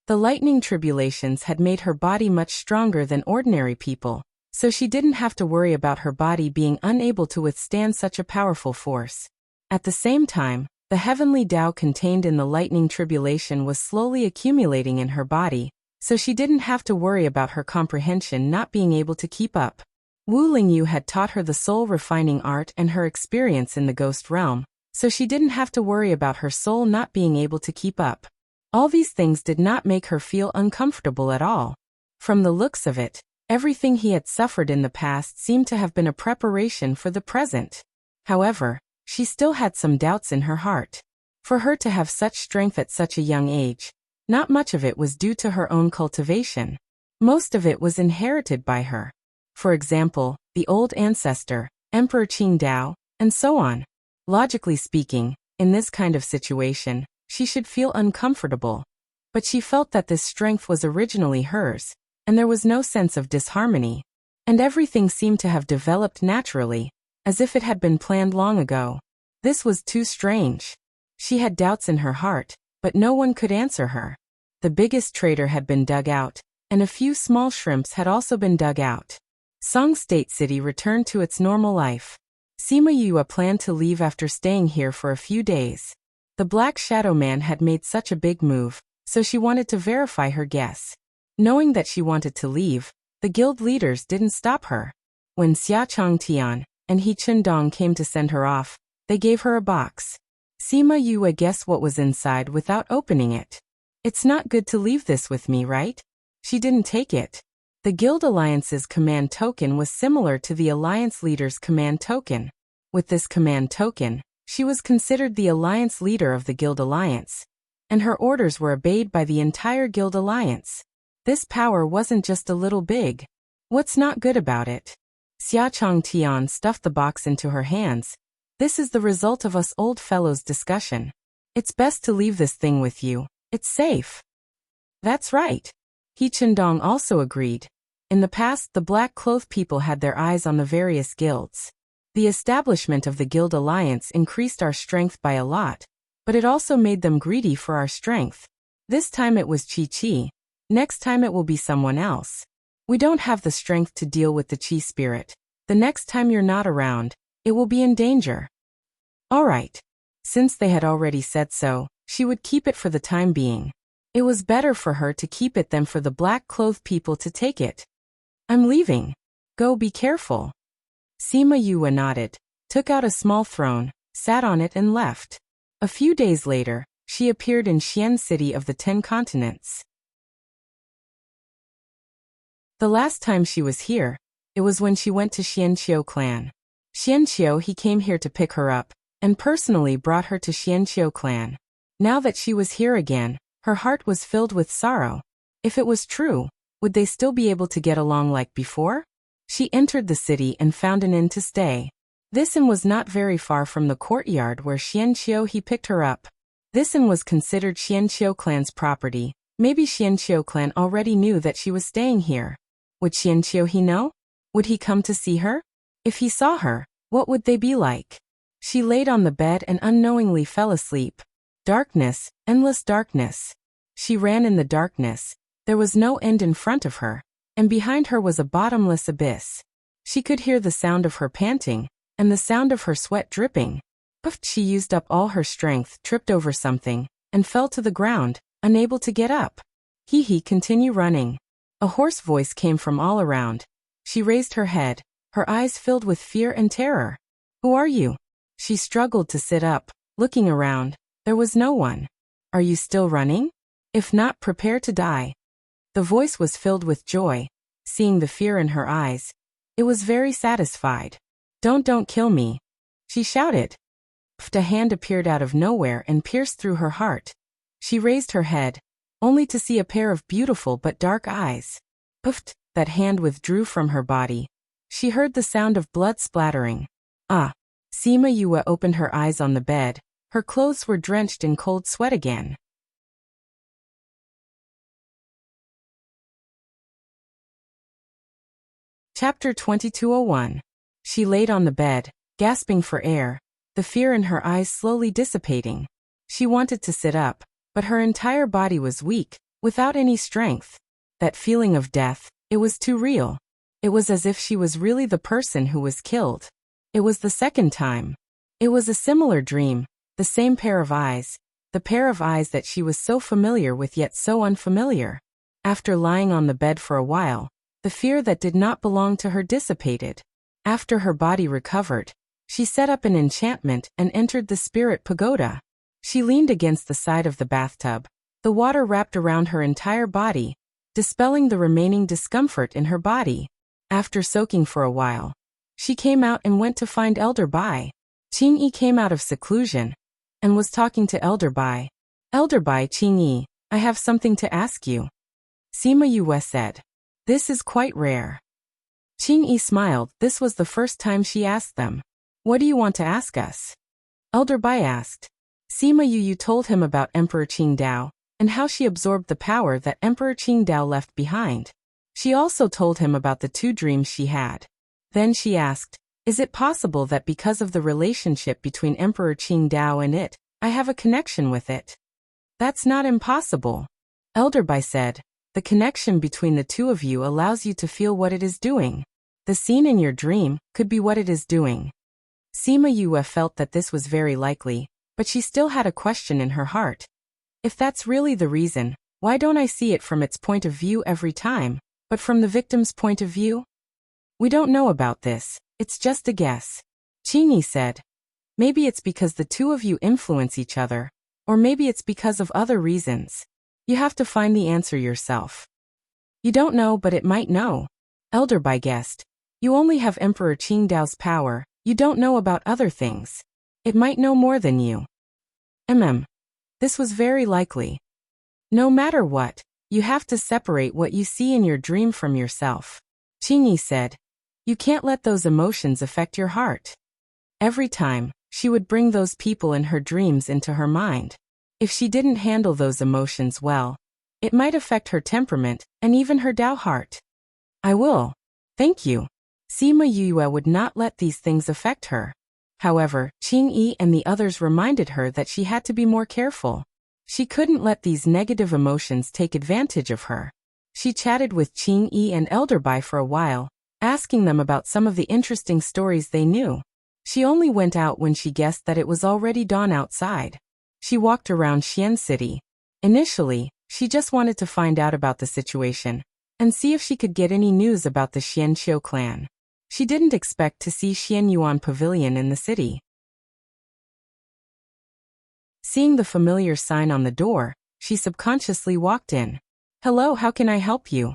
The lightning tribulations had made her body much stronger than ordinary people, so she didn't have to worry about her body being unable to withstand such a powerful force. At the same time, the heavenly Tao contained in the lightning tribulation was slowly accumulating in her body, so she didn't have to worry about her comprehension not being able to keep up. Wu Lingyu had taught her the soul-refining art and her experience in the ghost realm, so she didn't have to worry about her soul not being able to keep up. All these things did not make her feel uncomfortable at all. From the looks of it, everything he had suffered in the past seemed to have been a preparation for the present. However, she still had some doubts in her heart. For her to have such strength at such a young age, not much of it was due to her own cultivation. Most of it was inherited by her. For example, the old ancestor, Emperor Qingdao, and so on. Logically speaking, in this kind of situation, she should feel uncomfortable. But she felt that this strength was originally hers, and there was no sense of disharmony. And everything seemed to have developed naturally, as if it had been planned long ago. This was too strange. She had doubts in her heart, but no one could answer her. The biggest traitor had been dug out, and a few small shrimps had also been dug out. Song State City returned to its normal life. Sima Yue planned to leave after staying here for a few days. The Black Shadow Man had made such a big move, so she wanted to verify her guess. Knowing that she wanted to leave, the guild leaders didn't stop her. When Xia Changtian and He Chundong came to send her off, they gave her a box. Sima Yue guessed what was inside without opening it. It's not good to leave this with me, right? She didn't take it. The Guild Alliance's command token was similar to the Alliance leader's command token. With this command token, she was considered the Alliance leader of the Guild Alliance, and her orders were obeyed by the entire Guild Alliance. This power wasn't just a little big. What's not good about it? Xia Changtian stuffed the box into her hands. This is the result of us old fellows' discussion. It's best to leave this thing with you. It's safe. That's right. He Chundong also agreed. In the past, the black-clothed people had their eyes on the various guilds. The establishment of the Guild Alliance increased our strength by a lot, but it also made them greedy for our strength. This time it was Chi-Chi. Next time it will be someone else. We don't have the strength to deal with the Chi spirit. The next time you're not around, it will be in danger. All right. Since they had already said so, she would keep it for the time being. It was better for her to keep it than for the black-clothed people to take it. I'm leaving. Go, be careful. Sima Yue nodded, took out a small throne, sat on it and left. A few days later, she appeared in Xian City of the 10 continents. The last time she was here, it was when she went to Xianqiu clan. Xianqiu he came here to pick her up, and personally brought her to Xianqiu clan. Now that she was here again, her heart was filled with sorrow. If it was true, would they still be able to get along like before? She entered the city and found an inn to stay. This inn was not very far from the courtyard where Xianqiu he picked her up. This inn was considered Xianqiu clan's property. Maybe Xianqiu clan already knew that she was staying here. Would Xianqiu he know? Would he come to see her? If he saw her, what would they be like? She laid on the bed and unknowingly fell asleep. Darkness, endless darkness. She ran in the darkness. There was no end in front of her, and behind her was a bottomless abyss. She could hear the sound of her panting, and the sound of her sweat dripping. Puffed, she used up all her strength, tripped over something, and fell to the ground, unable to get up. He continue running. A hoarse voice came from all around. She raised her head, her eyes filled with fear and terror. Who are you? She struggled to sit up, looking around. There was no one. Are you still running? If not, prepare to die. The voice was filled with joy. Seeing the fear in her eyes, it was very satisfied. Don't kill me, she shouted. A hand appeared out of nowhere and pierced through her heart. She raised her head, only to see a pair of beautiful but dark eyes. Puffed, that hand withdrew from her body. She heard the sound of blood splattering. Ah! Sima Yue opened her eyes on the bed. Her clothes were drenched in cold sweat again. Chapter 2201. She laid on the bed, gasping for air, the fear in her eyes slowly dissipating. She wanted to sit up, but her entire body was weak, without any strength. That feeling of death, it was too real. It was as if she was really the person who was killed. It was the second time. It was a similar dream, the same pair of eyes, the pair of eyes that she was so familiar with yet so unfamiliar. After lying on the bed for a while, the fear that did not belong to her dissipated. After her body recovered, she set up an enchantment and entered the spirit pagoda. She leaned against the side of the bathtub. The water wrapped around her entire body, dispelling the remaining discomfort in her body. After soaking for a while, she came out and went to find Elder Bai. Qingyi came out of seclusion and was talking to Elder Bai. Elder Bai, Qingyi, I have something to ask you. Sima Yue said. This is quite rare. Qingyi smiled. This was the first time she asked them. What do you want to ask us? Elder Bai asked. Sima Yue told him about Emperor Qingdao and how she absorbed the power that Emperor Qingdao left behind. She also told him about the 2 dreams she had. Then she asked, is it possible that because of the relationship between Emperor Qingdao and it, I have a connection with it? That's not impossible. Elder Bai said, the connection between the two of you allows you to feel what it is doing. The scene in your dream could be what it is doing. Sima Yue felt that this was very likely, but she still had a question in her heart. If that's really the reason, why don't I see it from its point of view every time, but from the victim's point of view? We don't know about this, it's just a guess. Qingyi said. Maybe it's because the two of you influence each other, or maybe it's because of other reasons. You have to find the answer yourself. You don't know, but it might know. Elder Bai guessed. You only have Emperor Qingdao's power, you don't know about other things. It might know more than you. This was very likely. No matter what, you have to separate what you see in your dream from yourself. Qingyi said. You can't let those emotions affect your heart. Every time, she would bring those people in her dreams into her mind. If she didn't handle those emotions well, it might affect her temperament and even her Dao heart. I will. Thank you. Sima Yue would not let these things affect her. However, Qingyi and the others reminded her that she had to be more careful. She couldn't let these negative emotions take advantage of her. She chatted with Qingyi and Elder Bai for a while, asking them about some of the interesting stories they knew. She only went out when she guessed that it was already dawn outside. She walked around Xian City. Initially, she just wanted to find out about the situation and see if she could get any news about the Xianqiu clan. She didn't expect to see Xianyuan Pavilion in the city. Seeing the familiar sign on the door, she subconsciously walked in. Hello, how can I help you?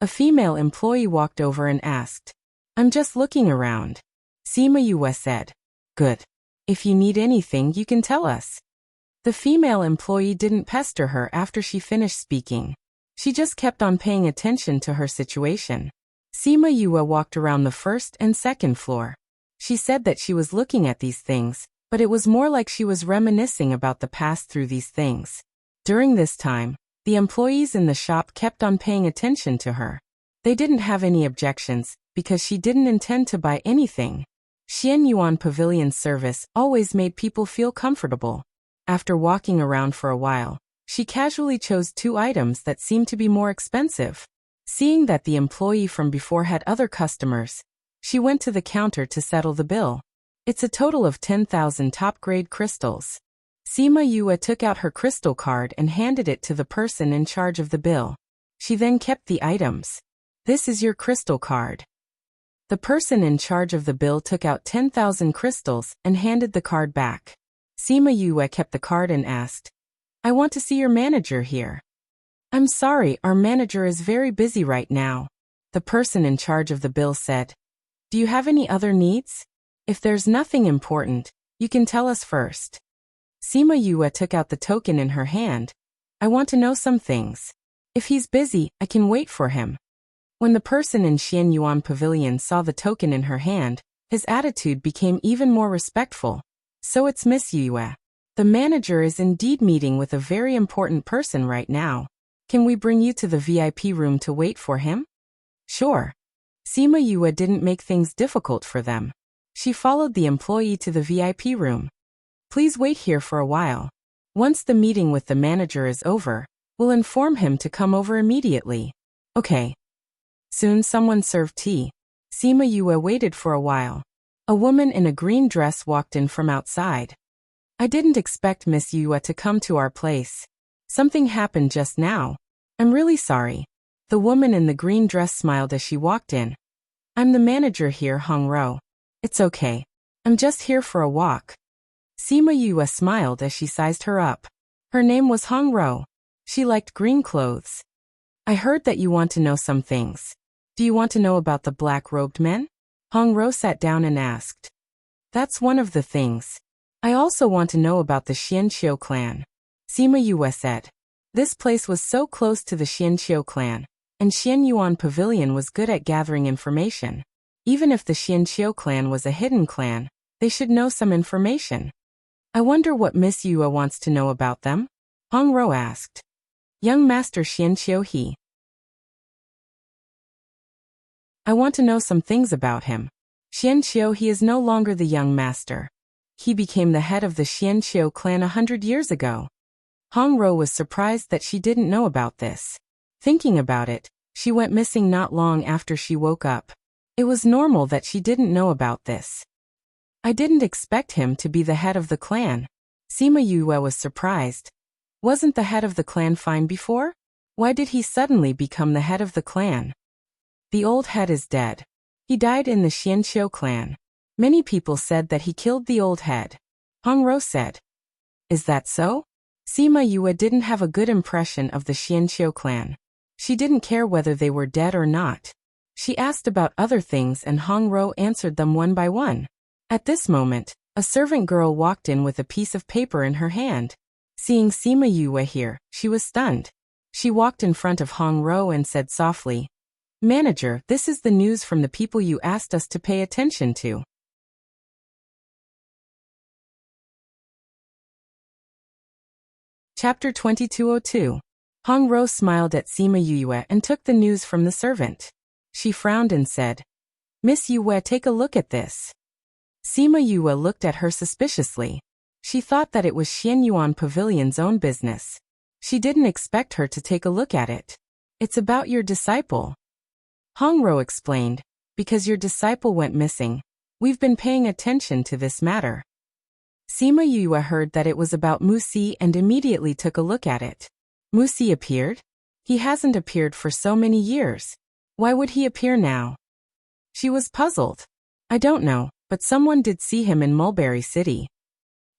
A female employee walked over and asked. I'm just looking around. Sima Yue said. Good. If you need anything, you can tell us. The female employee didn't pester her after she finished speaking. She just kept on paying attention to her situation. Sima Yue walked around the first and second floor. She said that she was looking at these things, but it was more like she was reminiscing about the past through these things. During this time, the employees in the shop kept on paying attention to her. They didn't have any objections, because she didn't intend to buy anything. Xianyuan Pavilion's service always made people feel comfortable. After walking around for a while, she casually chose 2 items that seemed to be more expensive. Seeing that the employee from before had other customers, she went to the counter to settle the bill. It's a total of 10,000 top-grade crystals. Sima Yue took out her crystal card and handed it to the person in charge of the bill. She then kept the items. This is your crystal card. The person in charge of the bill took out 10,000 crystals and handed the card back. Sima Yue kept the card and asked, I want to see your manager here. I'm sorry, our manager is very busy right now. The person in charge of the bill said. Do you have any other needs? If there's nothing important, you can tell us first. Sima Yue took out the token in her hand. I want to know some things. If he's busy, I can wait for him. When the person in Xianyuan Pavilion saw the token in her hand, his attitude became even more respectful. So it's Miss Yue. The manager is indeed meeting with a very important person right now. Can we bring you to the VIP room to wait for him? Sure. Sima Yue didn't make things difficult for them. She followed the employee to the VIP room. Please wait here for a while. Once the meeting with the manager is over, we'll inform him to come over immediately. Okay. Soon someone served tea. Sima Yue waited for a while. A woman in a green dress walked in from outside. I didn't expect Miss Yue to come to our place. Something happened just now. I'm really sorry. The woman in the green dress smiled as she walked in. I'm the manager here, Hong Ro. It's okay. I'm just here for a walk. Sima Yue smiled as she sized her up. Her name was Hong Ro. She liked green clothes. I heard that you want to know some things. Do you want to know about the black-robed men? Hong Ro sat down and asked. That's one of the things. I also want to know about the Xianqiu clan. Sima Yue said. This place was so close to the Xianqiu clan, and Xianyuan Pavilion was good at gathering information. Even if the Xianqiu clan was a hidden clan, they should know some information. I wonder what Miss Yue wants to know about them? Hong Ro asked. Young Master Xianqiu he. I want to know some things about him. Xianqiu he is no longer the young master. He became the head of the Xianqiu clan 100 years ago. Hong Ro was surprised that she didn't know about this. Thinking about it, she went missing not long after she woke up. It was normal that she didn't know about this. I didn't expect him to be the head of the clan. Sima Yue was surprised. Wasn't the head of the clan fine before? Why did he suddenly become the head of the clan? The old head is dead. He died in the Xianqiu clan. Many people said that he killed the old head. Hong Ro said. Is that so? Sima Yue didn't have a good impression of the Xianqiu clan. She didn't care whether they were dead or not. She asked about other things and Hong Ro answered them one by one. At this moment, a servant girl walked in with a piece of paper in her hand. Seeing Sima Yue here, she was stunned. She walked in front of Hong Ro and said softly, "Manager, this is the news from the people you asked us to pay attention to." Chapter 2202. Hong Ro smiled at Sima Yue and took the news from the servant. She frowned and said, "Miss Yue, take a look at this." Sima Yue looked at her suspiciously. She thought that it was Xianyuan Pavilion's own business. She didn't expect her to take a look at it. "It's about your disciple." Hong Ro explained, "Because your disciple went missing. We've been paying attention to this matter." Sima Yue heard that it was about Wuxia and immediately took a look at it. Wuxia appeared? He hasn't appeared for so many years. Why would he appear now? She was puzzled. "I don't know, but someone did see him in Mulberry City."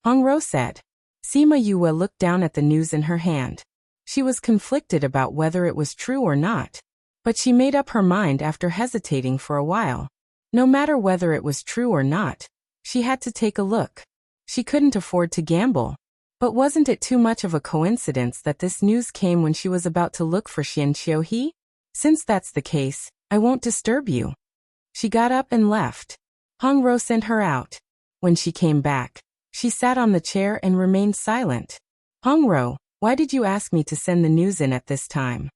Hong Ro said. Sima Yue looked down at the news in her hand. She was conflicted about whether it was true or not. But she made up her mind after hesitating for a while. No matter whether it was true or not, she had to take a look. She couldn't afford to gamble. But wasn't it too much of a coincidence that this news came when she was about to look for Xianqiu? Since that's the case, I won't disturb you. She got up and left. Hong Ro sent her out. When she came back, she sat on the chair and remained silent. "Hong Ro, why did you ask me to send the news in at this time?"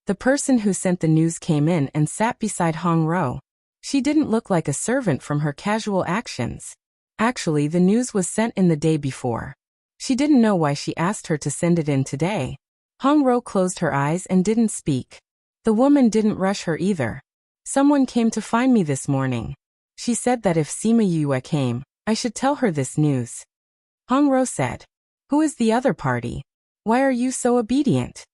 The person who sent the news came in and sat beside Hong Ro. She didn't look like a servant from her casual actions. Actually, the news was sent in the day before. She didn't know why she asked her to send it in today. Hong Ro closed her eyes and didn't speak. The woman didn't rush her either. "Someone came to find me this morning. She said that if Sima Yue came, I should tell her this news." Hong Ro said. "Who is the other party? Why are you so obedient?"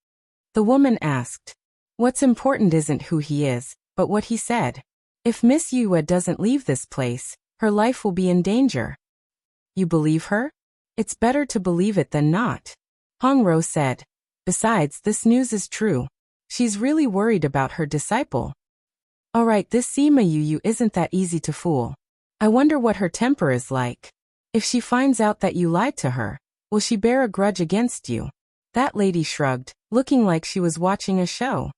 The woman asked. "What's important isn't who he is, but what he said. If Miss Yue doesn't leave this place, her life will be in danger." "You believe her? It's better to believe it than not," Hong Ro said. "Besides, this news is true. She's really worried about her disciple." "Alright, this Sima Yue isn't that easy to fool. I wonder what her temper is like. If she finds out that you lied to her, will she bear a grudge against you?" That lady shrugged, looking like she was watching a show.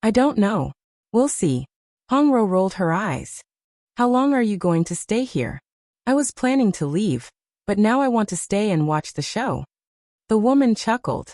"I don't know. We'll see." Hong Ro rolled her eyes. "How long are you going to stay here?" "I was planning to leave, but now I want to stay and watch the show." The woman chuckled.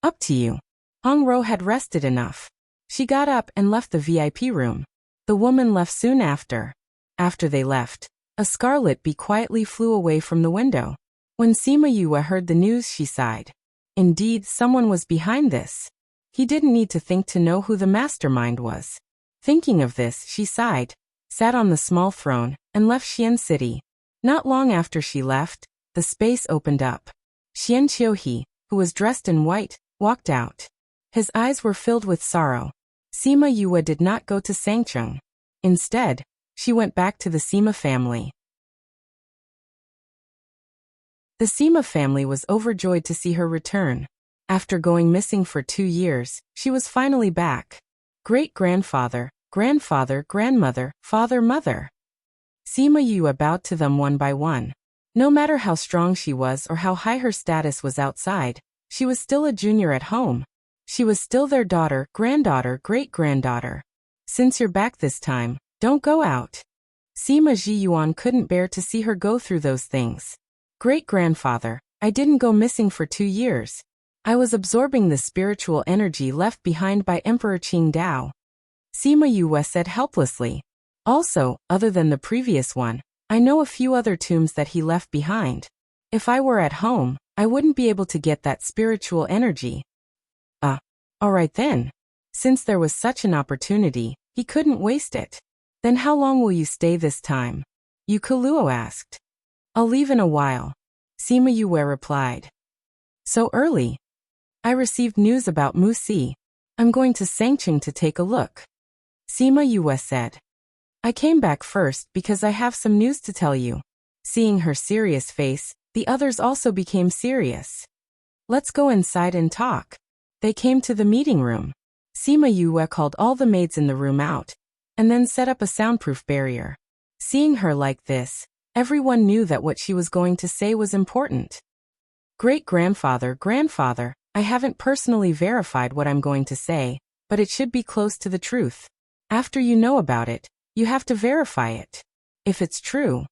"Up to you." Hong Ro had rested enough. She got up and left the VIP room. The woman left soon after. After they left, a scarlet bee quietly flew away from the window. When Sima Yue heard the news, she sighed. Indeed, someone was behind this. He didn't need to think to know who the mastermind was. Thinking of this, she sighed, sat on the small throne, and left Xian City. Not long after she left, the space opened up. Xianqiu, who was dressed in white, walked out. His eyes were filled with sorrow. Sima Yue did not go to Sangcheng. Instead, she went back to the Sima family. The Sima family was overjoyed to see her return. After going missing for 2 years, she was finally back. Great-grandfather, grandfather, grandmother, father, mother. Sima Yue bowed to them one by one. No matter how strong she was or how high her status was outside, she was still a junior at home. She was still their daughter, granddaughter, great-granddaughter. "Since you're back this time, don't go out." Sima Zhiyuan couldn't bear to see her go through those things. "Great-grandfather, I didn't go missing for 2 years. I was absorbing the spiritual energy left behind by Emperor Qingdao." Sima Yue said helplessly. "Also, other than the previous one, I know a few other tombs that he left behind. If I were at home, I wouldn't be able to get that spiritual energy. Alright then. Since there was such an opportunity, he couldn't waste it. Then how long will you stay this time? Yukoluo asked. I'll leave in a while. Sima Yue replied. So early? I received news about Musi. I'm going to Sangcheng to take a look. Sima Yue said. I came back first because I have some news to tell you. Seeing her serious face, the others also became serious. Let's go inside and talk. They came to the meeting room. Sima Yue called all the maids in the room out, and then set up a soundproof barrier. Seeing her like this, everyone knew that what she was going to say was important. Great-grandfather, grandfather, I haven't personally verified what I'm going to say, but it should be close to the truth. After you know about it, you have to verify it. If it's true,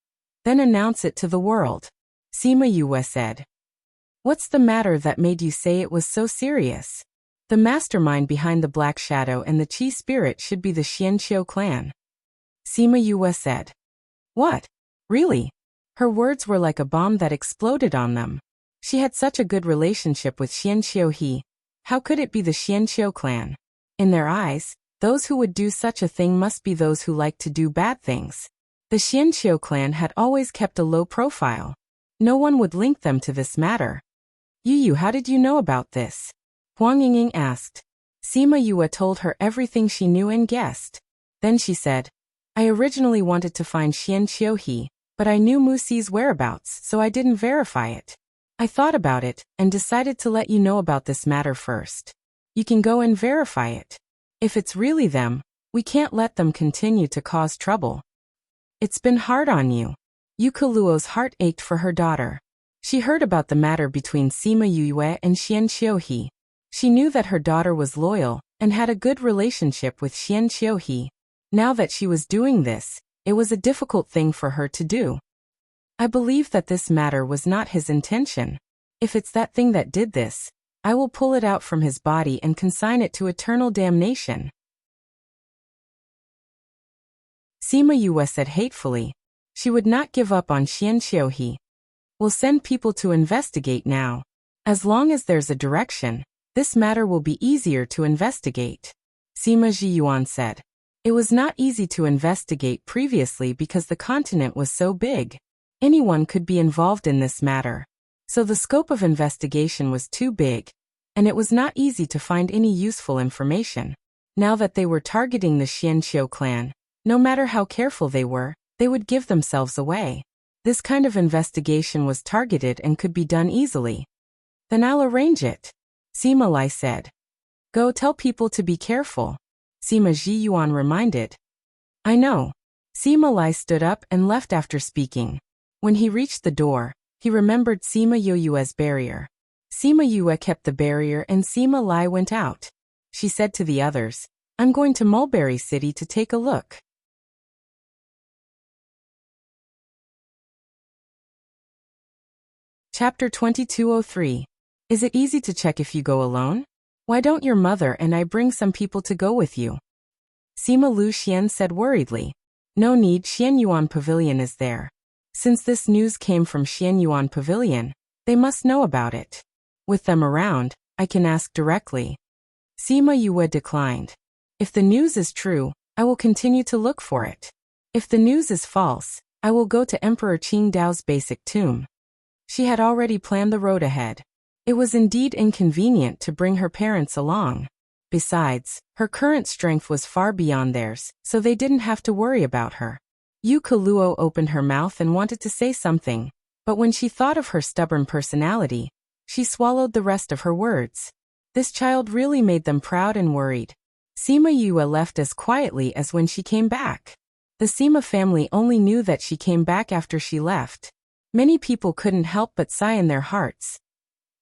then announce it to the world. Sima Yue said. What's the matter that made you say it was so serious? The mastermind behind the Black Shadow and the Qi Spirit should be the Xianqiu clan. Sima Yue said. What? Really? Her words were like a bomb that exploded on them. She had such a good relationship with Xianqiu He. How could it be the Xianqiu clan? In their eyes, those who would do such a thing must be those who like to do bad things. The Xianqiu clan had always kept a low profile. No one would link them to this matter. Yu, how did you know about this? Huang Yingying asked. Sima Yue told her everything she knew and guessed. Then she said, I originally wanted to find Xianqiu He, but I knew Musi's whereabouts, so I didn't verify it. I thought about it, and decided to let you know about this matter first. You can go and verify it. If it's really them, we can't let them continue to cause trouble. It's been hard on you. Yukoluo's heart ached for her daughter. She heard about the matter between Sima Yue and Xianqiu He. She knew that her daughter was loyal and had a good relationship with Xianqiu He. Now that she was doing this, it was a difficult thing for her to do. I believe that this matter was not his intention. If it's that thing that did this, I will pull it out from his body and consign it to eternal damnation. Sima Yue said hatefully. She would not give up on Xianqiu He. We'll send people to investigate now. As long as there's a direction, this matter will be easier to investigate. Sima Zhiyuan said. It was not easy to investigate previously because the continent was so big. Anyone could be involved in this matter. So the scope of investigation was too big, and it was not easy to find any useful information. Now that they were targeting the Xianqiu clan, no matter how careful they were, they would give themselves away. This kind of investigation was targeted and could be done easily. Then I'll arrange it. Sima Lai said. Go tell people to be careful. Sima Zhiyuan reminded. I know. Sima Lai stood up and left after speaking. When he reached the door, he remembered Sima Yue's barrier. Sima Yue kept the barrier and Sima Lai went out. She said to the others, I'm going to Mulberry City to take a look. Chapter 2203. Is it easy to check if you go alone? Why don't your mother and I bring some people to go with you? Sima Lu Xian said worriedly. No need, Xianyuan Pavilion is there. Since this news came from Xianyuan Pavilion, they must know about it. With them around, I can ask directly. Sima Yue declined. If the news is true, I will continue to look for it. If the news is false, I will go to Emperor Qingdao's basic tomb. She had already planned the road ahead. It was indeed inconvenient to bring her parents along. Besides, her current strength was far beyond theirs, so they didn't have to worry about her. Yukoluo opened her mouth and wanted to say something, but when she thought of her stubborn personality, she swallowed the rest of her words. This child really made them proud and worried. Sima Yue left as quietly as when she came back. The Sima family only knew that she came back after she left. Many people couldn't help but sigh in their hearts.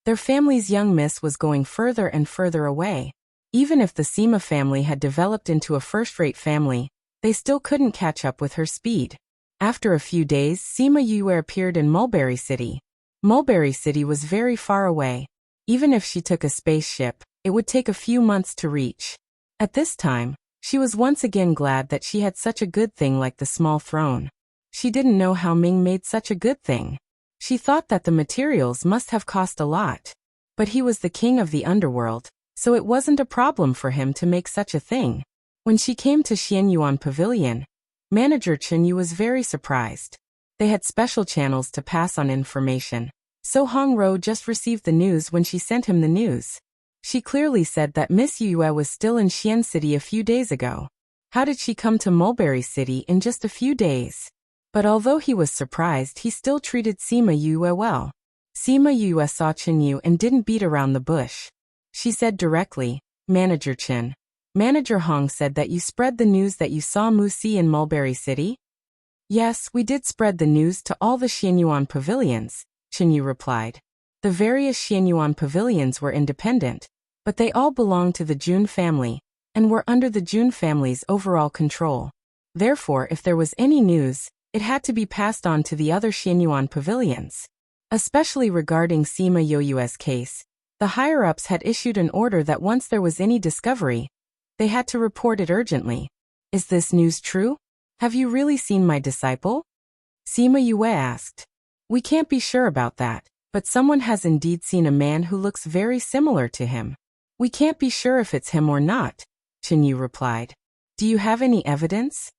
Their family's young miss was going further and further away. Even if the Sima family had developed into a first-rate family, they still couldn't catch up with her speed. After a few days, Sima Yue appeared in Mulberry City. Mulberry City was very far away. Even if she took a spaceship, it would take a few months to reach. At this time, she was once again glad that she had such a good thing like the small throne. She didn't know how Ming made such a good thing. She thought that the materials must have cost a lot. But he was the king of the underworld, so it wasn't a problem for him to make such a thing. When she came to Xianyuan Pavilion, Manager Chen Yu was very surprised. They had special channels to pass on information, so Hong Ro just received the news when she sent him the news. She clearly said that Miss Yue was still in Xian City a few days ago. How did she come to Mulberry City in just a few days? But although he was surprised, he still treated Sima Yue well. Sima Yue saw Chen Yu and didn't beat around the bush. She said directly, Manager Chen. Manager Hong said that you spread the news that you saw Musi in Mulberry City? Yes, we did spread the news to all the Xianyuan pavilions, Chen Yu replied. The various Xianyuan pavilions were independent, but they all belonged to the Jun family, and were under the Jun family's overall control. Therefore, if there was any news, it had to be passed on to the other Xianyuan pavilions. Especially regarding Sima Yoyue's case, the higher-ups had issued an order that once there was any discovery, they had to report it urgently. Is this news true? Have you really seen my disciple? Sima Yue asked. We can't be sure about that, but someone has indeed seen a man who looks very similar to him. We can't be sure if it's him or not, Chen Yu replied. Do you have any evidence?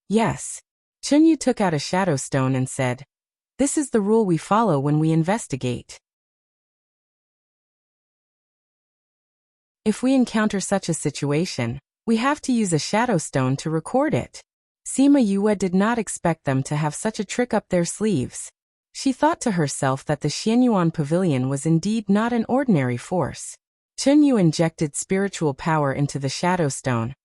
Yes. Chen Yu took out a shadow stone and said, This is the rule we follow when we investigate. If we encounter such a situation, we have to use a shadow stone to record it. Sima Yue did not expect them to have such a trick up their sleeves. She thought to herself that the Xianyuan Pavilion was indeed not an ordinary force. Chen Yu injected spiritual power into the shadow stone,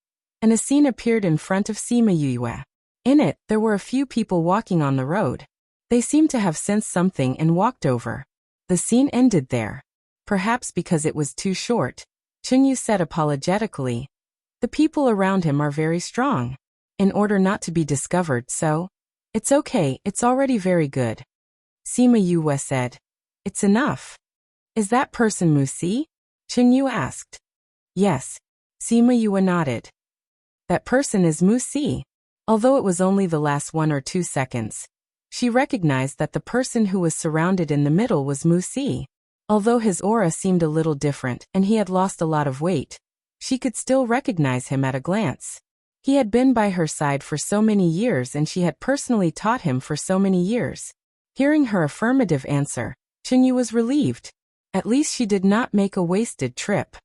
and a scene appeared in front of Sima Yue. In it, there were a few people walking on the road. They seemed to have sensed something and walked over. The scene ended there. Perhaps because it was too short, Chen Yu said apologetically, The people around him are very strong. In order not to be discovered, so, it's okay, it's already very good. Sima Yue said, It's enough. Is that person Musi? Chen Yu asked. Yes. Sima Yue nodded. That person is Musi. Although it was only the last 1 or 2 seconds, she recognized that the person who was surrounded in the middle was Musi. Although his aura seemed a little different and he had lost a lot of weight, she could still recognize him at a glance. He had been by her side for so many years and she had personally taught him for so many years. Hearing her affirmative answer, Chen Yu was relieved. At least she did not make a wasted trip.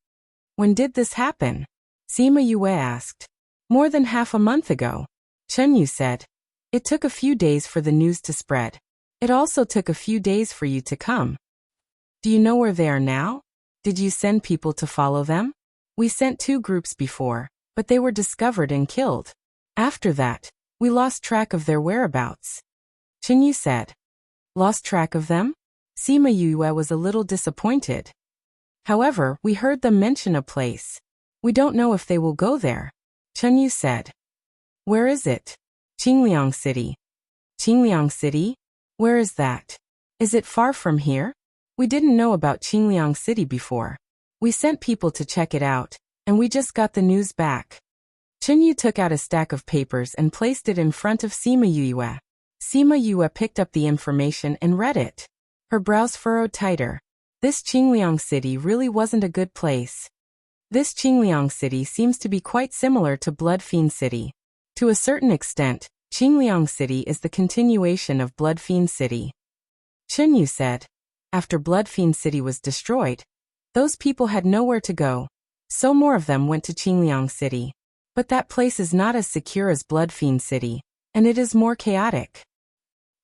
When did this happen? Sima Yue asked. More than half a month ago. Chen Yu said. It took a few days for the news to spread. It also took a few days for you to come. Do you know where they are now? Did you send people to follow them? We sent 2 groups before, but they were discovered and killed. After that, we lost track of their whereabouts. Chen Yu said. Lost track of them? Sima Yue was a little disappointed. However, we heard them mention a place. We don't know if they will go there. Chen Yu said. Where is it? Qingliang City. Qingliang City? Where is that? Is it far from here? We didn't know about Qingliang City before. We sent people to check it out, and we just got the news back. Chen Yu took out a stack of papers and placed it in front of Sima Yue. Sima Yue picked up the information and read it. Her brows furrowed tighter. This Qingliang City really wasn't a good place. This Qingliang City seems to be quite similar to Blood Fiend City. To a certain extent, Qingliang City is the continuation of Blood Fiend City. Chen Yu said. After Blood Fiend City was destroyed, those people had nowhere to go, so more of them went to Qingliang City. But that place is not as secure as Blood Fiend City, and it is more chaotic.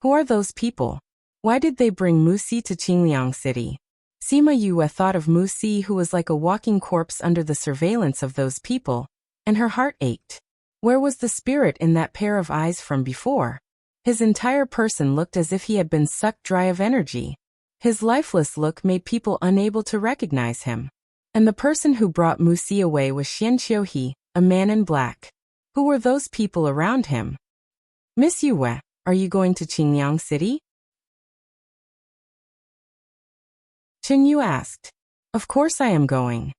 Who are those people? Why did they bring Musi to Qingliang City? Sima Yue thought of Musi, who was like a walking corpse under the surveillance of those people, and her heart ached. Where was the spirit in that pair of eyes from before? His entire person looked as if he had been sucked dry of energy. His lifeless look made people unable to recognize him. And the person who brought Musi away was Xian Qiuhe, a man in black. Who were those people around him? Miss Yue, are you going to Qingliang City? Chen Yu asked. Of course I am going.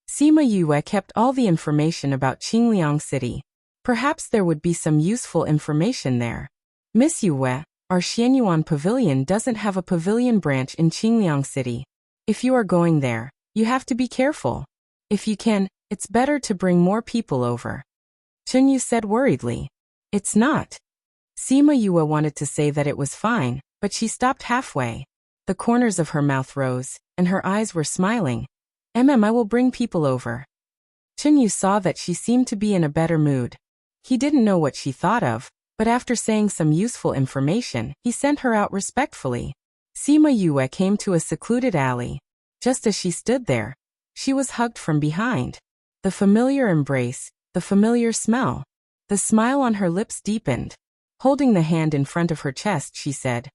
Sima Yue kept all the information about Qingliang City. Perhaps there would be some useful information there. Miss Yue, Our Xianyuan Pavilion doesn't have a pavilion branch in Qingliang City. If you are going there, you have to be careful. If you can, it's better to bring more people over. Chunyu said worriedly. It's not. Sima Yue wanted to say that it was fine, but she stopped halfway. The corners of her mouth rose, and her eyes were smiling. I will bring people over. Chunyu saw that she seemed to be in a better mood. He didn't know what she thought of, but after saying some useful information, he sent her out respectfully. Sima Yue came to a secluded alley. Just as she stood there, she was hugged from behind. The familiar embrace, the familiar smell. The smile on her lips deepened. Holding the hand in front of her chest, she said,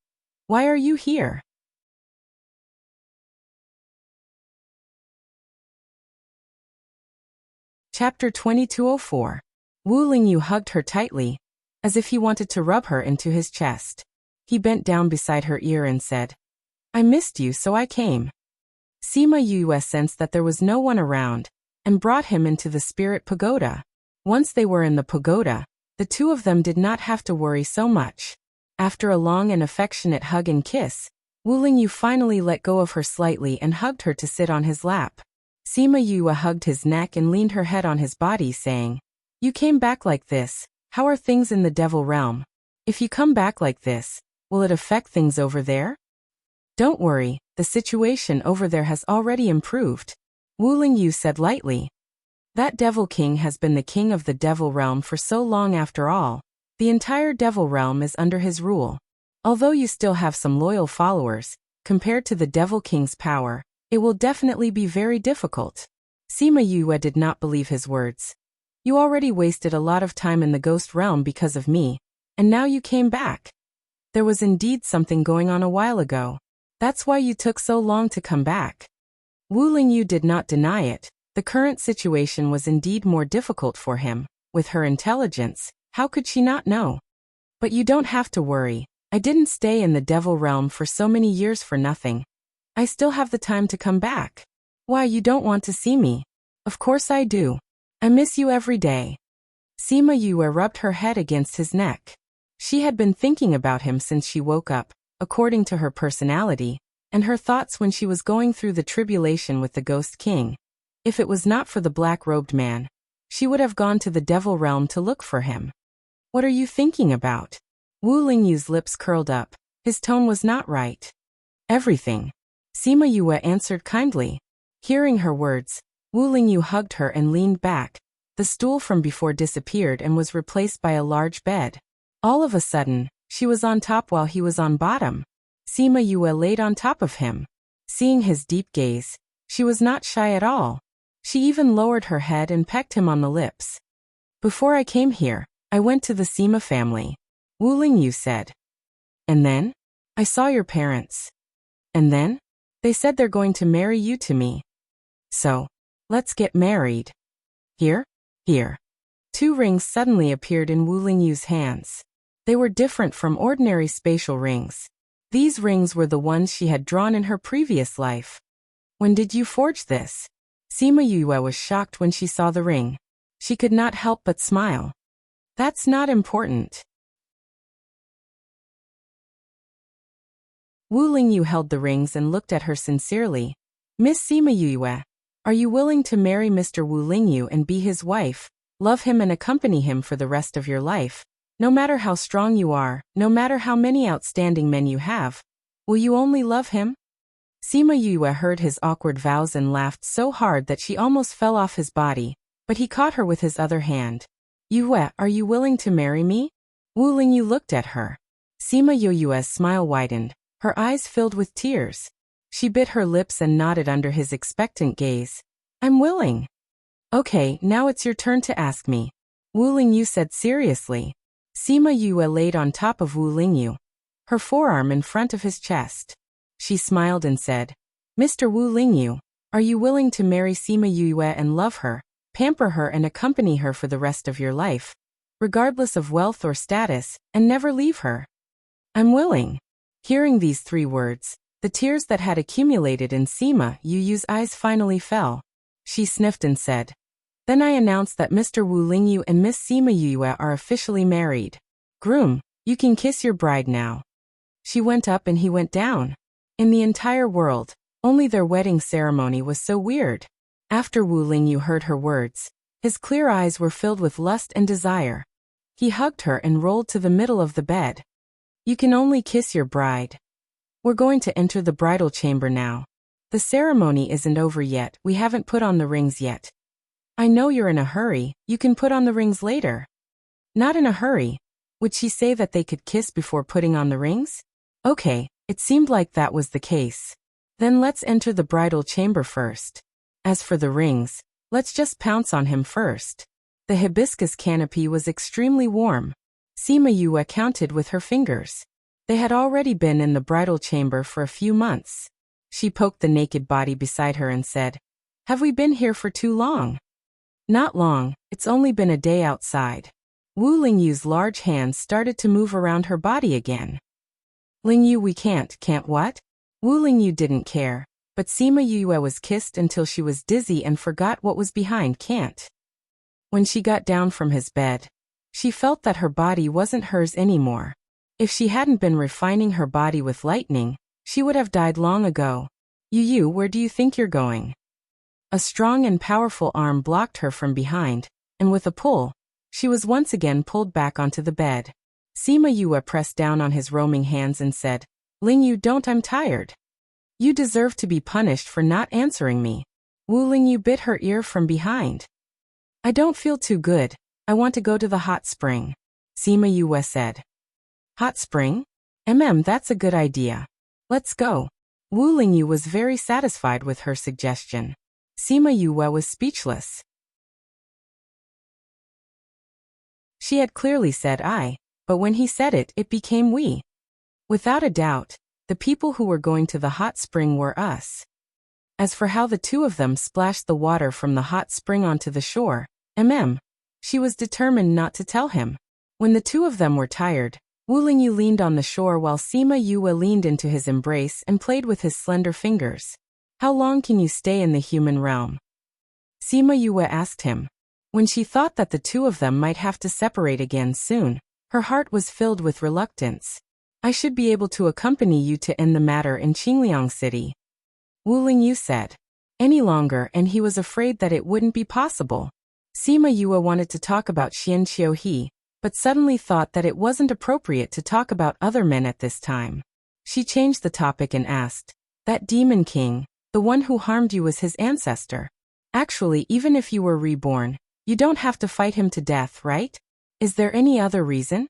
"Why are you here?" Chapter 2204. Wu Lingyu hugged her tightly, as if he wanted to rub her into his chest. He bent down beside her ear and said, "I missed you, so I came." Sima Yue sensed that there was no one around, and brought him into the spirit pagoda. Once they were in the pagoda, the two of them did not have to worry so much. After a long and affectionate hug and kiss, Wu Lingyu finally let go of her slightly and hugged her to sit on his lap. Sima Yue hugged his neck and leaned her head on his body, saying, "You came back like this. How are things in the devil realm? If you come back like this, will it affect things over there?" "Don't worry, the situation over there has already improved," Wu Lingyu said lightly. "That devil king has been the king of the devil realm for so long after all. The entire devil realm is under his rule. Although you still have some loyal followers, compared to the devil king's power, it will definitely be very difficult." Sima Yue did not believe his words. "You already wasted a lot of time in the ghost realm because of me, and now you came back. There was indeed something going on a while ago. That's why you took so long to come back." Wu Lingyu did not deny it. The current situation was indeed more difficult for him. With her intelligence, how could she not know? "But you don't have to worry. I didn't stay in the devil realm for so many years for nothing. I still have the time to come back." "Why, you don't want to see me?" "Of course I do. I miss you every day." Sima Yue rubbed her head against his neck. She had been thinking about him since she woke up, according to her personality, and her thoughts when she was going through the tribulation with the Ghost King. If it was not for the black-robed man, she would have gone to the devil realm to look for him. "What are you thinking about?" Wu Lingyu's lips curled up. His tone was not right. "Everything," Sima Yue answered kindly. Hearing her words, Wu Lingyu hugged her and leaned back. The stool from before disappeared and was replaced by a large bed. All of a sudden, she was on top while he was on bottom. Sima Yue laid on top of him. Seeing his deep gaze, she was not shy at all. She even lowered her head and pecked him on the lips. "Before I came here, I went to the Sima family," Wu Lingyu said. "And then? I saw your parents. And then? They said they're going to marry you to me. So, let's get married. Here? Here." 2 rings suddenly appeared in Wu Lingyu's hands. They were different from ordinary spatial rings. These rings were the ones she had drawn in her previous life. "When did you forge this?" Sima Yue was shocked when she saw the ring. She could not help but smile. "That's not important." Wu Lingyu held the rings and looked at her sincerely. "Miss Sima Yue, are you willing to marry Mr. Wu Lingyu and be his wife, love him and accompany him for the rest of your life? No matter how strong you are, no matter how many outstanding men you have, will you only love him?" Sima Yue heard his awkward vows and laughed so hard that she almost fell off his body, but he caught her with his other hand. "Yue, are you willing to marry me?" Wu Lingyu looked at her. Sima Yue's smile widened, her eyes filled with tears. She bit her lips and nodded under his expectant gaze. "I'm willing." "Okay, now it's your turn to ask me," Wu Lingyu said seriously. Sima Yue laid on top of Wu Lingyu, her forearm in front of his chest. She smiled and said, "Mr. Wu Lingyu, are you willing to marry Sima Yue and love her, pamper her and accompany her for the rest of your life, regardless of wealth or status, and never leave her?" "I'm willing." Hearing these 3 words, the tears that had accumulated in Sima Yue's eyes finally fell. She sniffed and said, "Then I announce that Mr. Wu Lingyu and Miss Sima Yue are officially married. Groom, you can kiss your bride now." She went up and he went down. In the entire world, only their wedding ceremony was so weird. After Wu Lingyu heard her words, his clear eyes were filled with lust and desire. He hugged her and rolled to the middle of the bed. You can only kiss your bride. We're going to enter the bridal chamber now. The ceremony isn't over yet, we haven't put on the rings yet. I know you're in a hurry, you can put on the rings later. Not in a hurry. Would she say that they could kiss before putting on the rings? Okay, it seemed like that was the case. Then let's enter the bridal chamber first. As for the rings, let's just pounce on him first. The hibiscus canopy was extremely warm. Sima Yue counted with her fingers. They had already been in the bridal chamber for a few months. She poked the naked body beside her and said, "Have we been here for too long?" "Not long, it's only been a day outside." Wu Lingyu's large hands started to move around her body again. "Lingyu, we can't what?" Wu Lingyu didn't care, but Sima Yue was kissed until she was dizzy and forgot what was behind can't. When she got down from his bed, she felt that her body wasn't hers anymore. If she hadn't been refining her body with lightning, she would have died long ago. Yu, where do you think you're going?" A strong and powerful arm blocked her from behind, and with a pull, she was once again pulled back onto the bed. Sima Yue pressed down on his roaming hands and said, "Lingyu, don't, I'm tired. You deserve to be punished for not answering me." Wu Lingyu bit her ear from behind. "I don't feel too good, I want to go to the hot spring," Sima Yue said. "Hot spring? That's a good idea. Let's go." Wu Lingyu was very satisfied with her suggestion. Sima Yue was speechless. She had clearly said I, but when he said it, it became we. Without a doubt, the people who were going to the hot spring were us. As for how the two of them splashed the water from the hot spring onto the shore, she was determined not to tell him. When the two of them were tired, Wu Lingyu leaned on the shore while Sima Yue leaned into his embrace and played with his slender fingers. "How long can you stay in the human realm?" Sima Yue asked him. When she thought that the two of them might have to separate again soon, her heart was filled with reluctance. "I should be able to accompany you to end the matter in Qingliang City," Wu Lingyu said. Any longer and he was afraid that it wouldn't be possible. Sima Yue wanted to talk about Xian Qiuhe, but suddenly thought that it wasn't appropriate to talk about other men at this time. She changed the topic and asked, "That demon king, the one who harmed you was his ancestor. Actually, even if you were reborn, you don't have to fight him to death, right? Is there any other reason?"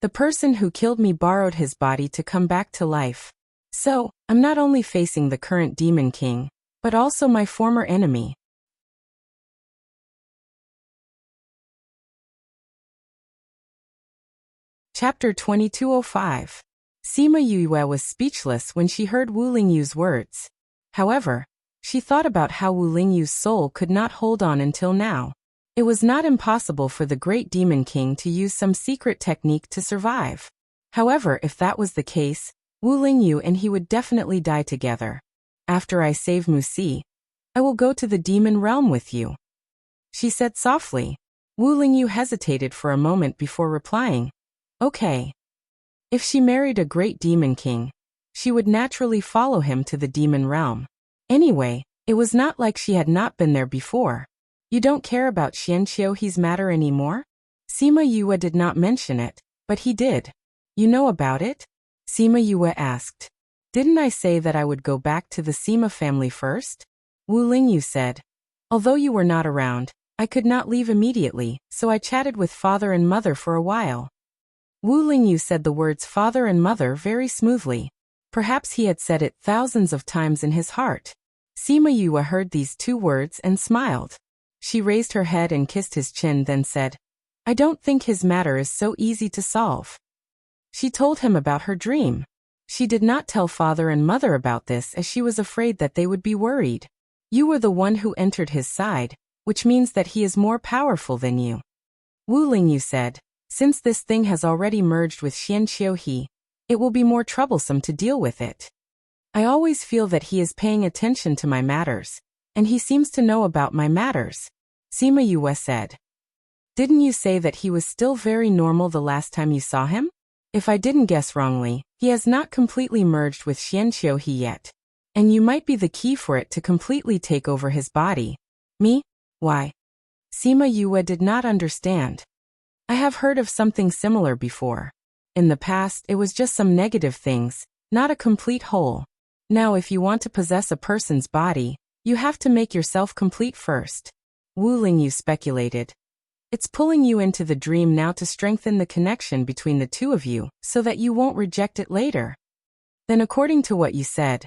"The person who killed me borrowed his body to come back to life. So, I'm not only facing the current demon king, but also my former enemy." Chapter 2205. Sima Yue was speechless when she heard Wu Lingyu's words. However, she thought about how Wu Lingyu's soul could not hold on until now. It was not impossible for the great demon king to use some secret technique to survive. However, if that was the case, Wu Lingyu and he would definitely die together. "After I save Musi, I will go to the demon realm with you," she said softly. Wu Lingyu hesitated for a moment before replying, "Okay." If she married a great demon king, she would naturally follow him to the demon realm. Anyway, it was not like she had not been there before. "You don't care about Xian Qiuhe's matter anymore?" Sima Yue did not mention it, but he did. "You know about it?" Sima Yue asked. "Didn't I say that I would go back to the Sima family first?" Wu Lingyu said. "Although you were not around, I could not leave immediately, so I chatted with father and mother for a while." Wu Lingyu said the words father and mother very smoothly. Perhaps he had said it thousands of times in his heart. Sima Yue heard these two words and smiled. She raised her head and kissed his chin, then said, "I don't think his matter is so easy to solve." She told him about her dream. She did not tell father and mother about this as she was afraid that they would be worried. "You were the one who entered his side, which means that he is more powerful than you," Wu Lingyu said. "Since this thing has already merged with Xian Qiuhe, it will be more troublesome to deal with it. I always feel that he is paying attention to my matters, and he seems to know about my matters," Sima Yue said. "Didn't you say that he was still very normal the last time you saw him? If I didn't guess wrongly, he has not completely merged with Xianqiuhe yet. And you might be the key for it to completely take over his body. Me? Why? Sima Yue did not understand. I have heard of something similar before. In the past, it was just some negative things, not a complete whole. Now if you want to possess a person's body, you have to make yourself complete first. Wu Lingyu speculated. It's pulling you into the dream now to strengthen the connection between the two of you, so that you won't reject it later. Then according to what you said,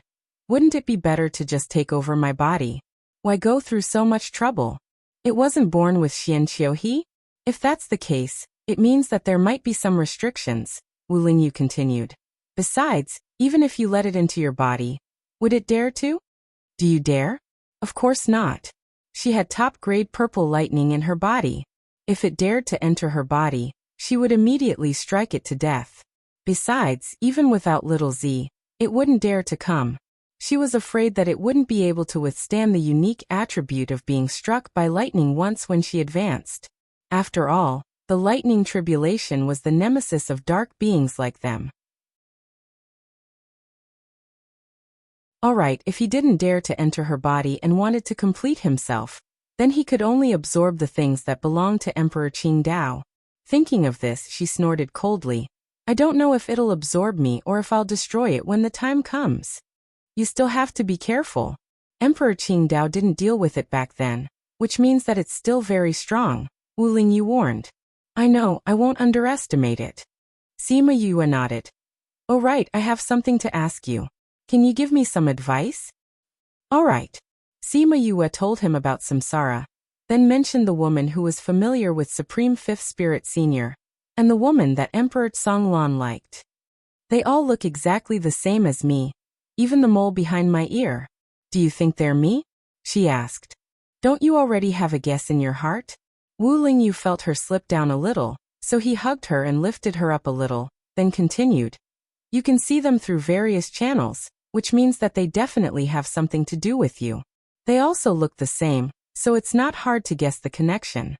wouldn't it be better to just take over my body? Why go through so much trouble? It wasn't born with Xianqiuhe? If that's the case, it means that there might be some restrictions, Wu Lingyu continued. Besides, even if you let it into your body, would it dare to? Do you dare? Of course not. She had top-grade purple lightning in her body. If it dared to enter her body, she would immediately strike it to death. Besides, even without little Z, it wouldn't dare to come. She was afraid that it wouldn't be able to withstand the unique attribute of being struck by lightning once when she advanced. After all, the lightning tribulation was the nemesis of dark beings like them. Alright, if he didn't dare to enter her body and wanted to complete himself, then he could only absorb the things that belonged to Emperor Qingdao. Thinking of this, she snorted coldly. I don't know if it'll absorb me or if I'll destroy it when the time comes. You still have to be careful. Emperor Qingdao didn't deal with it back then, which means that it's still very strong, Wu Lingyu warned. I know, I won't underestimate it. Sima Yue nodded. Oh right, I have something to ask you. Can you give me some advice? All right. Sima Yue told him about Samsara, then mentioned the woman who was familiar with Supreme Fifth Spirit Senior, and the woman that Emperor Songlan liked. They all look exactly the same as me, even the mole behind my ear. Do you think they're me? She asked. Don't you already have a guess in your heart? Wu Lingyu felt her slip down a little, so he hugged her and lifted her up a little, then continued. You can see them through various channels, which means that they definitely have something to do with you. They also look the same, so it's not hard to guess the connection.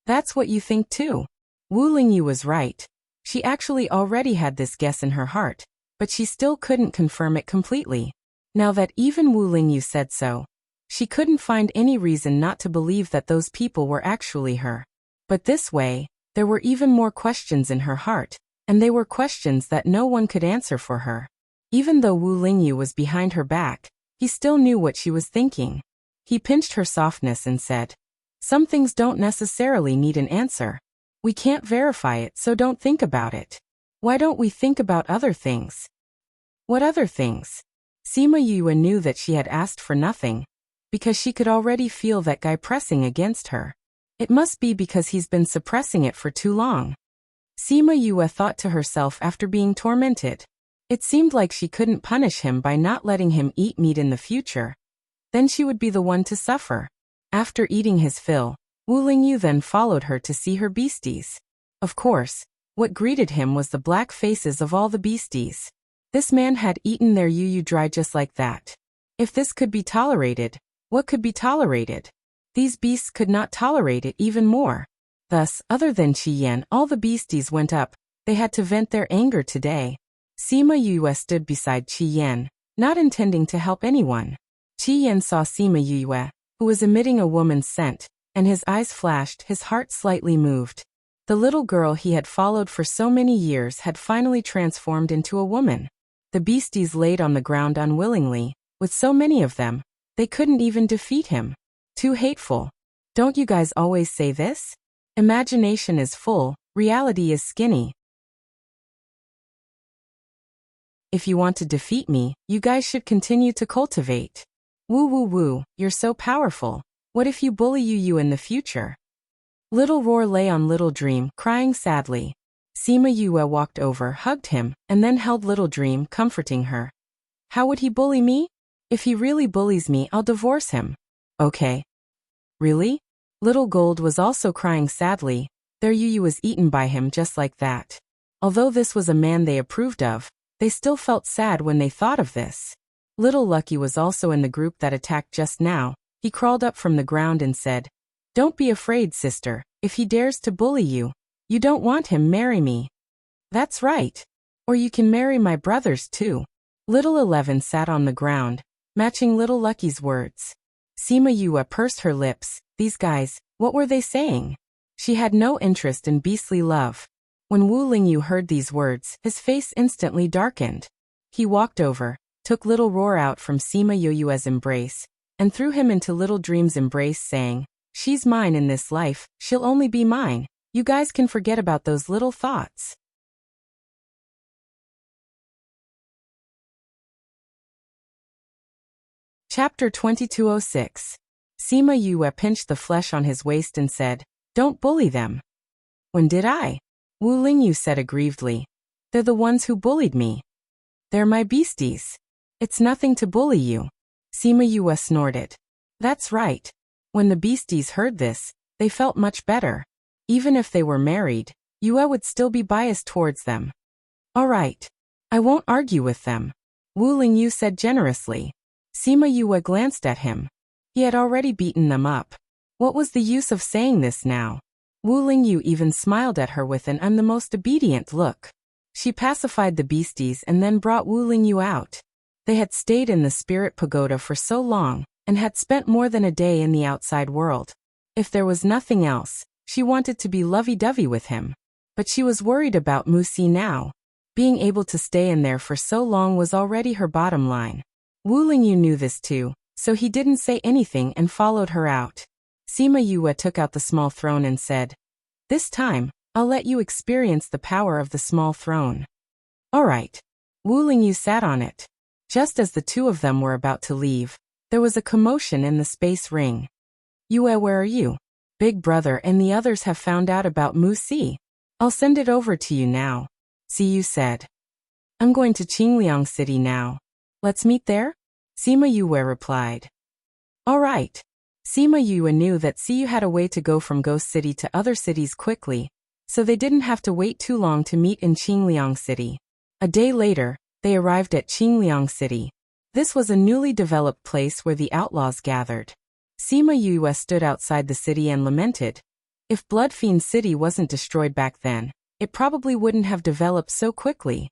That's what you think too. Wu Lingyu was right. She actually already had this guess in her heart, but she still couldn't confirm it completely. Now that even Wu Lingyu said so, she couldn't find any reason not to believe that those people were actually her. But this way, there were even more questions in her heart, and they were questions that no one could answer for her. Even though Wu Lingyu was behind her back, he still knew what she was thinking. He pinched her softness and said, some things don't necessarily need an answer. We can't verify it, so don't think about it. Why don't we think about other things? What other things? Sima Yue knew that she had asked for nothing, because she could already feel that guy pressing against her. It must be because he's been suppressing it for too long. Sima Yue thought to herself after being tormented. It seemed like she couldn't punish him by not letting him eat meat in the future. Then she would be the one to suffer. After eating his fill, Wu Lingyu then followed her to see her beasties. Of course, what greeted him was the black faces of all the beasties. This man had eaten their yu dry just like that. If this could be tolerated, what could be tolerated? These beasts could not tolerate it even more. Thus, other than Qi Yan, all the beasties went up. They had to vent their anger today. Sima Yue stood beside Qi Yan, not intending to help anyone. Qi Yan saw Sima Yue, who was emitting a woman's scent, and his eyes flashed, his heart slightly moved. The little girl he had followed for so many years had finally transformed into a woman. The beasties laid on the ground unwillingly, with so many of them, they couldn't even defeat him. Too hateful. Don't you guys always say this? Imagination is full, reality is skinny. If you want to defeat me, you guys should continue to cultivate. Woo, you're so powerful. What if you bully you in the future? Little Roar lay on Little Dream, crying sadly. Sima Yue walked over, hugged him, and then held Little Dream, comforting her. How would he bully me? If he really bullies me, I'll divorce him. Okay. Really? Little Gold was also crying sadly. Their Yu was eaten by him just like that. Although this was a man they approved of, they still felt sad when they thought of this. Little Lucky was also in the group that attacked just now. He crawled up from the ground and said, Don't be afraid, sister. If he dares to bully you, you don't want him, marry me. That's right. Or you can marry my brothers too. Little 11 sat on the ground, matching Little Lucky's words. Sima Yue pursed her lips. These guys, what were they saying? She had no interest in beastly love. When Wu Lingyu heard these words, his face instantly darkened. He walked over, took Little Roar out from Sima Yue's embrace, and threw him into Little Dream's embrace, saying, "She's mine in this life, she'll only be mine. You guys can forget about those little thoughts." Chapter 2206. Sima Yue pinched the flesh on his waist and said, "Don't bully them." "When did I?" Wu Lingyu said aggrievedly. "They're the ones who bullied me. They're my beasties. It's nothing to bully you." Sima Yue snorted. That's right. When the beasties heard this, they felt much better. Even if they were married, Yue would still be biased towards them. "All right. I won't argue with them," Wu Lingyu said generously. Sima Yue glanced at him. He had already beaten them up. What was the use of saying this now? Wu Lingyu even smiled at her with an "I'm the most obedient" look. She pacified the beasties and then brought Wu Lingyu out. They had stayed in the spirit pagoda for so long, and had spent more than a day in the outside world. If there was nothing else, she wanted to be lovey-dovey with him. But she was worried about Musi now. Being able to stay in there for so long was already her bottom line. Wu Lingyu knew this too, so he didn't say anything and followed her out. Sima Yue took out the small throne and said, "This time, I'll let you experience the power of the small throne." All right. Wu Lingyu sat on it. Just as the two of them were about to leave, there was a commotion in the space ring. "Yue, where are you? Big brother and the others have found out about Musi. I'll send it over to you now," Siyu said. "I'm going to Qingliang City now. Let's meet there?" Sima Yue replied. All right. Sima Yue knew that Siyu had a way to go from Ghost City to other cities quickly, so they didn't have to wait too long to meet in Qingliang City. A day later, they arrived at Qingliang City. This was a newly developed place where the outlaws gathered. Sima Yue stood outside the city and lamented. If Bloodfiend City wasn't destroyed back then, it probably wouldn't have developed so quickly.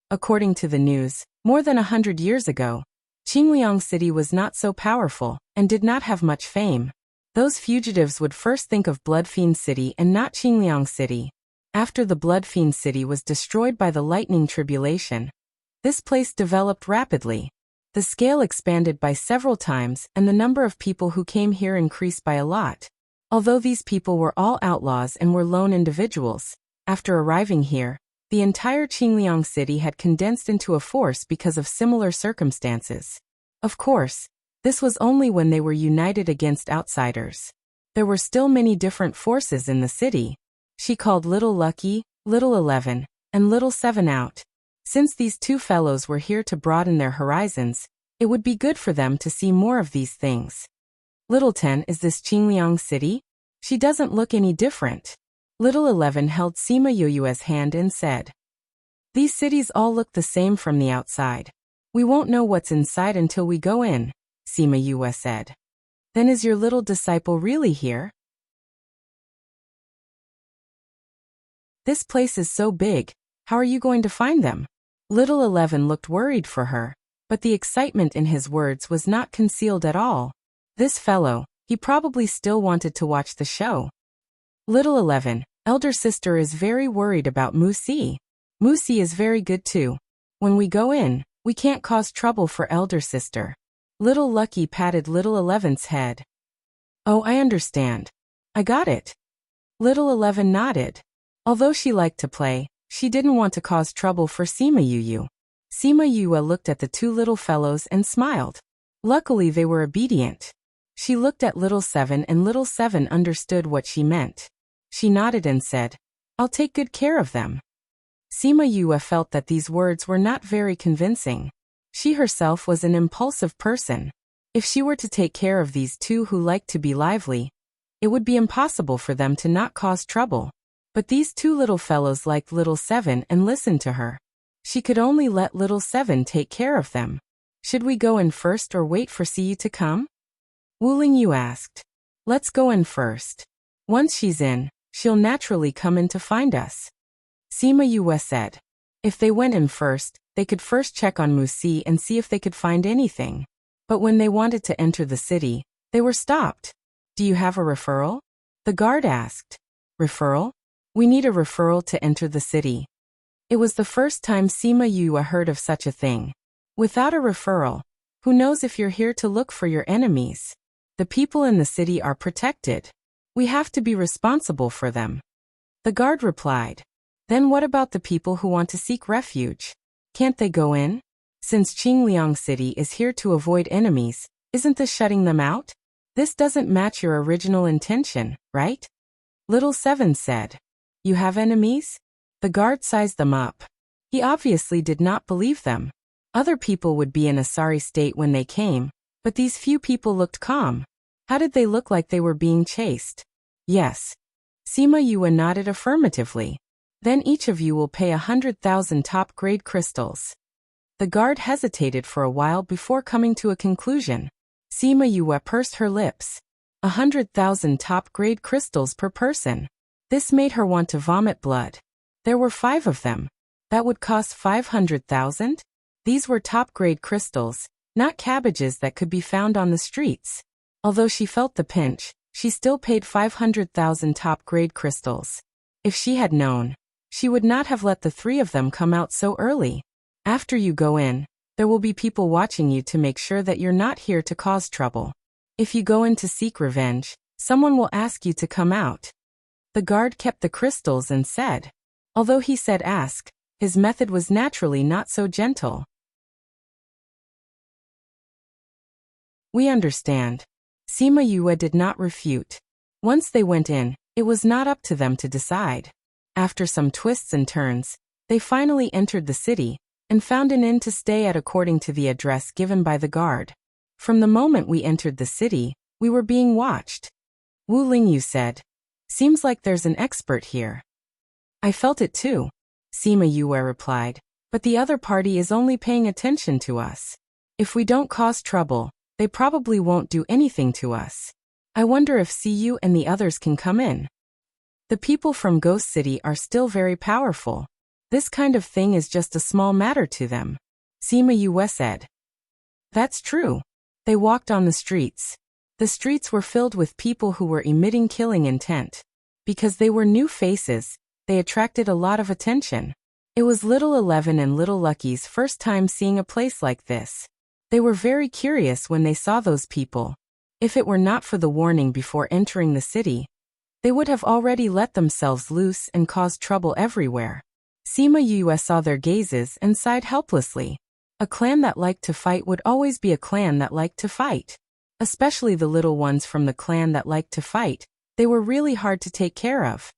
According to the news, more than 100 years ago, Qingliang City was not so powerful, and did not have much fame. Those fugitives would first think of Bloodfiend City and not Qingliang City. After the Bloodfiend City was destroyed by the lightning tribulation, this place developed rapidly. The scale expanded by several times, and the number of people who came here increased by a lot. Although these people were all outlaws and were lone individuals, after arriving here, the entire Qingliang City had condensed into a force because of similar circumstances. Of course, this was only when they were united against outsiders. There were still many different forces in the city. She called Little Lucky, Little 11, and Little 7 out. Since these two fellows were here to broaden their horizons, it would be good for them to see more of these things. Little 10, is this Qingliang City? She doesn't look any different. Little 11 held Sima Yue's hand and said, "These cities all look the same from the outside. We won't know what's inside until we go in," Sima Yue said. "Then is your little disciple really here? This place is so big, how are you going to find them?" Little 11 looked worried for her, but the excitement in his words was not concealed at all. This fellow, he probably still wanted to watch the show. Little 11, elder sister is very worried about Musi. Musi is very good too. When we go in, we can't cause trouble for elder sister. Little Lucky patted Little 11's head. Oh, I understand. I got it. Little 11 nodded. Although she liked to play, she didn't want to cause trouble for Sima Yue. Sima Yue looked at the two little fellows and smiled. Luckily they were obedient. She looked at Little 7 and Little 7 understood what she meant. She nodded and said, "I'll take good care of them." Sima Yue felt that these words were not very convincing. She herself was an impulsive person. If she were to take care of these two who liked to be lively, it would be impossible for them to not cause trouble. But these two little fellows liked Little 7 and listened to her. She could only let Little 7 take care of them. Should we go in first or wait for Siyu to come? Wu Lingyu asked. Let's go in first. Once she's in, she'll naturally come in to find us. Sima Yue said. If they went in first, they could first check on Musi and see if they could find anything. But when they wanted to enter the city, they were stopped. Do you have a referral? The guard asked. Referral? We need a referral to enter the city. It was the first time Sima Yue heard of such a thing. Without a referral, who knows if you're here to look for your enemies? The people in the city are protected. We have to be responsible for them. The guard replied. Then what about the people who want to seek refuge? Can't they go in? Since Qingliang City is here to avoid enemies, isn't this shutting them out? This doesn't match your original intention, right? Little Seven said. You have enemies? The guard sized them up. He obviously did not believe them. Other people would be in a sorry state when they came, but these few people looked calm. How did they look like they were being chased? Yes. Sima Yue nodded affirmatively. Then each of you will pay 100,000 top-grade crystals. The guard hesitated for a while before coming to a conclusion. Sima Yue pursed her lips. 100,000 top-grade crystals per person. This made her want to vomit blood. There were 5 of them. That would cost 500,000? These were top-grade crystals, not cabbages that could be found on the streets. Although she felt the pinch, she still paid 500,000 top-grade crystals. If she had known, she would not have let the 3 of them come out so early. After you go in, there will be people watching you to make sure that you're not here to cause trouble. If you go in to seek revenge, someone will ask you to come out. The guard kept the crystals and said. Although he said ask, his method was naturally not so gentle. We understand. Sima Yue did not refute. Once they went in, it was not up to them to decide. After some twists and turns, they finally entered the city and found an inn to stay at according to the address given by the guard. From the moment we entered the city, we were being watched. Wu Lingyu said. Seems like there's an expert here. I felt it too, Sima Yue replied, but the other party is only paying attention to us. If we don't cause trouble, they probably won't do anything to us. I wonder if CU and the others can come in. The people from Ghost City are still very powerful. This kind of thing is just a small matter to them, Sima Yue said. That's true. They walked on the streets. The streets were filled with people who were emitting killing intent. Because they were new faces, they attracted a lot of attention. It was Little 11 and Little Lucky's first time seeing a place like this. They were very curious when they saw those people. If it were not for the warning before entering the city, they would have already let themselves loose and caused trouble everywhere. Sima Yue saw their gazes and sighed helplessly. A clan that liked to fight would always be a clan that liked to fight. Especially the little ones from the clan that liked to fight, they were really hard to take care of.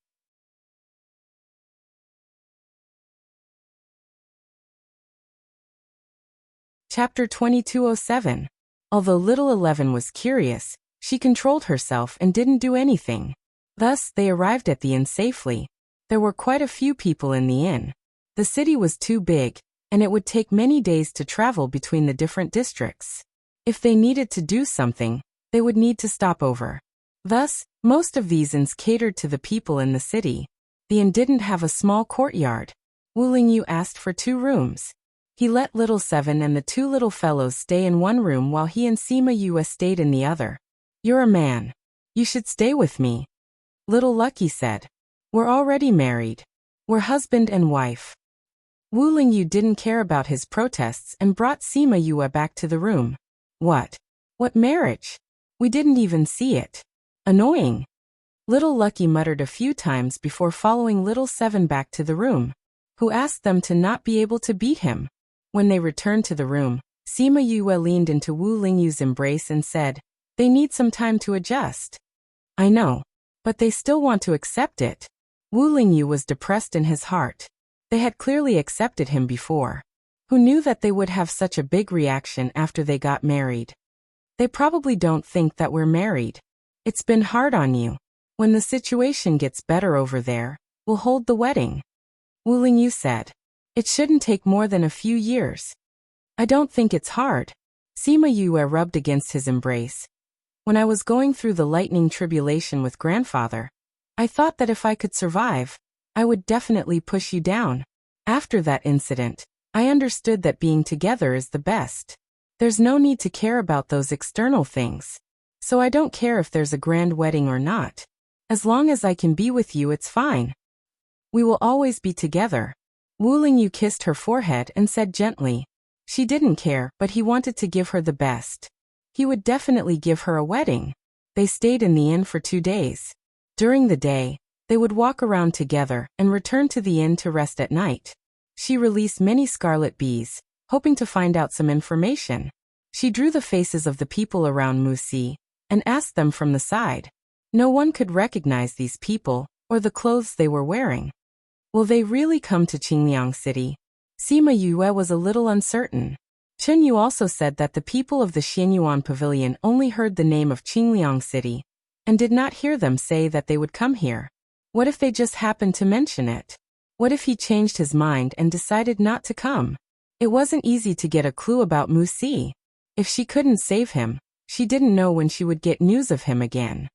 Chapter 2207. Although Little 11 was curious, she controlled herself and didn't do anything. Thus, they arrived at the inn safely. There were quite a few people in the inn. The city was too big, and it would take many days to travel between the different districts. If they needed to do something, they would need to stop over. Thus, most of these inns catered to the people in the city. The inn didn't have a small courtyard. Wu Lingyu asked for 2 rooms. He let Little 7 and the 2 little fellows stay in one room while he and Sima Yue stayed in the other. You're a man. You should stay with me, Little Lucky said. We're already married. We're husband and wife. Wu Lingyu didn't care about his protests and brought Sima Yue back to the room. What? What marriage? We didn't even see it. Annoying. Little Lucky muttered a few times before following Little 7 back to the room, who asked them to not be able to beat him. When they returned to the room, Sima Yue leaned into Wu Lingyu's embrace and said, they need some time to adjust. I know, but they still want to accept it. Wu Lingyu was depressed in his heart. They had clearly accepted him before. Who knew that they would have such a big reaction after they got married? They probably don't think that we're married. It's been hard on you. When the situation gets better over there, we'll hold the wedding. Wu Lingyu said. It shouldn't take more than a few years. I don't think it's hard. Sima Yue rubbed against his embrace. When I was going through the lightning tribulation with grandfather, I thought that if I could survive, I would definitely push you down. After that incident, I understood that being together is the best. There's no need to care about those external things. So I don't care if there's a grand wedding or not. As long as I can be with you, it's fine. We will always be together. Wu Lingyu kissed her forehead and said gently. She didn't care, but he wanted to give her the best. He would definitely give her a wedding. They stayed in the inn for 2 days. During the day, they would walk around together and return to the inn to rest at night. She released many scarlet bees, hoping to find out some information. She drew the faces of the people around Wuxia and asked them from the side. No one could recognize these people or the clothes they were wearing. Will they really come to Qingliang City? Sima Yue was a little uncertain. Chen Yu also said that the people of the Xianyuan Pavilion only heard the name of Qingliang City and did not hear them say that they would come here. What if they just happened to mention it? What if he changed his mind and decided not to come? It wasn't easy to get a clue about Wuxia. If she couldn't save him, she didn't know when she would get news of him again.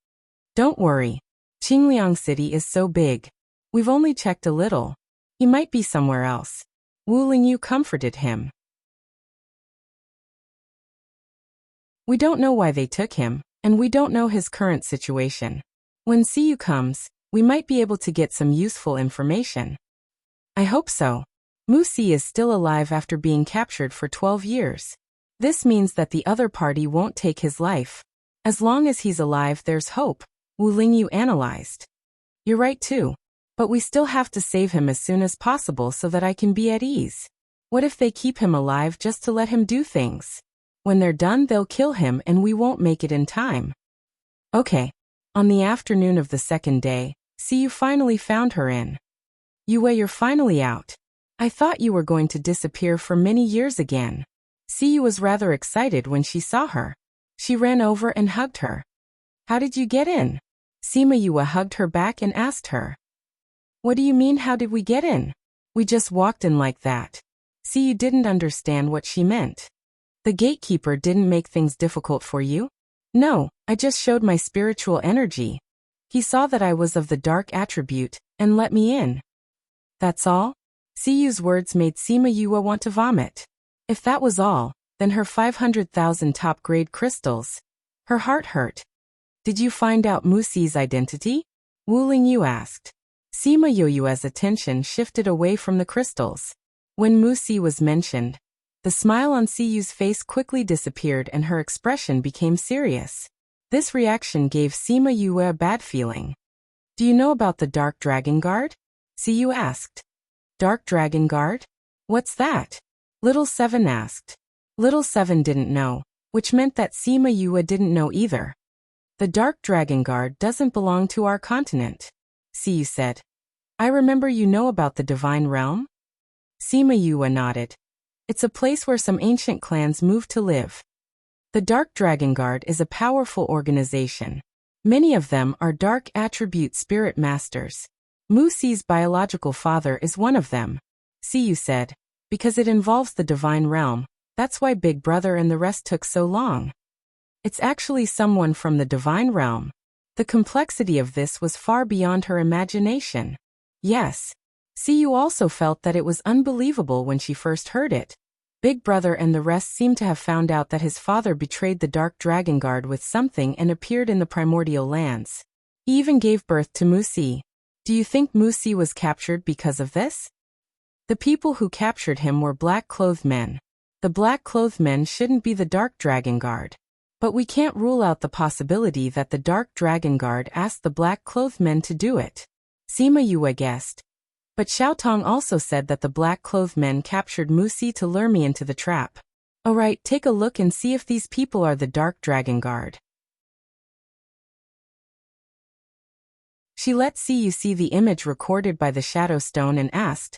Don't worry. Qingliang City is so big. We've only checked a little. He might be somewhere else. Wu Lingyu comforted him. We don't know why they took him, and we don't know his current situation. When Siyu comes, we might be able to get some useful information. I hope so. Wuxia is still alive after being captured for 12 years. This means that the other party won't take his life. As long as he's alive, there's hope, Wu Lingyu analyzed. You're right too. But we still have to save him as soon as possible so that I can be at ease. What if they keep him alive just to let him do things? When they're done, they'll kill him and we won't make it in time. Okay. On the afternoon of the second day, Siyu finally found her in. Yue, you're finally out. I thought you were going to disappear for many years again. Siyu was rather excited when she saw her. She ran over and hugged her. How did you get in? Sima Yue hugged her back and asked her. What do you mean, how did we get in? We just walked in like that. Siyu didn't understand what she meant. The gatekeeper didn't make things difficult for you? No, I just showed my spiritual energy. He saw that I was of the dark attribute and let me in. That's all? Siyu's words made Sima Yue want to vomit. If that was all, then her 500,000 top-grade crystals. Her heart hurt. Did you find out Wuxia's identity? Wu Lingyu asked. Sima Yue's attention shifted away from the crystals. When Wuxia was mentioned, the smile on Siyu's face quickly disappeared and her expression became serious. This reaction gave Sima Yue a bad feeling. Do you know about the Dark Dragon Guard? Siyu asked. Dark Dragon Guard? What's that? Little Seven asked. Little Seven didn't know, which meant that Sima Yue didn't know either. The Dark Dragon Guard doesn't belong to our continent, Siyu said. I remember you know about the Divine Realm? Sima Yue nodded. It's a place where some ancient clans moved to live. The Dark Dragon Guard is a powerful organization. Many of them are dark attribute spirit masters. Wuxia's biological father is one of them, Siyu said. Because it involves the Divine Realm, that's why Big Brother and the rest took so long. It's actually someone from the Divine Realm. The complexity of this was far beyond her imagination. Yes. Siyu also felt that it was unbelievable when she first heard it. Big Brother and the rest seemed to have found out that his father betrayed the Dark Dragon Guard with something and appeared in the primordial lands. He even gave birth to Wuxia. Do you think Wuxia was captured because of this? The people who captured him were black-clothed men. The black-clothed men shouldn't be the Dark Dragon Guard. But we can't rule out the possibility that the Dark Dragon Guard asked the black-clothed men to do it. Sima Yue guessed. But Xiaotong also said that the black-clothed men captured Wuxia to lure me into the trap. Alright, take a look and see if these people are the Dark Dragon Guard. She let Siyu see the image recorded by the Shadow Stone and asked,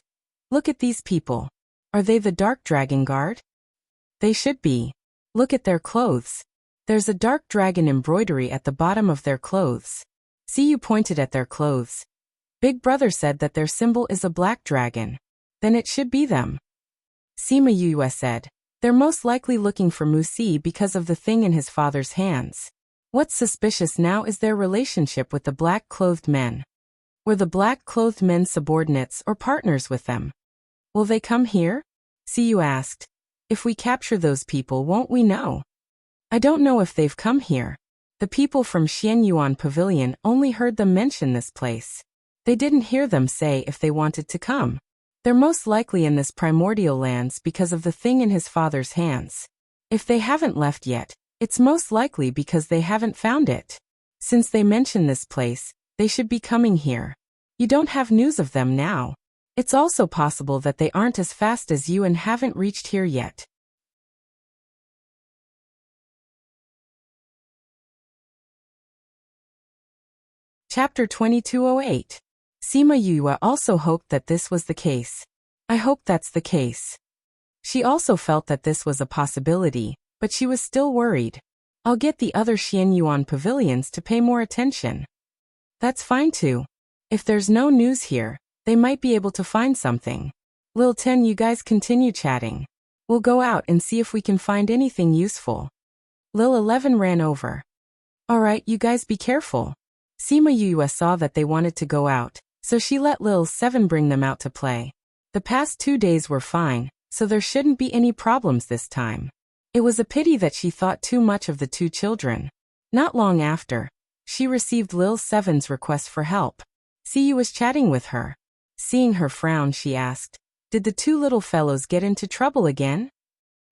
Look at these people. Are they the Dark Dragon Guard? They should be. Look at their clothes. There's a dark dragon embroidery at the bottom of their clothes. Siyu pointed at their clothes. Big Brother said that their symbol is a black dragon. Then it should be them. Sima Yue said. They're most likely looking for Wuxia because of the thing in his father's hands. What's suspicious now is their relationship with the black-clothed men. Were the black-clothed men subordinates or partners with them? Will they come here? Siyu asked. If we capture those people, won't we know? I don't know if they've come here. The people from Xianyuan Pavilion only heard them mention this place. They didn't hear them say if they wanted to come. They're most likely in this primordial lands because of the thing in his father's hands. If they haven't left yet, it's most likely because they haven't found it. Since they mention this place, they should be coming here. You don't have news of them now. It's also possible that they aren't as fast as you and haven't reached here yet. Chapter 2208. Sima Yue also hoped that this was the case. I hope that's the case. She also felt that this was a possibility, but she was still worried. I'll get the other Xianyuan pavilions to pay more attention. That's fine too. If there's no news here, they might be able to find something. Lil 10, you guys continue chatting. We'll go out and see if we can find anything useful. Lil 11 ran over. Alright, you guys be careful. Sima Yue saw that they wanted to go out, so she let Lil 7 bring them out to play. The past 2 days were fine, so there shouldn't be any problems this time. It was a pity that she thought too much of the 2 children. Not long after, she received Lil 7's request for help. Siyu was chatting with her. Seeing her frown, she asked, "Did the 2 little fellows get into trouble again?"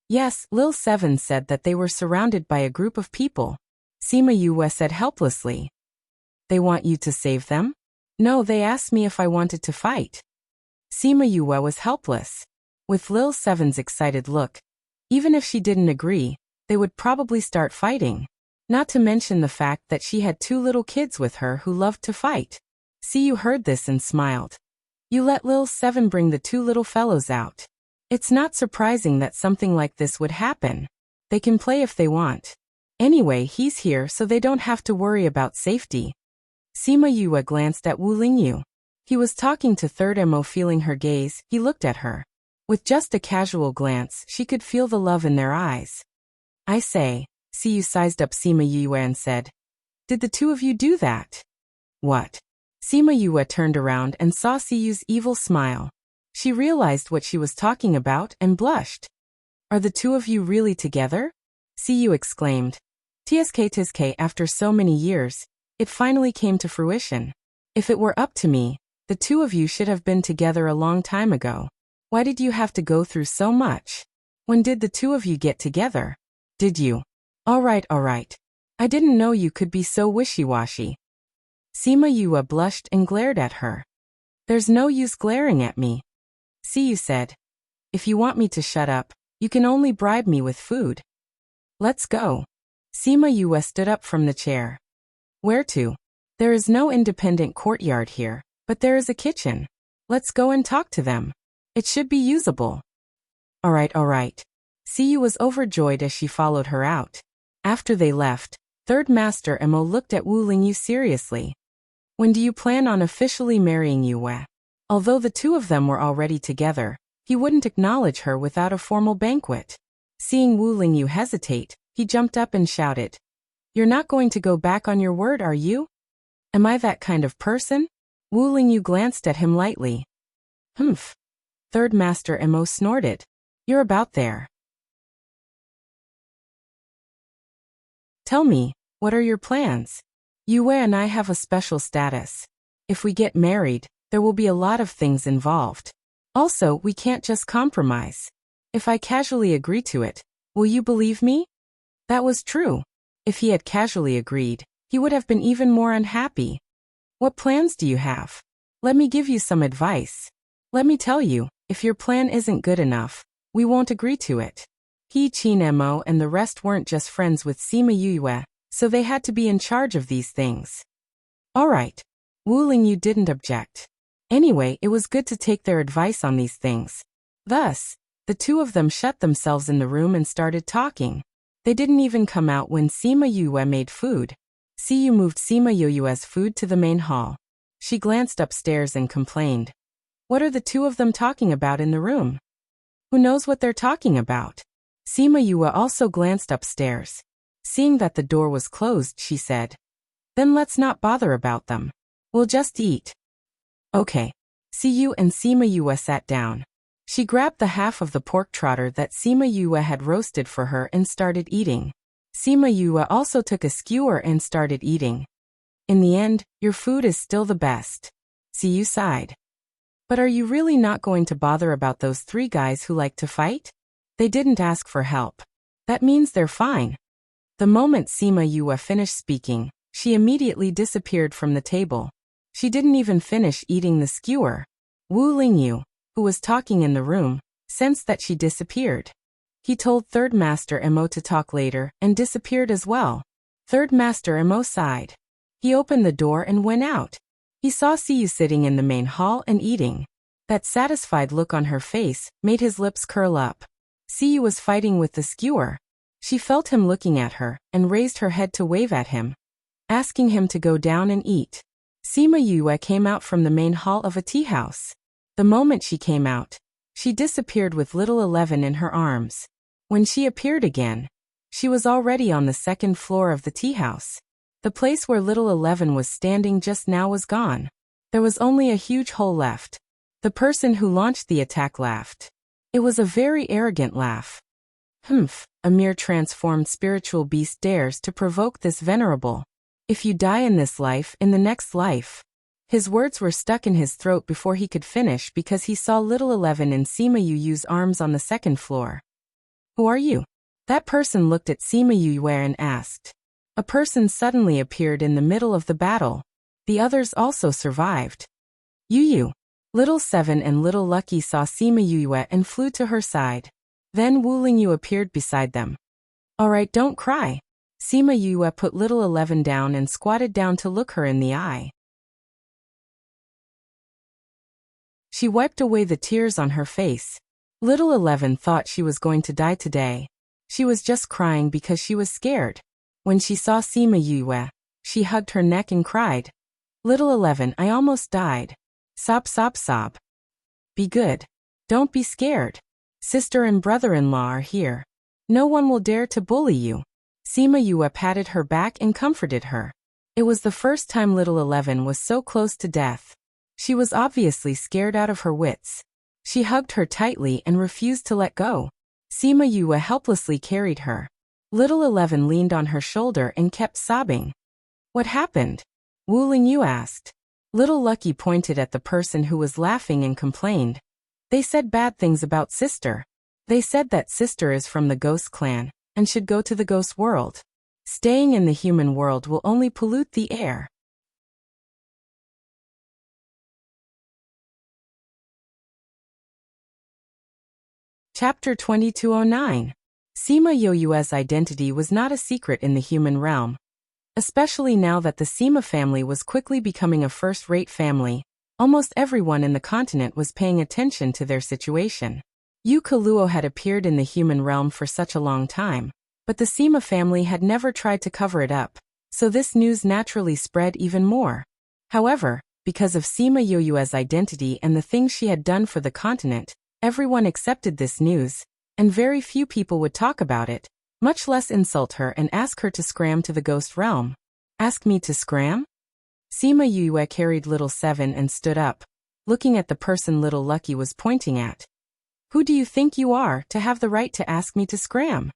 Yes, Lil 7 said that they were surrounded by a group of people. Sima Yue said helplessly. They want you to save them? No, they asked me if I wanted to fight. Sima Yue was helpless. With Lil 7's excited look, even if she didn't agree, they would probably start fighting. Not to mention the fact that she had 2 little kids with her who loved to fight. Siyu heard this and smiled. You let Lil 7 bring the 2 little fellows out. It's not surprising that something like this would happen. They can play if they want. Anyway, he's here so they don't have to worry about safety. Sima Yue glanced at Wu Lingyu. He was talking to Third Mo. Feeling her gaze, he looked at her. With just a casual glance, she could feel the love in their eyes. I say, Siyu sized up Sima Yue and said, did the 2 of you do that? What? Sima Yue turned around and saw Siyu's evil smile. She realized what she was talking about and blushed. Are the 2 of you really together? Siyu exclaimed. Tsk, after so many years, it finally came to fruition. If it were up to me, the 2 of you should have been together a long time ago. Why did you have to go through so much? When did the 2 of you get together? Did you? Alright. I didn't know you could be so wishy-washy. Sima Yue blushed and glared at her. There's no use glaring at me. Siyu said. If you want me to shut up, you can only bribe me with food. Let's go. Sima Yue stood up from the chair. Where to? There is no independent courtyard here, but there is a kitchen. Let's go and talk to them. It should be usable. Alright. Siyu was overjoyed as she followed her out. After they left, Third Master Mo looked at Wu Lingyu seriously. When do you plan on officially marrying Yue? Although the 2 of them were already together, he wouldn't acknowledge her without a formal banquet. Seeing Wu Lingyu hesitate, he jumped up and shouted. You're not going to go back on your word, are you? Am I that kind of person? Wu Lingyu glanced at him lightly. Humph. Third Master Mo snorted. You're about there. Tell me, what are your plans? Yue and I have a special status. If we get married, there will be a lot of things involved. Also, we can't just compromise. If I casually agree to it, will you believe me? That was true. If he had casually agreed, he would have been even more unhappy. What plans do you have? Let me give you some advice. Let me tell you, if your plan isn't good enough, we won't agree to it. He, Qin Mo, and the rest weren't just friends with Sima Yue, so they had to be in charge of these things. Alright. Wu Lingyu didn't object. Anyway, it was good to take their advice on these things. Thus, the 2 of them shut themselves in the room and started talking. They didn't even come out when Sima Yue made food. Siyu moved Sima Yue's food to the main hall. She glanced upstairs and complained. What are the 2 of them talking about in the room? Who knows what they're talking about? Sima Yue also glanced upstairs. Seeing that the door was closed, she said. Then let's not bother about them. We'll just eat. Okay. See you, and Sima Yue sat down. She grabbed the half of the pork trotter that Sima Yue had roasted for her and started eating. Sima Yue also took a skewer and started eating. In the end, your food is still the best. Siyu sighed. But are you really not going to bother about those 3 guys who like to fight? They didn't ask for help. That means they're fine. The moment Sima Yue finished speaking, she immediately disappeared from the table. She didn't even finish eating the skewer. Wu Lingyu, who was talking in the room, sensed that she disappeared. He told Third Master Emo to talk later and disappeared as well. Third Master Emo sighed. He opened the door and went out. He saw Siyu sitting in the main hall and eating. That satisfied look on her face made his lips curl up. Siyu was fighting with the skewer. She felt him looking at her and raised her head to wave at him, asking him to go down and eat. Sima Yue came out from the main hall of a tea house. The moment she came out, she disappeared with little 11 in her arms. When she appeared again, she was already on the 2nd floor of the tea house. The place where little 11 was standing just now was gone. There was only a huge hole left. The person who launched the attack laughed. It was a very arrogant laugh. Humph, a mere transformed spiritual beast dares to provoke this venerable. If you die in this life, in the next life. His words were stuck in his throat before he could finish because he saw little 11 in Sima Yu's arms on the 2nd floor. Who are you? That person looked at Sima Yue and asked. A person suddenly appeared in the middle of the battle. The others also survived. Yu. Little 7 and Little Lucky saw Sima Yue and flew to her side. Then Wu Lingyu appeared beside them. Alright, don't cry. Sima Yue put little 11 down and squatted down to look her in the eye. She wiped away the tears on her face. Little 11 thought she was going to die today. She was just crying because she was scared. When she saw Sima Yue, she hugged her neck and cried. Little 11, I almost died. Sob, sob, sob. Be good. Don't be scared. Sister and brother-in-law are here. No one will dare to bully you. Sima Yue patted her back and comforted her. It was the first time little 11 was so close to death. She was obviously scared out of her wits. She hugged her tightly and refused to let go. Sima Yue helplessly carried her. Little 11 leaned on her shoulder and kept sobbing. What happened? Wu Lingyu asked. Little Lucky pointed at the person who was laughing and complained. They said bad things about Sister. They said that Sister is from the Ghost clan and should go to the Ghost world. Staying in the human world will only pollute the air. Chapter 2209. Sima Yue's identity was not a secret in the human realm. Especially now that the Sima family was quickly becoming a first-rate family, almost everyone in the continent was paying attention to their situation. Yu Kaluo had appeared in the human realm for such a long time, but the Sima family had never tried to cover it up, so this news naturally spread even more. However, because of Sima Yue's identity and the things she had done for the continent, everyone accepted this news, and very few people would talk about it, much less insult her and ask her to scram to the Ghost realm. Ask me to scram? Sima Yue carried little 7 and stood up, looking at the person little Lucky was pointing at. Who do you think you are to have the right to ask me to scram?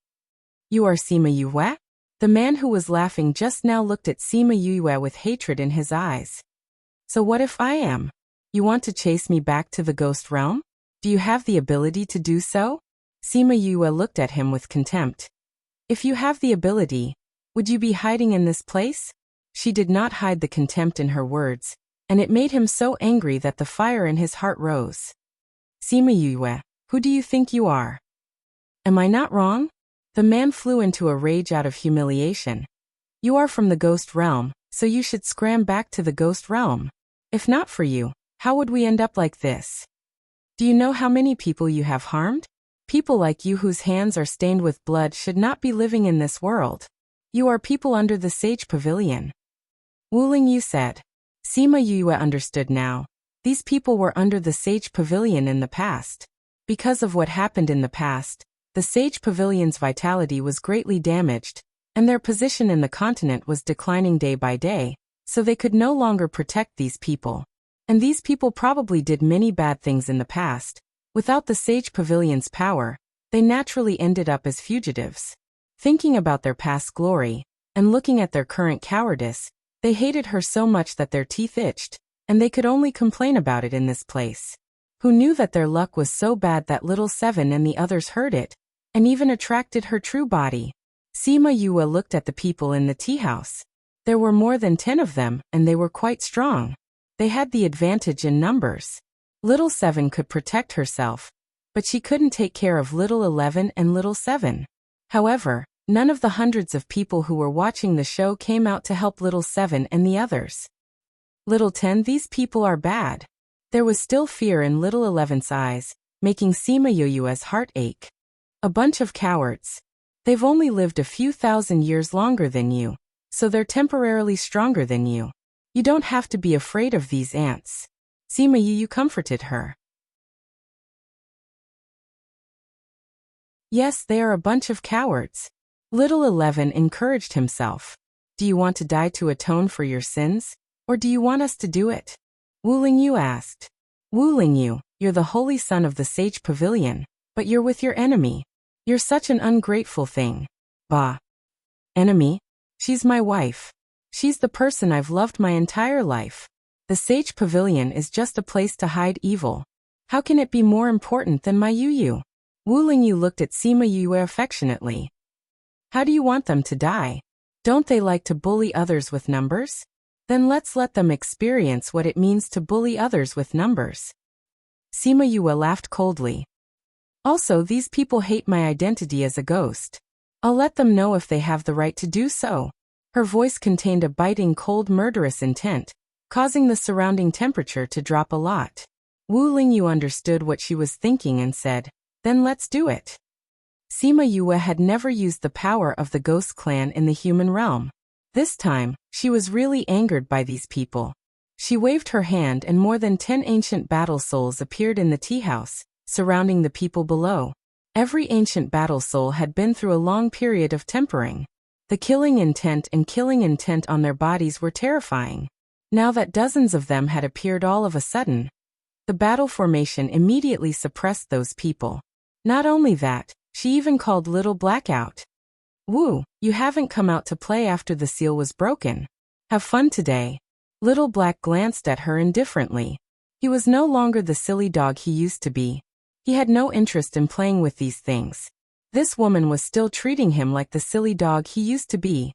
You are Sima Yue? The man who was laughing just now looked at Sima Yue with hatred in his eyes. So what if I am? You want to chase me back to the Ghost realm? Do you have the ability to do so? Sima Yue looked at him with contempt. If you have the ability, would you be hiding in this place? She did not hide the contempt in her words, and it made him so angry that the fire in his heart rose. Sima Yue, who do you think you are? Am I not wrong? The man flew into a rage out of humiliation. You are from the Ghost realm, so you should scram back to the Ghost realm. If not for you, how would we end up like this? Do you know how many people you have harmed? People like you whose hands are stained with blood should not be living in this world. You are people under the Sage Pavilion. Wu Lingyu said. Sima Yue understood now. These people were under the Sage Pavilion in the past. Because of what happened in the past, the Sage Pavilion's vitality was greatly damaged, and their position in the continent was declining day by day, so they could no longer protect these people. And these people probably did many bad things in the past. Without the Sage Pavilion's power, they naturally ended up as fugitives. Thinking about their past glory, and looking at their current cowardice, they hated her so much that their teeth itched, and they could only complain about it in this place. Who knew that their luck was so bad that little Seven and the others heard it, and even attracted her true body? Sima Yue looked at the people in the tea house. There were more than 10 of them, and they were quite strong. They had the advantage in numbers. Little Seven could protect herself, but she couldn't take care of Little 11 and Little 7. However, none of the hundreds of people who were watching the show came out to help Little 7 and the others. Little 10, these people are bad. There was still fear in Little 11's eyes, making Sima Yue's heart ache. A bunch of cowards. They've only lived a few thousand years longer than you, so they're temporarily stronger than you. You don't have to be afraid of these ants. Sima Yue comforted her. Yes, they are a bunch of cowards. Little 11 encouraged himself. Do you want to die to atone for your sins, or do you want us to do it? Wu Lingyu asked. Wu Lingyu, you're the holy son of the Sage Pavilion, but you're with your enemy. You're such an ungrateful thing. Bah. Enemy? She's my wife. She's the person I've loved my entire life. The Sage Pavilion is just a place to hide evil. How can it be more important than my Yu? Wu Lingyu looked at Sima Yue affectionately. How do you want them to die? Don't they like to bully others with numbers? Then let's let them experience what it means to bully others with numbers. Sima Yue laughed coldly. Also, these people hate my identity as a ghost. I'll let them know if they have the right to do so. Her voice contained a biting, cold, murderous intent, causing the surrounding temperature to drop a lot. Wu Lingyu understood what she was thinking and said, then let's do it. Sima Yue had never used the power of the Ghost Clan in the human realm. This time, she was really angered by these people. She waved her hand and more than 10 ancient battle souls appeared in the tea house, surrounding the people below. Every ancient battle soul had been through a long period of tempering. The killing intent on their bodies were terrifying. Now that dozens of them had appeared all of a sudden, the battle formation immediately suppressed those people. Not only that, she even called Little Black out. Wu, you haven't come out to play after the seal was broken. Have fun today. Little Black glanced at her indifferently. He was no longer the silly dog he used to be. He had no interest in playing with these things. This woman was still treating him like the silly dog he used to be.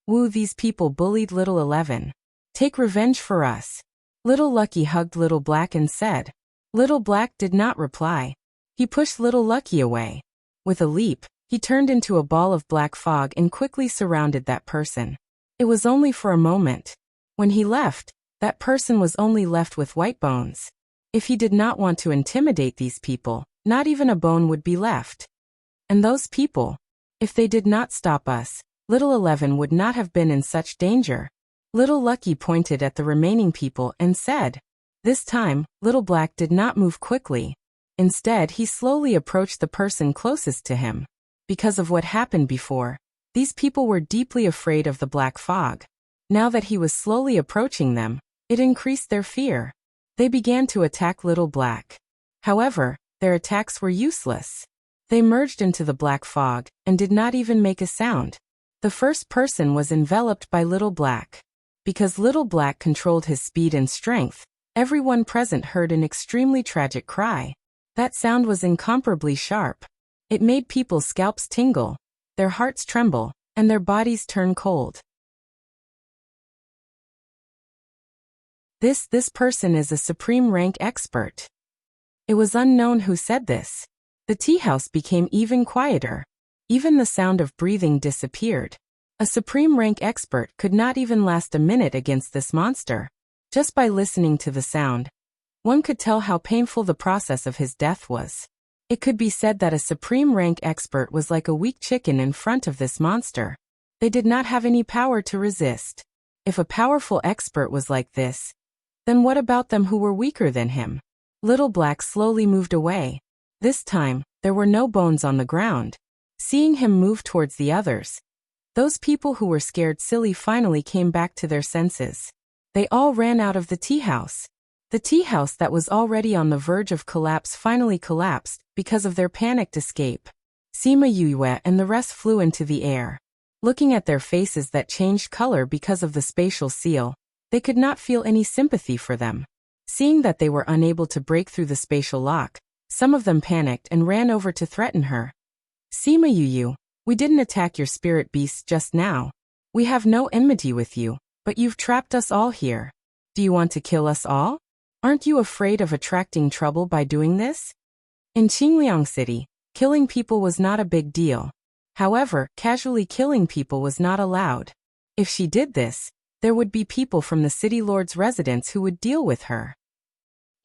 Wu, these people bullied Little 11. Take revenge for us. Little Lucky hugged Little Black and said. Little Black did not reply. He pushed Little Lucky away. With a leap, he turned into a ball of black fog and quickly surrounded that person. It was only for a moment. When he left, that person was only left with white bones. If he did not want to intimidate these people, not even a bone would be left. And those people, if they did not stop us, Little 11 would not have been in such danger. Little Lucky pointed at the remaining people and said. This time, Little Black did not move quickly. Instead, he slowly approached the person closest to him. Because of what happened before, these people were deeply afraid of the black fog. Now that he was slowly approaching them, it increased their fear. They began to attack Little Black. However, their attacks were useless. They merged into the black fog and did not even make a sound. The first person was enveloped by Little Black. Because Little Black controlled his speed and strength, everyone present heard an extremely tragic cry. That sound was incomparably sharp. It made people's scalps tingle, their hearts tremble, and their bodies turn cold. This person is a supreme rank expert. It was unknown who said this. The tea house became even quieter. Even the sound of breathing disappeared. A supreme rank expert could not even last a minute against this monster. Just by listening to the sound, one could tell how painful the process of his death was. It could be said that a supreme rank expert was like a weak chicken in front of this monster. They did not have any power to resist. If a powerful expert was like this, then what about them who were weaker than him? Little Black slowly moved away. This time, there were no bones on the ground. Seeing him move towards the others, those people who were scared silly finally came back to their senses. They all ran out of the tea house. The tea house that was already on the verge of collapse finally collapsed because of their panicked escape. Sima Yue and the rest flew into the air. Looking at their faces that changed color because of the spatial seal, they could not feel any sympathy for them. Seeing that they were unable to break through the spatial lock, some of them panicked and ran over to threaten her. Sima Yue, we didn't attack your spirit beasts just now. We have no enmity with you, but you've trapped us all here. Do you want to kill us all? Aren't you afraid of attracting trouble by doing this? In Qingliang City, killing people was not a big deal. However, casually killing people was not allowed. If she did this, there would be people from the city lord's residence who would deal with her.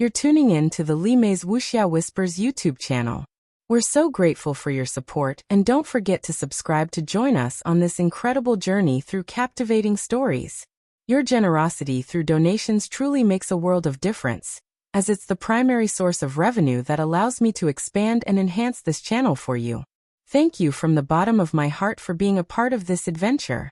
You're tuning in to the Li Mei's Wuxia Whispers YouTube channel. We're so grateful for your support, and don't forget to subscribe to join us on this incredible journey through captivating stories. Your generosity through donations truly makes a world of difference, as it's the primary source of revenue that allows me to expand and enhance this channel for you. Thank you from the bottom of my heart for being a part of this adventure.